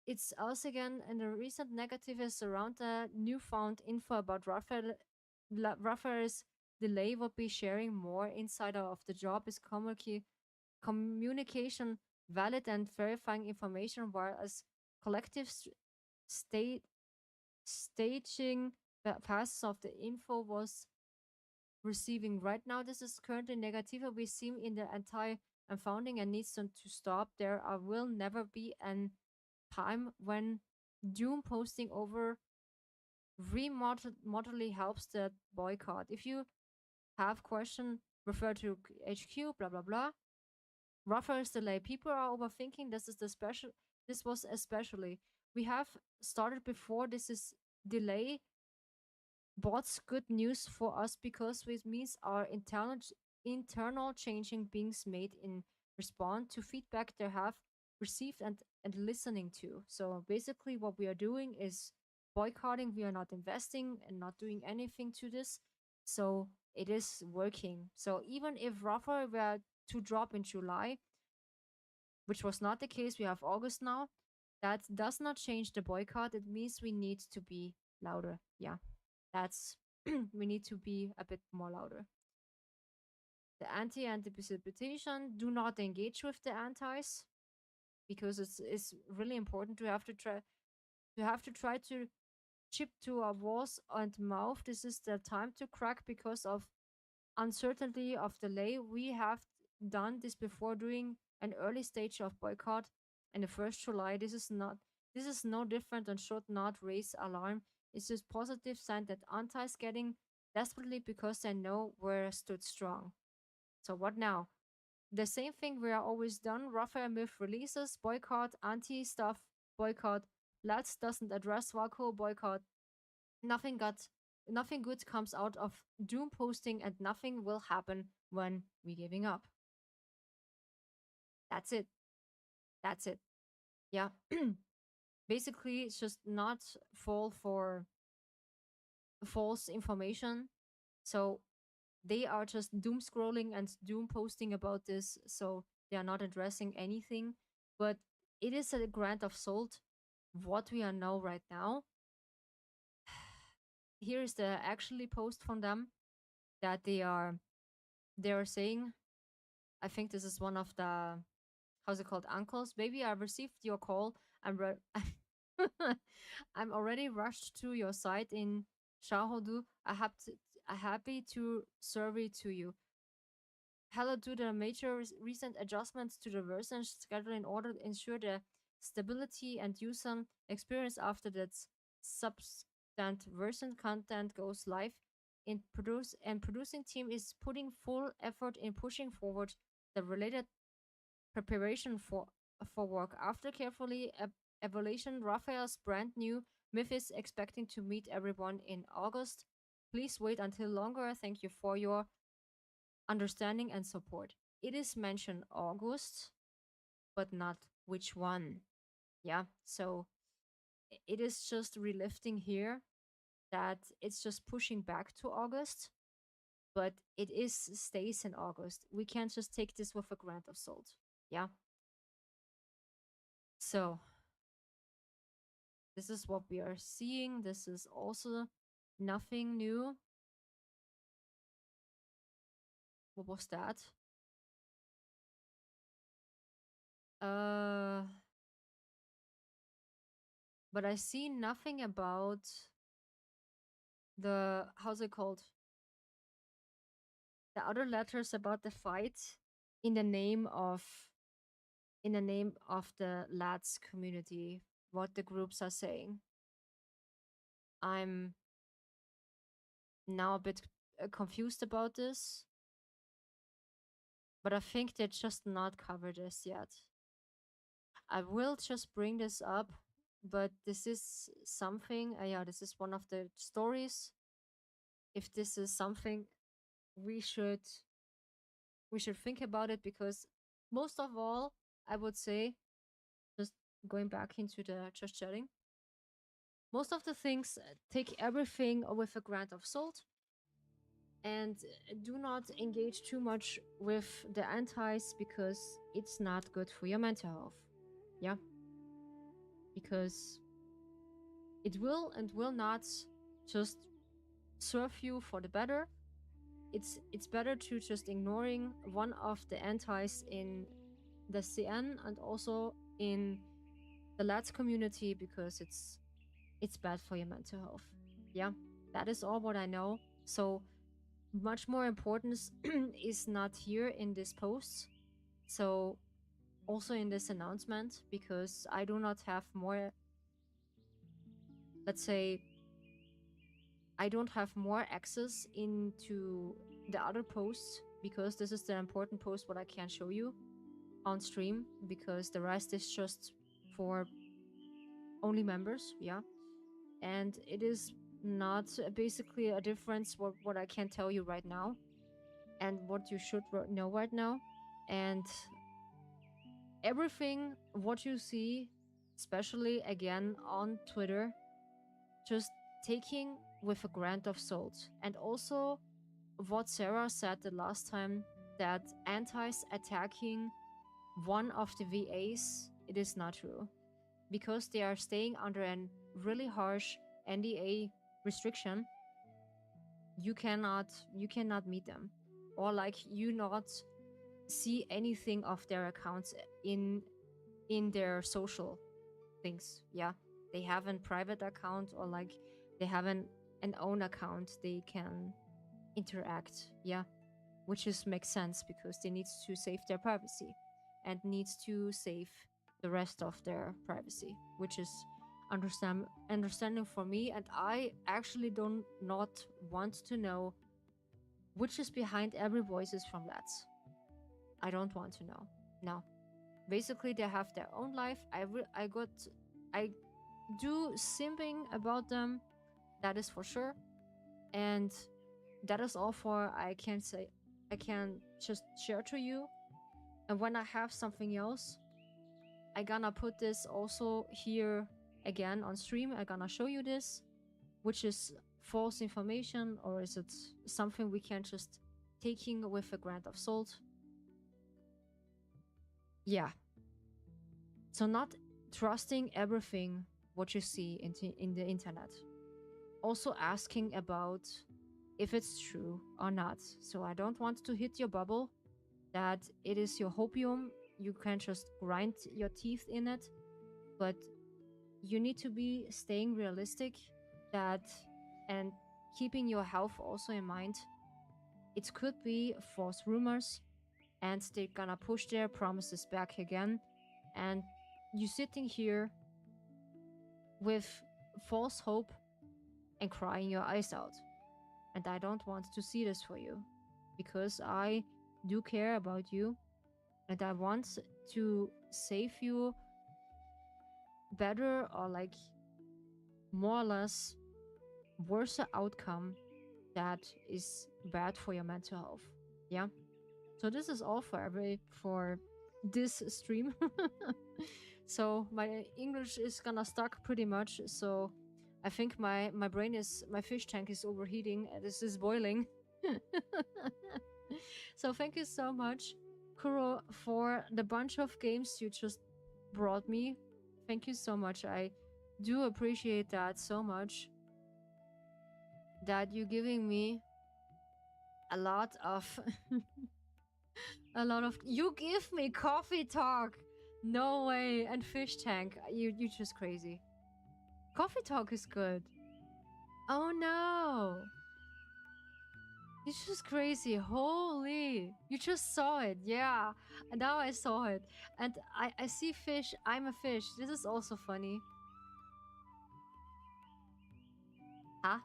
it's us again, and the recent negative is around the newfound info about Raphael's delay. Will be sharing more insider of the job is communication valid and verifying information, whereas collective state staging passes of the info was receiving right now. This is currently negative. We see in the entire unfounding and needs to stop. There will never be an time when doom posting over remotely helps the boycott. If you have question, refer to HQ, blah blah blah. Reference delay. People are overthinking. This is the special. This was especially. We have started before. This is delay bots good news for us because it means our internal changing beings made in response to feedback they have received and listening to. So basically what we are doing is boycotting. We are not investing and not doing anything to this. So it is working. So even if Rafa were to drop in July, which was not the case, we have August now, that does not change the boycott. It means we need to be louder. Yeah. That's we need to be a bit more louder. The anti-precipitation, do not engage with the antis because it's really important to have to try to chip to our walls and mouth. This is the time to crack because of uncertainty of delay. We have done this before during an early stage of boycott in the first July. This is no different and should not raise alarm. It's just positive sign that antis getting desperately because they know we're stood strong. So what now? The same thing we are always done. Raphael Myth releases, boycott, anti-stuff, boycott. Lats doesn't address Waco, boycott. Nothing got nothing good comes out of doom posting and nothing will happen when we giving up. That's it. That's it. Yeah. Basically it's just not fall for false information. So they are just doom scrolling and doom posting about this, so they are not addressing anything. But it is a grant of salt what we are know right now. Here is the actually post from them that they are saying. I think this is one of the how's it called uncles. Baby, I received your call. I'm already rushed to your site in Shahodu. I happy to survey to you. Hello to the major recent adjustments to the version schedule in order to ensure the stability and user experience after that subsequent version content goes live. Producing team is putting full effort in pushing forward the related preparation for work. After carefully evaluation, Raphael's brand new myth is expecting to meet everyone in August. Please wait until longer. Thank you for your understanding and support. It is mentioned August, but not which one. Yeah, so it is just relifting here that it's just pushing back to August, but it is stays in August. We can't just take this with a grain of salt. Yeah. So this is what we are seeing. This is also nothing new. What was that? Uh but I see nothing about the how's it called? The other letters about the fight. in the name of the lads community, what the groups are saying. I'm now a bit confused about this, but I think they just not covered this yet. I will just bring this up, but this is something. Yeah, this is one of the stories. If this is something we should think about it, because most of all, I would say, just going back into the just chatting, most of the things, take everything with a grain of salt, and do not engage too much with the antis, because it's not good for your mental health. Yeah, because it will and will not just serve you for the better. It's better to just ignoring one of the antis in the CN and also in the lads community, because it's bad for your mental health. Yeah, that is all what I know. So much more importance is not here in this post. So also in this announcement, because I do not have more, let's say, I don't have more access into the other posts, because this is the important post what I can show you on stream, because the rest is just for only members. Yeah, and it is not basically a difference what I can tell you right now and what you should know right now. And everything what you see, especially again on Twitter, just taking with a grain of salt. And also what Sarah said the last time, that antis attacking one of the VAs, it is not true, because they are staying under a really harsh NDA restriction. You cannot meet them, or like you not see anything of their accounts in their social things. Yeah, they have a private account, or like they have an own account they can interact. Yeah, which is makes sense, because they need to save their privacy and needs to save the rest of their privacy, which is understanding for me. And I actually don't not want to know which is behind every voices from lads. I don't want to know. No, basically they have their own life. I do simping about them, that is for sure. And that is all for I can say. I can just share to you. And when I have something else, I gonna put this also here again on stream. I gonna show you this, which is false information, or is it something we can just taking with a grain of salt. Yeah, so not trusting everything what you see in the internet. Also asking about if it's true or not. So I don't want to hit your bubble that it is your hopium. You can just grind your teeth in it, but you need to be staying realistic, that and keeping your health also in mind. It could be false rumors, and they're gonna push their promises back again, and you sitting here with false hope and crying your eyes out. And I don't want to see this for you, because I do care about you, and I want to save you better, or like more or less worse outcome that is bad for your mental health. Yeah. So this is all for this stream. So my English is gonna stuck pretty much. So I think my fish tank is overheating. This is boiling. So thank you so much, Kuro, for the bunch of games you just brought me. Thank you so much. I do appreciate that so much, that you're giving me a lot of you give me coffee talk. No way. And fish tank, you just crazy. Coffee talk is good. Oh no. It's just crazy. Holy. You just saw it. Yeah. And now I saw it. And I see fish. I'm a fish. This is also funny. Huh?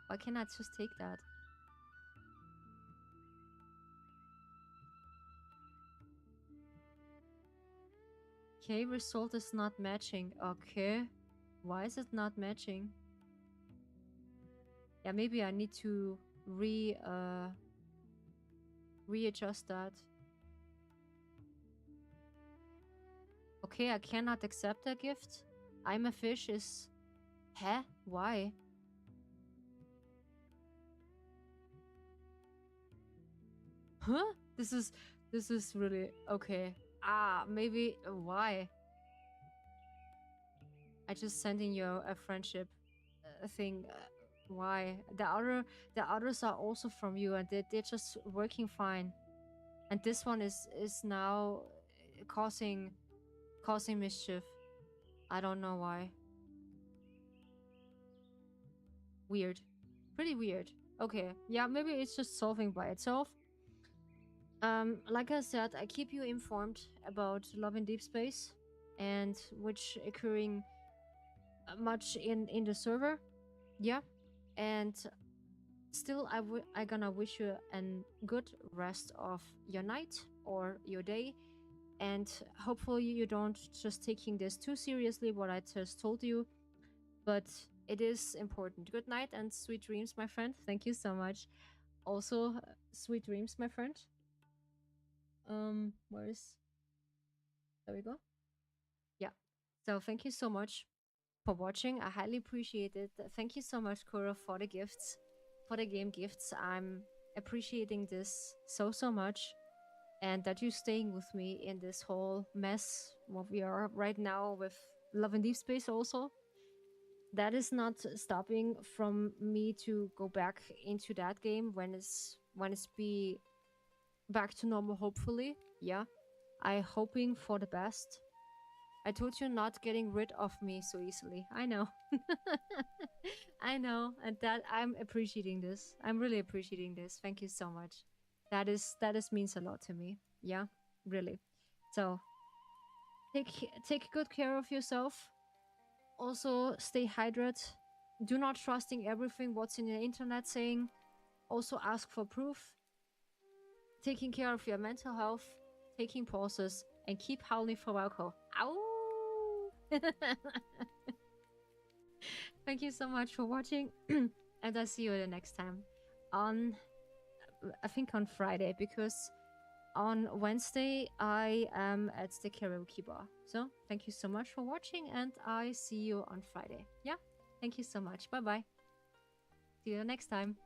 Why can't I just take that? Okay, result is not matching. Okay. Why is it not matching? Yeah, maybe I need to readjust that. Okay, I cannot accept a gift. I'm a fish is... Huh? Why? Huh? This is really... Okay. Ah, maybe... Why? I just sending you a friendship thing. Why? The others are also from you, and they're just working fine. And this one is now causing mischief. I don't know why. Weird. Pretty weird. Okay. Yeah, maybe it's just solving by itself. Like I said, I keep you informed about Love in Deep Space and which occurring much in the server. Yeah. And still I gonna wish you a good rest of your night or your day, and hopefully you don't just taking this too seriously what I just told you, but it is important. Good night and sweet dreams, my friend. Thank you so much. Also, sweet dreams, my friend. Where's... There we go. Yeah. So thank you so much for watching. I highly appreciate it. Thank you so much, Kuro, for the gifts, for the game gifts. I'm appreciating this so much, and that you staying with me in this whole mess what we are right now with Love and Deep Space also. That is not stopping from me to go back into that game when it's be back to normal, hopefully. Yeah. I hoping for the best. I told you not getting rid of me so easily. I know. I know. And that I'm appreciating this. I'm really appreciating this. Thank you so much. That is means a lot to me. Yeah, really. So take good care of yourself. Also stay hydrated. Do not trusting everything what's in the internet saying. Also ask for proof. Taking care of your mental health, taking pauses, and keep howling for alcohol. Ow! Thank you so much for watching, and I'll see you the next time on, I think on Friday, because on Wednesday I am at the karaoke bar. So thank you so much for watching, and I see you on Friday. Yeah, thank you so much. Bye bye. See you next time.